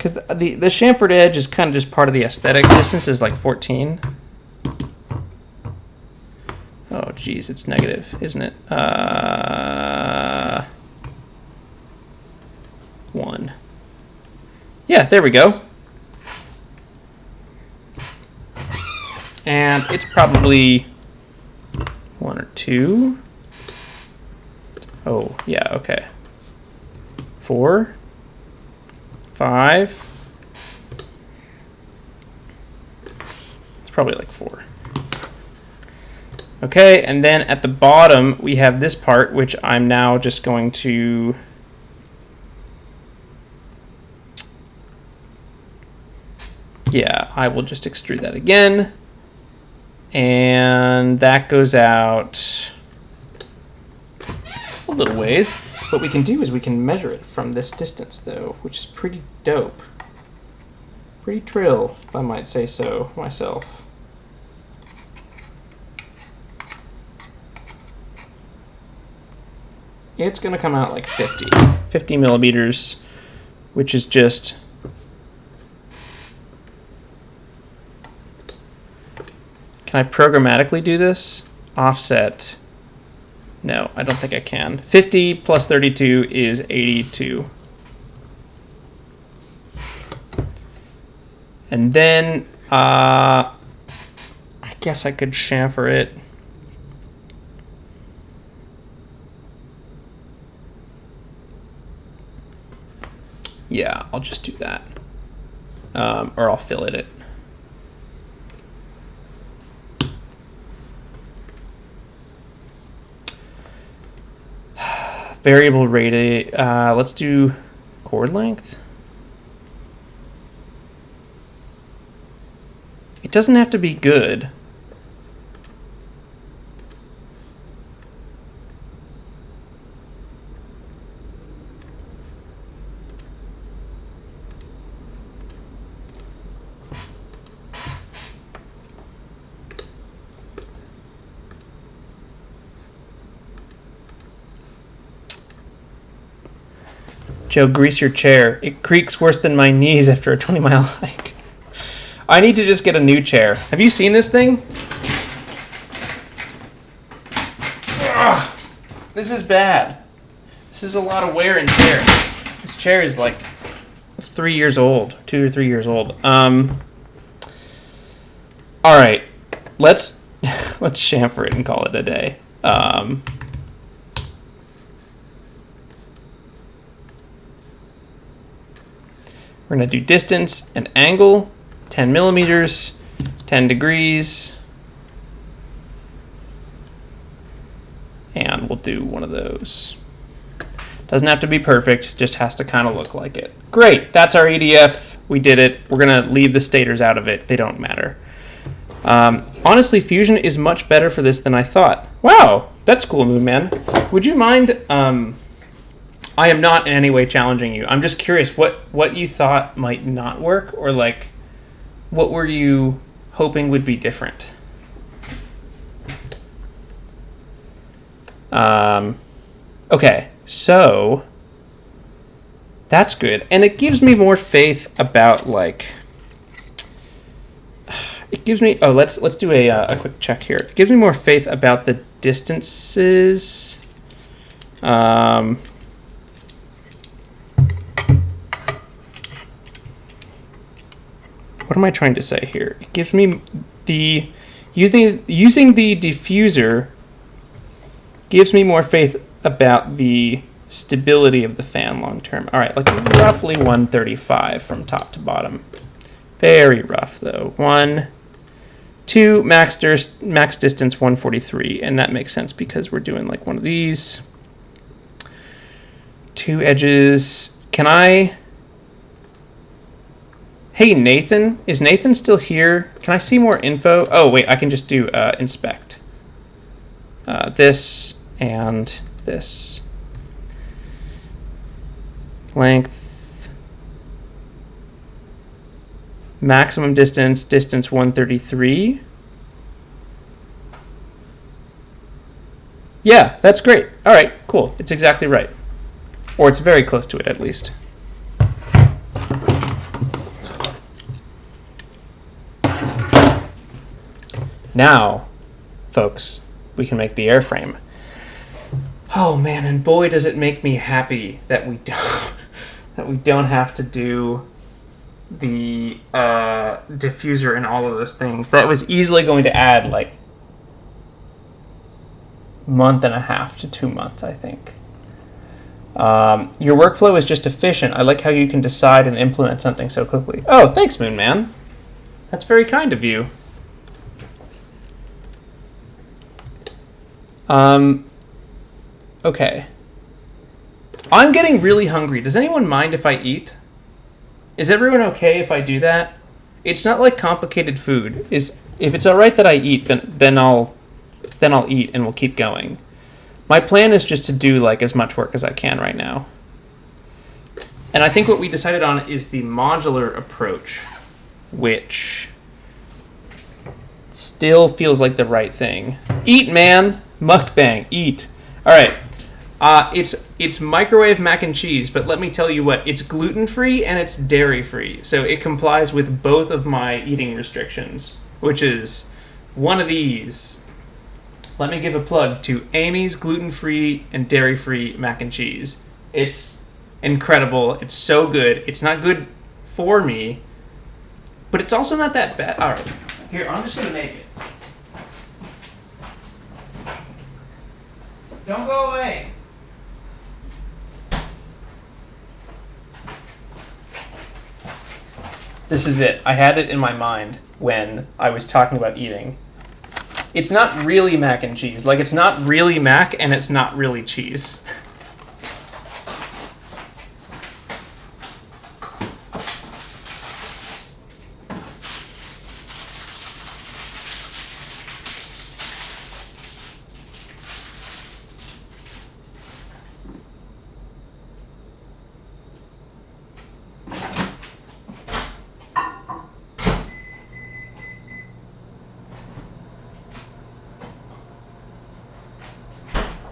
Because the chamfered edge is kind of just part of the aesthetic. Distance is like 14. Oh, geez, it's negative, isn't it? 1. Yeah, there we go. And it's probably 1 or 2. Oh, yeah, okay. 4, 5. It's probably like 4. Okay, and then at the bottom we have this part, which I'm now just going to I will just extrude that again. And that goes out a little ways. What we can do is we can measure it from this distance, though, which is pretty dope. Pretty trill, if I might say so myself. It's going to come out like 50 millimeters, which is just... Can I programmatically do this? Offset. No, I don't think I can. 50 plus 32 is 82. And then I guess I could chamfer it. Yeah, I'll just do that. Or I'll fillet it. Variable rate, let's do chord length. It doesn't have to be good. Joe, grease your chair. It creaks worse than my knees after a 20-mile hike. I need to just get a new chair. Have you seen this thing? Ugh, this is bad. This is a lot of wear and tear. This chair is like 3 years old, 2 or 3 years old. All right, let's chamfer it and call it a day. We're going to do distance and angle, 10 millimeters, 10 degrees, and we'll do one of those. Doesn't have to be perfect, just has to kind of look like it. Great, that's our EDF. We did it. We're going to leave the stators out of it. They don't matter. Honestly, Fusion is much better for this than I thought. Wow, that's cool, Moon Man. Would you mind... I am not in any way challenging you. I'm just curious what you thought might not work, or like what were you hoping would be different? Okay, so that's good. And it gives me more faith about like it gives me let's do a quick check here. It gives me more faith about the distances. What am I trying to say here? It gives me the using the diffuser gives me more faith about the stability of the fan long term. All right, like roughly 135 from top to bottom. Very rough though. 1, 2, max distance 143, and that makes sense because we're doing like one of these. 2 edges. Can I? Hey, Nathan. Is Nathan still here? Can I see more info? Oh, wait, I can just do inspect. This and this. Length. Maximum distance 133. Yeah, that's great. All right, cool. It's exactly right. Or it's very close to it, at least. Now, folks, we can make the airframe. Oh man, and boy does it make me happy that we don't have to do the diffuser and all of those things. That was easily going to add like month and a half to 2 months, I think. Your workflow is just efficient. I like how you can decide and implement something so quickly. Oh, thanks, Moon Man. That's very kind of you. Okay. I'm getting really hungry. Does anyone mind if I eat? Is everyone okay if I do that? It's not like complicated food. If it's all right that I eat, then I'll eat and we'll keep going. My plan is just to do like as much work as I can right now. And I think what we decided on is the modular approach, which still feels like the right thing. Eat, man. Mukbang. Eat. All right. It's microwave mac and cheese, but let me tell you what, it's gluten-free and it's dairy-free. So it complies with both of my eating restrictions, which is one of these. Let me give a plug to Amy's gluten-free and dairy-free mac and cheese. It's incredible. It's so good. It's not good for me, but it's also not that bad. All right. Here, I'm just going to make it. Don't go away. This is it. I had it in my mind when I was talking about eating. It's not really mac and cheese. Like, it's not really mac and it's not really cheese.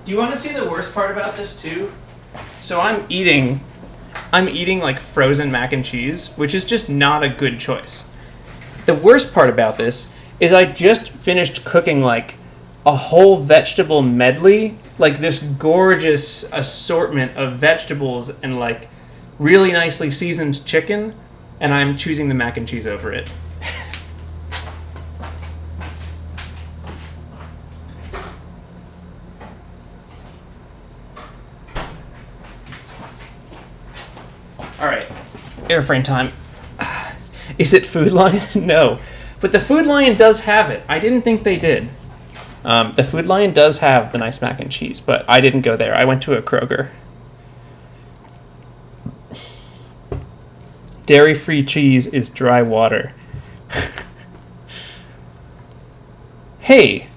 Do you want to see the worst part about this too? So I'm eating like frozen mac and cheese, which is just not a good choice. The worst part about this is I just finished cooking like a whole vegetable medley, like this gorgeous assortment of vegetables and like really nicely seasoned chicken, and I'm choosing the mac and cheese over it. All right, airframe time. Is it Food Lion? No, but the Food Lion does have it. I didn't think they did. The Food Lion does have the nice mac and cheese, but I didn't go there. I went to a Kroger. Dairy-free cheese is dry water. Hey,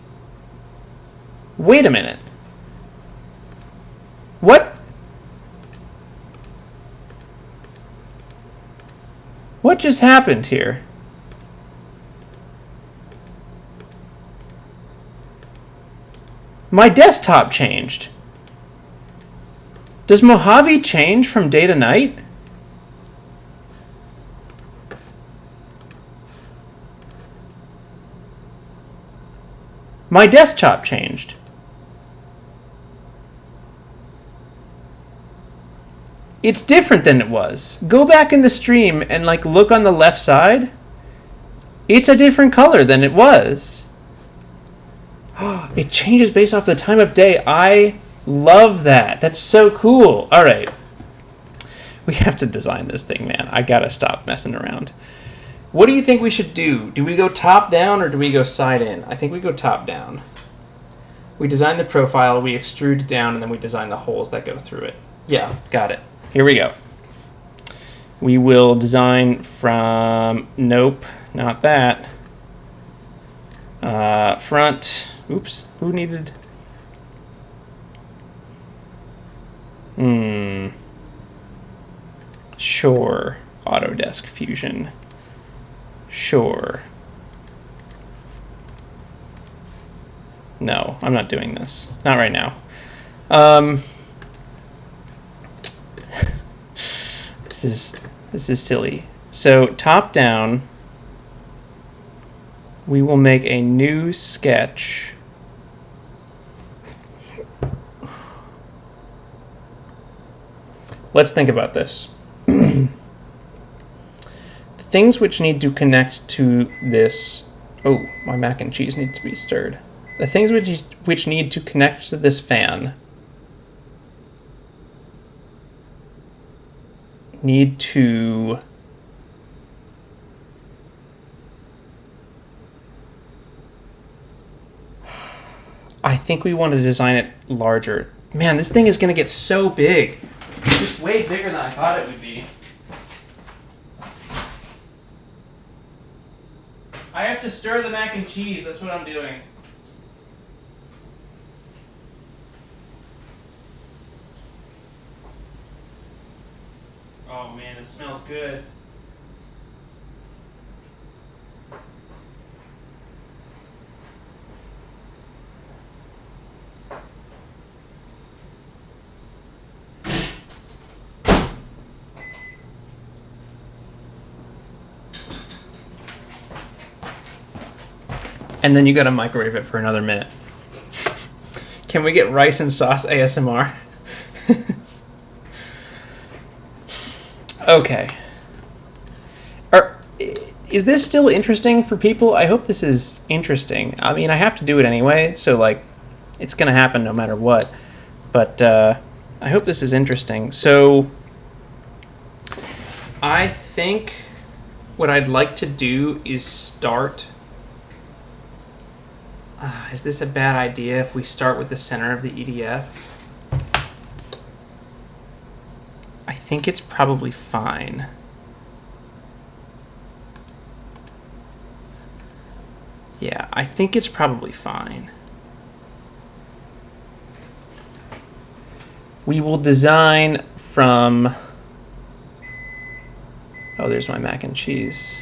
wait a minute. What? What just happened here? My desktop changed. Does Mojave change from day to night? My desktop changed. It's different than it was. Go back in the stream and like look on the left side. It's a different color than it was. It changes based off the time of day. I love that. That's so cool. All right. We have to design this thing, man. I gotta stop messing around. What do you think we should do? Do we go top down or do we go side in? I think we go top down. We design the profile, we extrude it down, and then we design the holes that go through it. Yeah, got it. Here we go. We will design from, nope, not that. Front, oops, who needed? Sure, Autodesk Fusion. Sure. No, I'm not doing this. Not right now. This is silly. So top down, We will make a new sketch. Let's think about this. The things which need to connect to this... Oh, my mac and cheese needs to be stirred. The things which need to connect to this fan need to... I think we want to design it larger. Man, this thing is going to get so big. It's just way bigger than I thought it would be. I have to stir the mac and cheese. That's what I'm doing. Oh man, it smells good. And then you gotta microwave it for another minute. Can we get rice and sauce ASMR? Okay. Is this still interesting for people? I hope this is interesting. I mean, I have to do it anyway, so like, it's gonna happen no matter what. But I hope this is interesting. So, I think what I'd like to do is start... is this a bad idea if we start with the center of the EDF? I think it's probably fine. Yeah, I think it's probably fine. We will design from... Oh, there's my mac and cheese.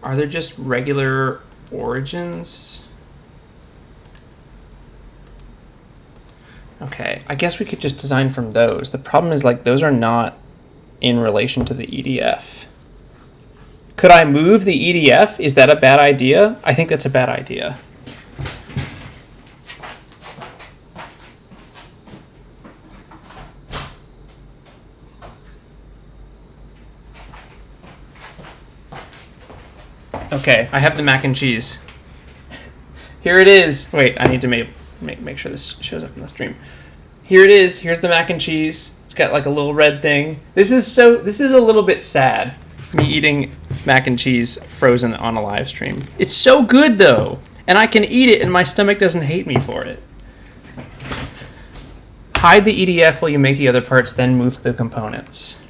Are there just regular origins? Okay, I guess we could just design from those. The problem is, like, those are not in relation to the EDF. Could I move the EDF? Is that a bad idea? I think that's a bad idea. Okay, I have the mac and cheese. Here it is. Wait, I need to make sure this shows up in the stream. Here it is. Here's the mac and cheese. It's got like a little red thing. This is a little bit sad, me eating mac and cheese frozen on a live stream. It's so good though, and I can eat it and my stomach doesn't hate me for it. Hide the EDF while you make the other parts, then move the components.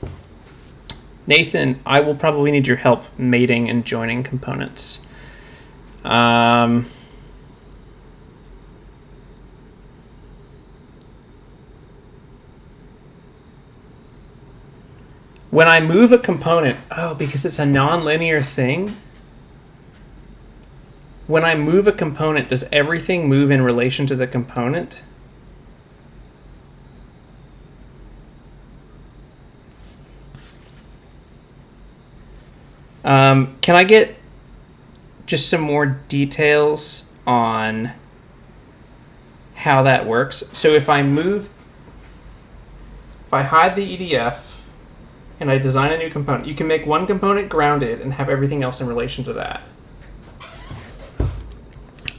Nathan, I will probably need your help mating and joining components. When I move a component, because it's a non-linear thing. When I move a component, does everything move in relation to the component? Can I get just some more details on how that works? So if I hide the EDF and I design a new component, you can make one component grounded and have everything else in relation to that.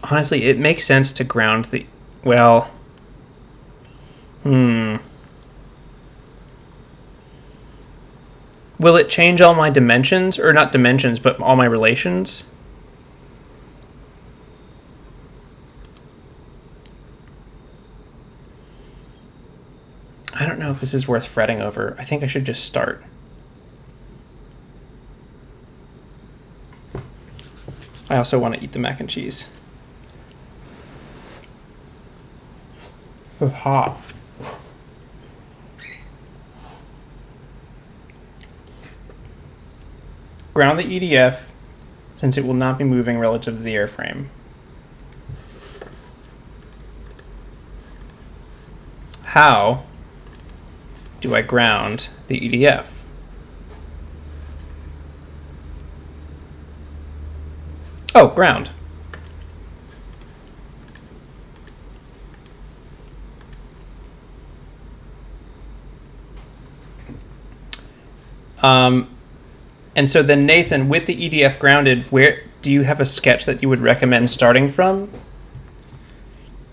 Honestly, it makes sense to ground the... Well... Will it change all my dimensions? Or not dimensions, but all my relations? I don't know if this is worth fretting over. I think I should just start. I also want to eat the mac and cheese. It's hot. Ground the EDF, since it will not be moving relative to the airframe. How do I ground the EDF? Oh, ground. And so then Nathan, with the EDF grounded, where do you have a sketch that you would recommend starting from?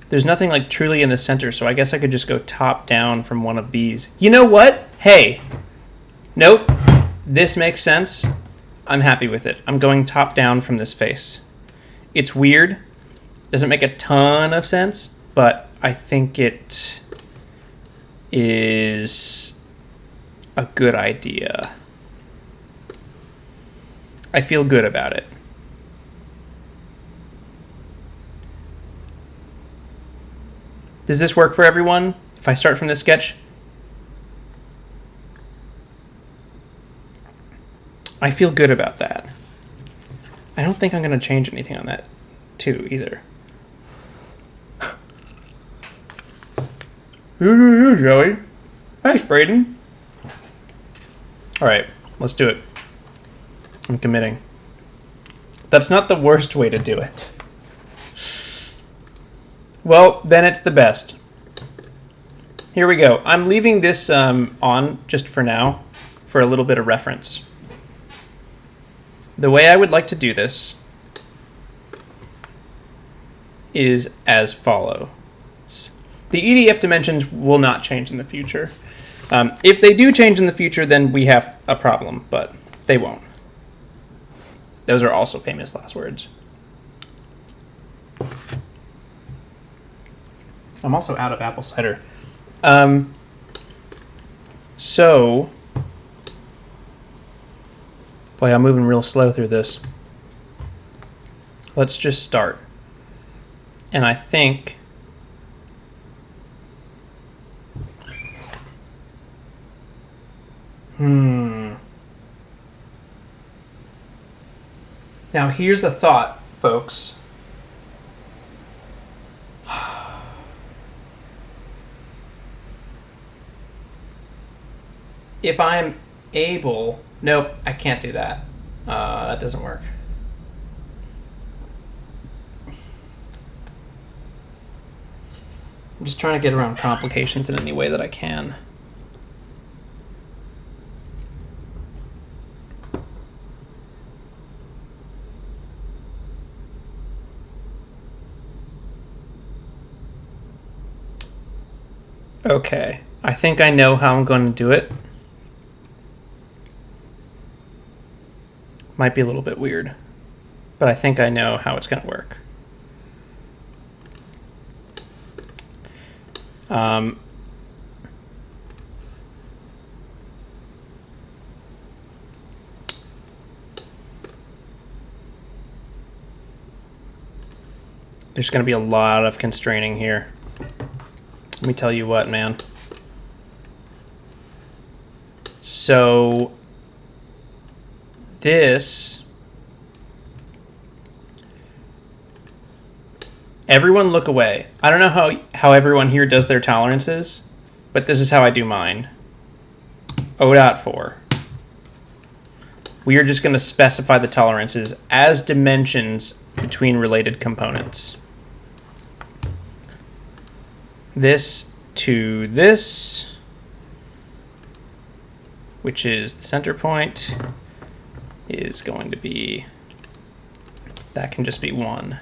There's nothing like truly in the center, so I guess I could just go top down from one of these. You know what? Hey, nope, this makes sense. I'm happy with it. I'm going top down from this face. It's weird. Doesn't make a ton of sense, but I think it is a good idea. I feel good about it. Does this work for everyone? If I start from this sketch? I feel good about that. I don't think I'm going to change anything on that too either. You, Joey. Thanks, Braden. All right, let's do it. I'm committing. That's not the worst way to do it. Well, then it's the best. Here we go. I'm leaving this on just for now, for a little bit of reference. The way I would like to do this is as follows. The EDF dimensions will not change in the future. If they do change in the future, then we have a problem, but they won't. Those are also famous last words. I'm also out of apple cider. So, boy, I'm moving real slow through this. Let's just start. And I think Now here's a thought, folks. If I'm able... Nope, I can't do that. That doesn't work. I'm just trying to get around complications in any way that I can. Okay, I think I know how I'm going to do it. Might be a little bit weird, but I think I know how it's going to work. There's going to be a lot of constraining here. Let me tell you what, man. So this, everyone look away. I don't know how everyone here does their tolerances, but this is how I do mine. O.4. We are just going to specify the tolerances as dimensions between related components. This to this, which is the center point, is going to be, that can just be 1.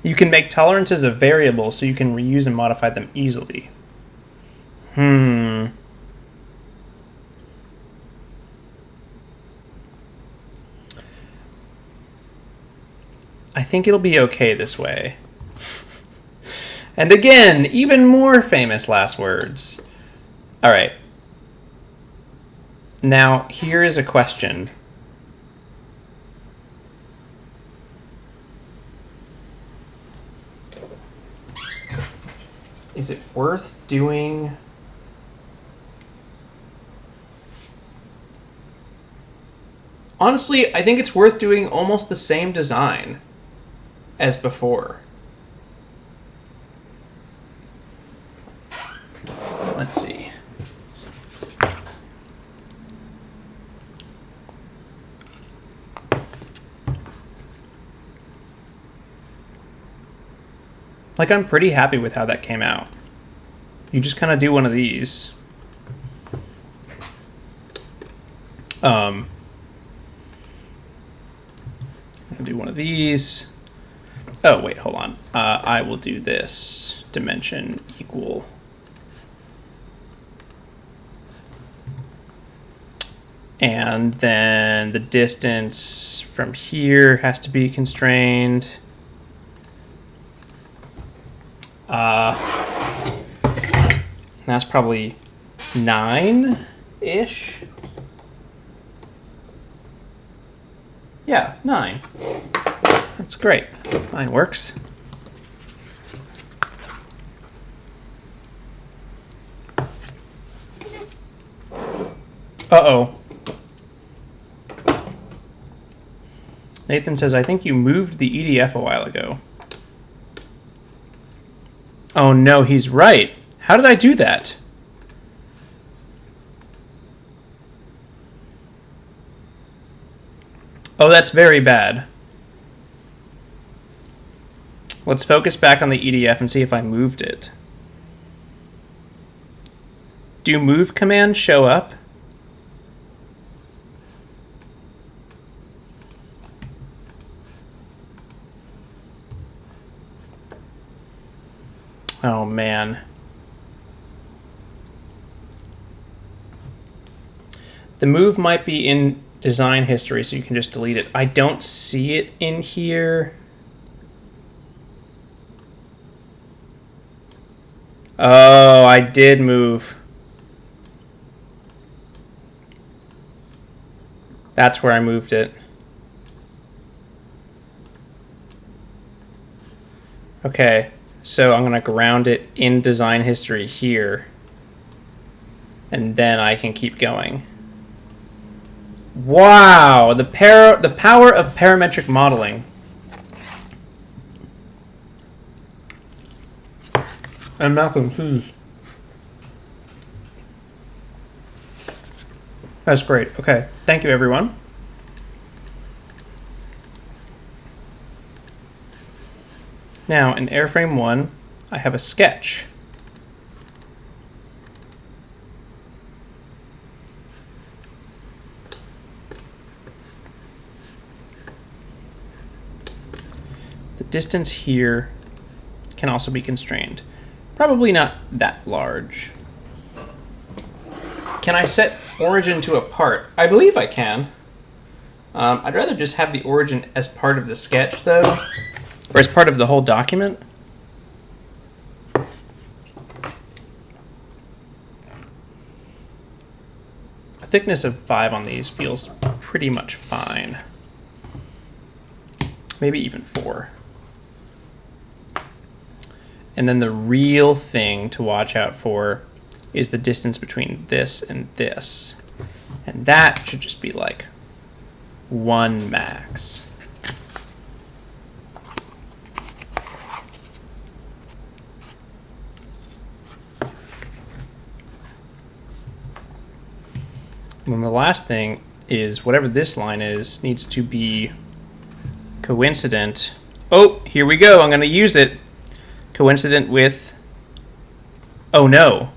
You can make tolerances a variable so you can reuse and modify them easily. I think it'll be okay this way. And again, even more famous last words. All right. Now, here is a question. Is it worth doing... Honestly, I think it's worth doing almost the same design as before. Let's see. Like, I'm pretty happy with how that came out. You just kind of do one of these. I'm gonna do one of these. Oh, wait, hold on. I will do this. Dimension equal. And then the distance from here has to be constrained. That's probably 9-ish. Yeah, 9. That's great. 9 works. Uh-oh. Nathan says, I think you moved the EDF a while ago. Oh no, he's right. How did I do that? Oh, that's very bad. Let's focus back on the EDF and see if I moved it. Do move commands show up? Oh man. The move might be in design history, so you can just delete it. I don't see it in here. Oh, I did move. That's where I moved it. Okay, so I'm gonna ground it in design history here. And then I can keep going. Wow, the power of parametric modeling. I'm not confused. That's great. Okay, thank you, everyone. Now, in Airframe 1, I have a sketch. The distance here can also be constrained. Probably not that large. Can I set origin to a part? I believe I can. I'd rather just have the origin as part of the sketch, though, or as part of the whole document. A thickness of 5 on these feels pretty much fine. Maybe even 4. And then the real thing to watch out for is the distance between this and this. And that should just be like 1 max. And the last thing is whatever this line is needs to be coincident. Oh, here we go. I'm going to use it. Coincident with, oh no.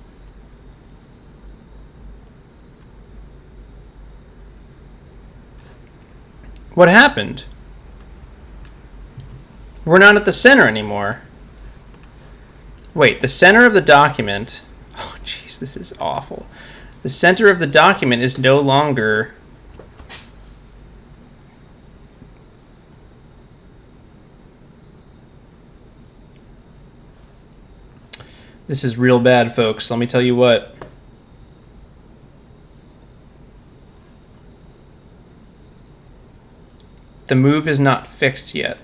What happened? We're not at the center anymore. Wait, the center of the document, oh jeez, this is awful. The center of the document is no longer This is real bad, folks. Let me tell you what. The move is not fixed yet.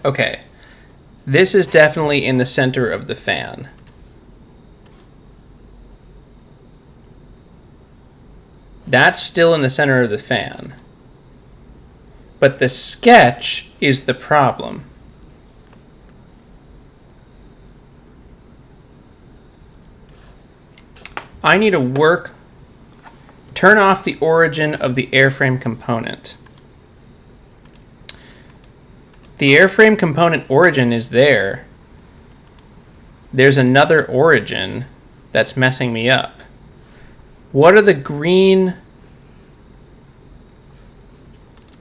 Okay. This is definitely in the center of the fan. That's still in the center of the fan. but the sketch is the problem. I need to turn off the origin of the airframe component. The airframe component origin is there. There's another origin that's messing me up. What are the green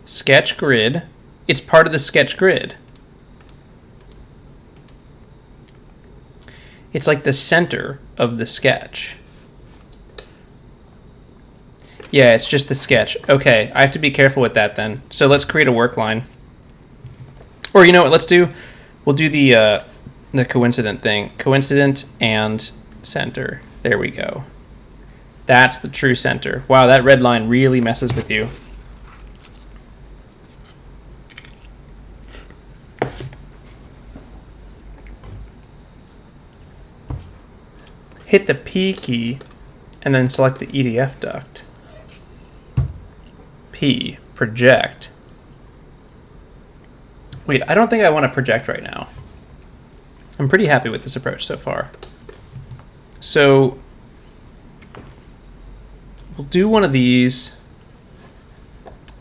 sketch grid? It's part of the sketch grid. It's like the center of the sketch. Yeah, it's just the sketch. Okay, I have to be careful with that then. So let's create a work line. Or you know what, we'll do the coincident thing. Coincident and center. There we go. That's the true center. Wow, that red line really messes with you. Hit the P key and then select the EDF duct. P, project. Wait, I don't think I want to project right now. I'm pretty happy with this approach so far. So we'll do one of these.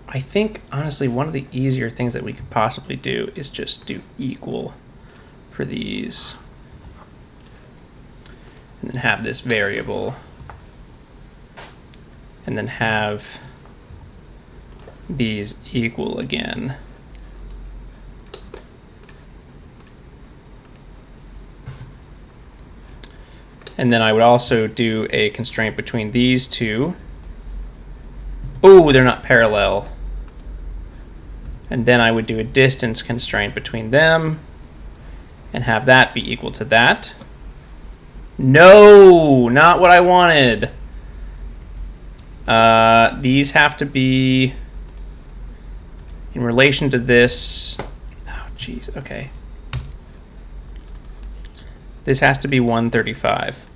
I think, honestly, one of the easier things that we could possibly do is just do equal for these. And then have this variable. And then have these equal again. And then I would also do a constraint between these two. Oh, they're not parallel. And then I would do a distance constraint between them and have that be equal to that. No, not what I wanted. These have to be in relation to this. Oh, jeez, okay. This has to be 135.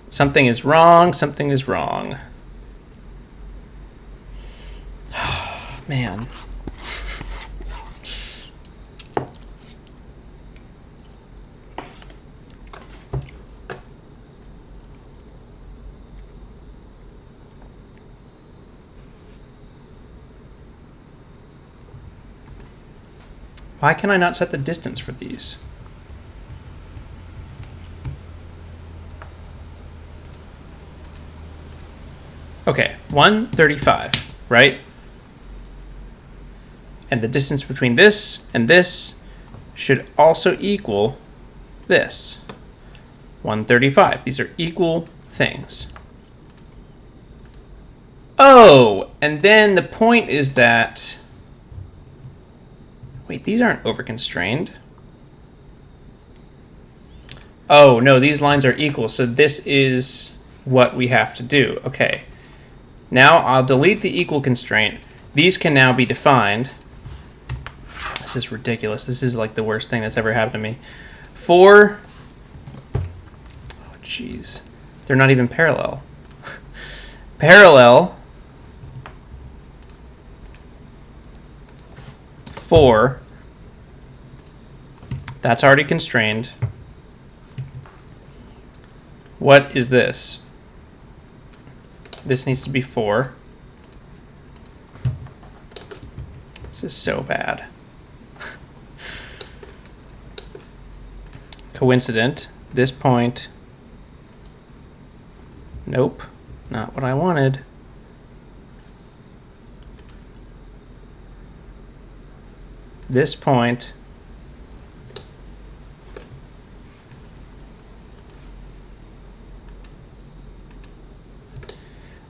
Something is wrong, something is wrong. Man. Why can I not set the distance for these? Okay, 135, right? And the distance between this and this should also equal this. 135. These are equal things. Oh, and then the point is that... Wait, these aren't over-constrained. Oh, no, these lines are equal, so this is what we have to do. Okay. Now I'll delete the equal constraint. These can now be defined. This is ridiculous. This is like the worst thing that's ever happened to me. For... Oh, jeez. They're not even parallel. Parallel for... That's already constrained. What is this? This needs to be 4. This is so bad. Coincident. This point. Nope. Not what I wanted. This point.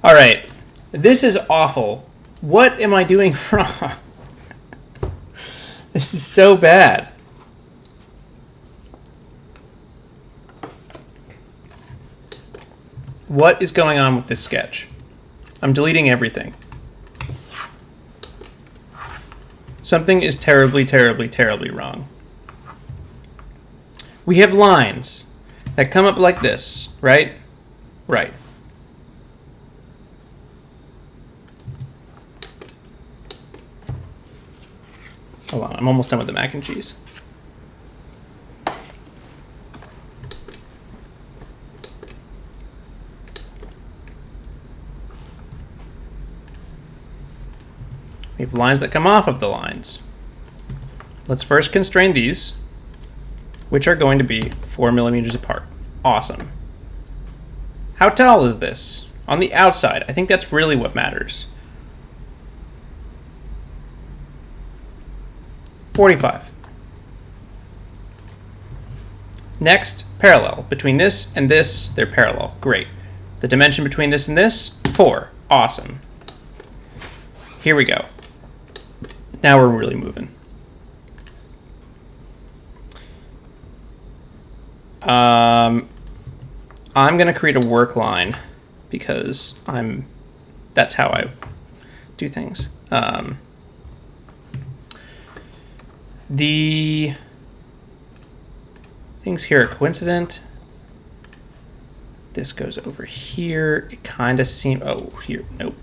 All right, this is awful. What am I doing wrong? This is so bad. What is going on with this sketch? I'm deleting everything. Something is terribly, terribly, terribly wrong. We have lines that come up like this, right? Right. Hold on, I'm almost done with the mac and cheese. We have lines that come off of the lines. Let's first constrain these, which are going to be 4 millimeters apart. Awesome. How tall is this? On the outside, I think that's really what matters. 45. Next, parallel. Between this and this, they're parallel. Great. The dimension between this and this, 4. Awesome. Here we go. Now we're really moving. I'm going to create a work line because that's how I do things. The things here are coincident. This goes over here. It kind of seems, oh, here, nope.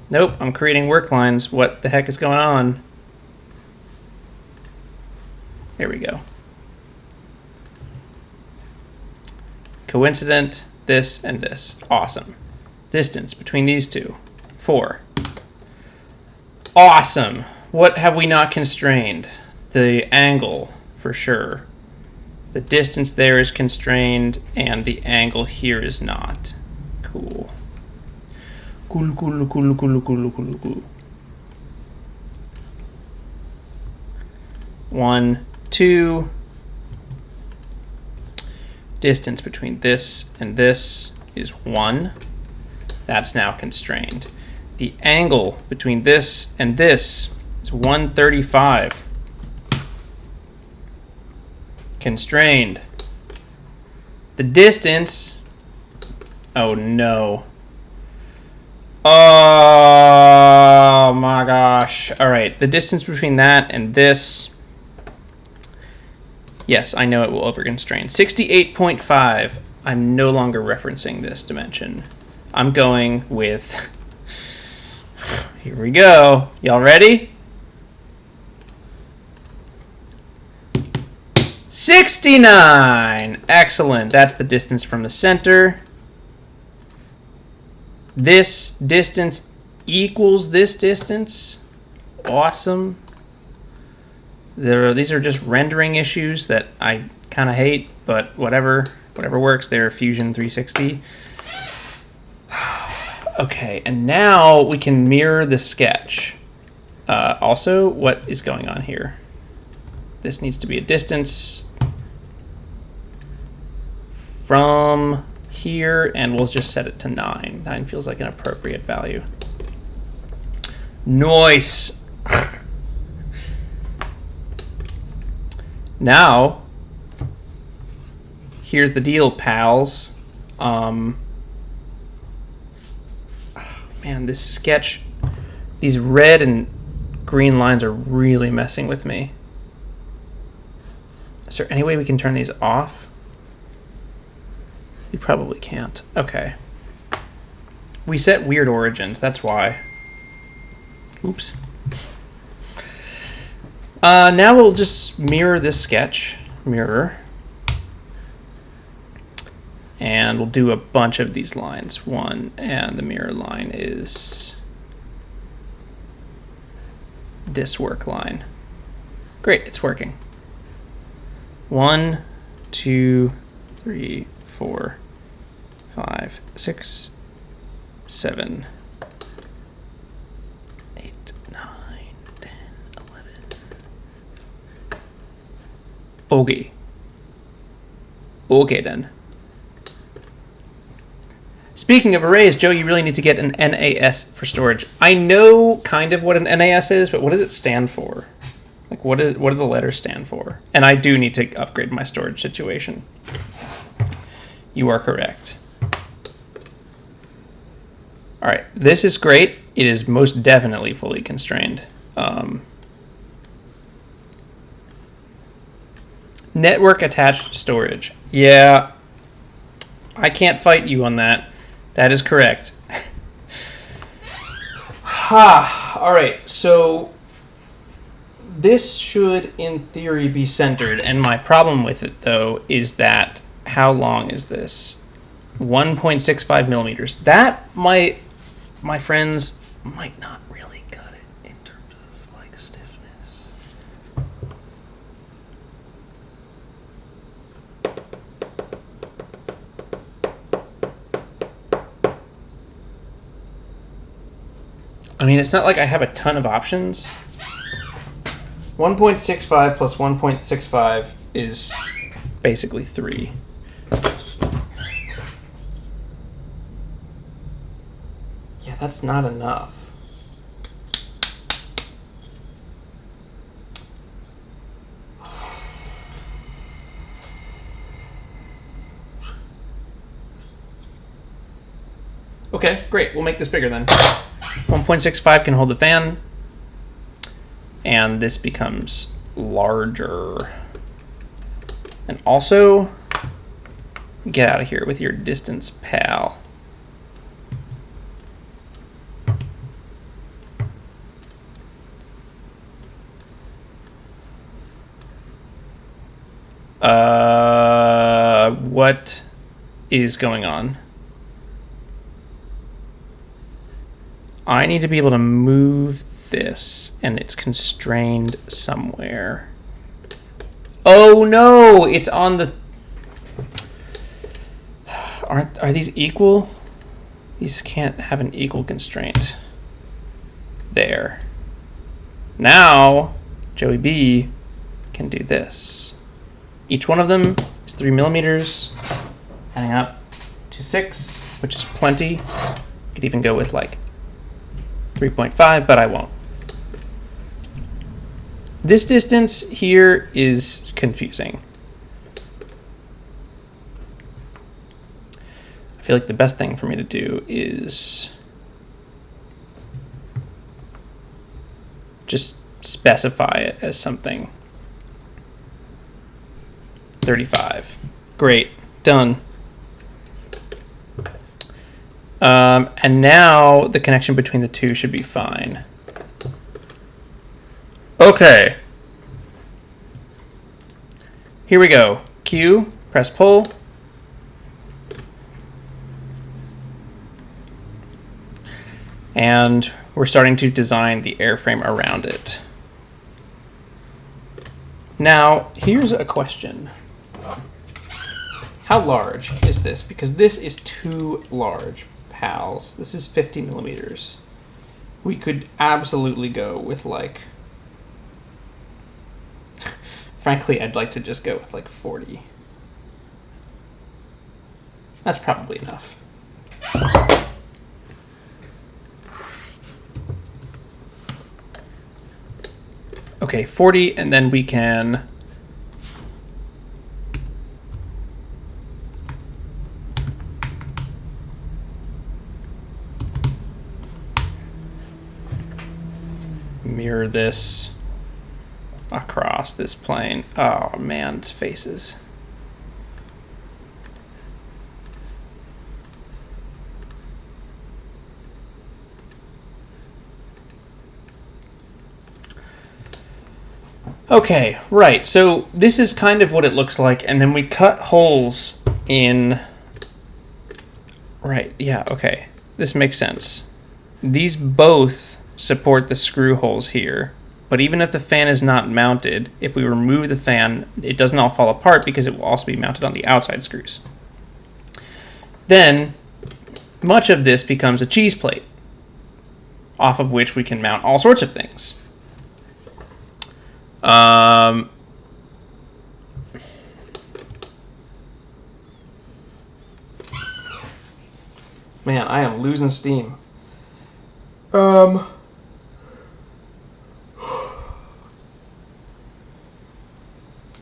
Nope, I'm creating work lines. What the heck is going on? There we go. Coincident, this and this. Awesome. Distance between these two, 4. Awesome. What have we not constrained? The angle, for sure. The distance there is constrained, and the angle here is not. Cool. Cool, cool, cool, cool, cool, cool, cool. 1, 2. Distance between this and this is 1. That's now constrained. The angle between this and this is 135. Constrained. The distance, oh no. Oh my gosh. All right, the distance between that and this, yes, I know it will overconstrain. 68.5. I'm no longer referencing this dimension. I'm going with, here we go. Y'all ready? 69. Excellent. That's the distance from the center. This distance equals this distance. Awesome. These are just rendering issues that I kind of hate, but whatever works. They're Fusion 360. Okay, and now we can mirror the sketch. Also, what is going on here? This needs to be a distance from here, and we'll just set it to 9. 9 feels like an appropriate value. Nice. Now, here's the deal, pals. Man, this sketch, these red and green lines are really messing with me. Is there any way we can turn these off? You probably can't. Okay. We set weird origins, that's why. Oops. Now we'll just mirror this sketch. Mirror. And we'll do a bunch of these lines. 1, and the mirror line is this work line. Great, it's working. 1, 2, 3, 4, 5, 6, 7, 8, 9, 10, 11. Okay. Okay then. Speaking of arrays, Joe, you really need to get an NAS for storage. I know kind of what an NAS is, but what does it stand for? Like, what do the letters stand for? And I do need to upgrade my storage situation. You are correct. All right, this is great. It is most definitely fully constrained. Network attached storage. Yeah, I can't fight you on that. That is correct. Ha! All right, so this should, in theory, be centered. And my problem with it, though, is that how long is this? 1.65 millimeters. That might, my friends, might not really cut it in terms of like stiffness. I mean, it's not like I have a ton of options. 1.65 plus 1.65 is basically 3. Yeah, that's not enough. Okay, great. We'll make this bigger then. 1.65 can hold the fan. And this becomes larger. And also, get out of here with your distance, pal. What is going on? I need to be able to move this, and it's constrained somewhere. Oh no, it's on the... Are these equal? These can't have an equal constraint. There. Now, Joey B can do this. Each one of them is 3 millimeters, adding up to 6, which is plenty. Could even go with like 3.5, but I won't. This distance here is confusing. I feel like the best thing for me to do is just specify it as something. 35. Great. Done. And now the connection between the two should be fine. Okay. Here we go. Q, press pull. And we're starting to design the airframe around it. Now, here's a question. How large is this? Because this is too large, pals. This is 50 millimeters. We could absolutely go with like... Frankly, I'd like to just go with like 40. That's probably enough. Okay, 40, and then we can... mirror this across this plane. Oh man, it's faces. Okay, right, so this is kind of what it looks like, and then we cut holes in... Right, yeah, okay. This makes sense. These both support the screw holes here, but even if the fan is not mounted, if we remove the fan, it doesn't all fall apart because it will also be mounted on the outside screws. Then, much of this becomes a cheese plate, off of which we can mount all sorts of things. Man, I am losing steam. And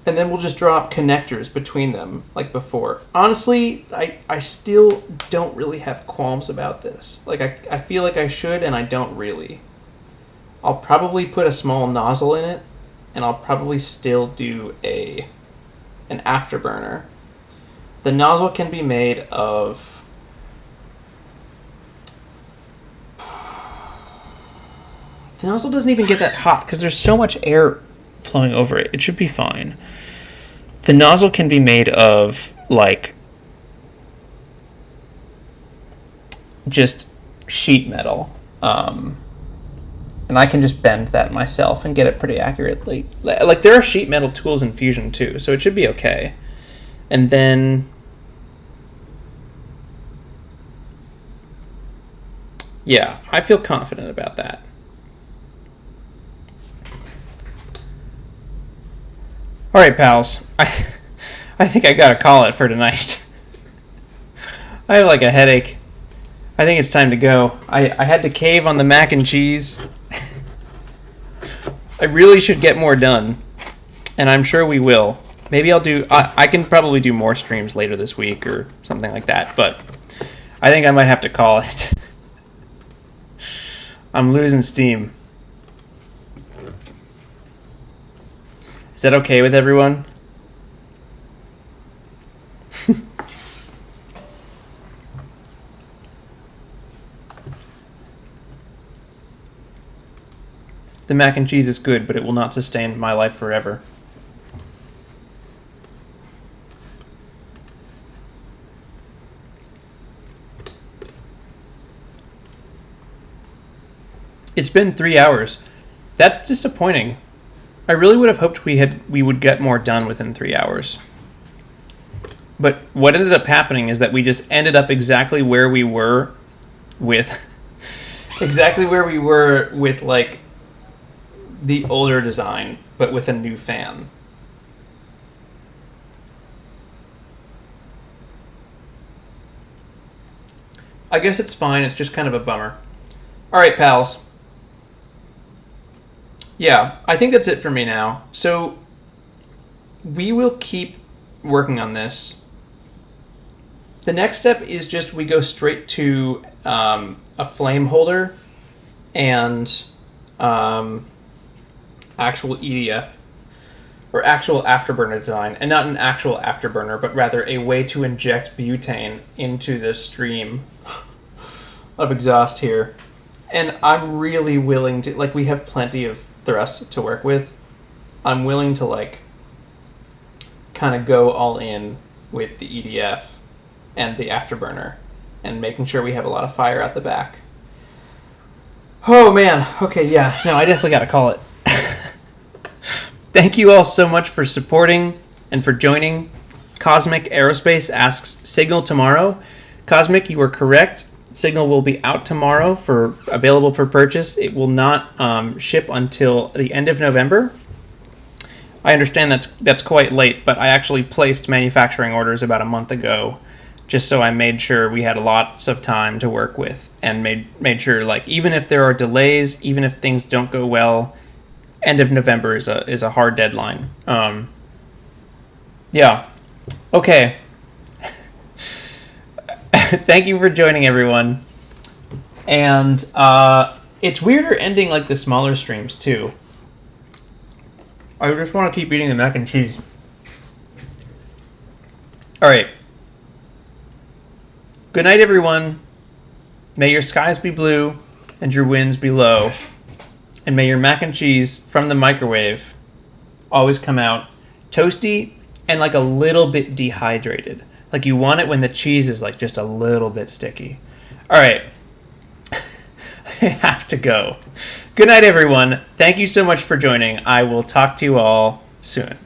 then we'll just drop connectors between them like before. Honestly, I still don't really have qualms about this. Like, I feel like I should, and I don't really. I'll probably put a small nozzle in it, and I'll probably still do an afterburner. The nozzle can be made of... The nozzle doesn't even get that hot because there's so much air flowing over it. It should be fine. The nozzle can be made of, like, just sheet metal. And I can just bend that myself and get it pretty accurately. Like, there are sheet metal tools in Fusion, too, so it should be okay. And then... yeah, I feel confident about that. All right, pals. I think I gotta call it for tonight. I have like a headache. I think it's time to go. I had to cave on the mac and cheese. I really should get more done, and I'm sure we will. Maybe I'll do... I can probably do more streams later this week or something like that, but I think I might have to call it. I'm losing steam. Is that okay with everyone? The mac and cheese is good, but it will not sustain my life forever. It's been 3 hours. That's disappointing. I really would have hoped we would get more done within 3 hours. But what ended up happening is that we just ended up exactly where we were with like the older design, but with a new fan. I guess it's fine. It's just kind of a bummer. All right, pals. Yeah, I think that's it for me now. So we will keep working on this. The next step is just we go straight to a flame holder and actual EDF or actual afterburner design, and not an actual afterburner, but rather a way to inject butane into the stream of exhaust here. And I'm really willing to, like, we have plenty of thrust to work with. I'm willing to, like, kind of go all in with the EDF and the afterburner and making sure we have a lot of fire out the back. Oh, man. Okay, yeah. No, I definitely got to call it. Thank you all so much for supporting and for joining. Cosmic Aerospace asks, Signal tomorrow? Cosmic, you are correct. Signal will be out tomorrow for available for purchase. It will not ship until the end of November. I understand that's quite late, but I actually placed manufacturing orders about a month ago, just so I made sure we had lots of time to work with, and made sure, like, even if there are delays, even if things don't go well, end of November is a hard deadline. Yeah. Okay. Thank you for joining, everyone. And it's weirder ending like the smaller streams too. I just want to keep eating the mac and cheese. All right. Good night, everyone. May your skies be blue and your winds be low. And may your mac and cheese from the microwave always come out toasty and like a little bit dehydrated. Like you want it when the cheese is like just a little bit sticky. All right. I have to go. Good night, everyone. Thank you so much for joining. I will talk to you all soon.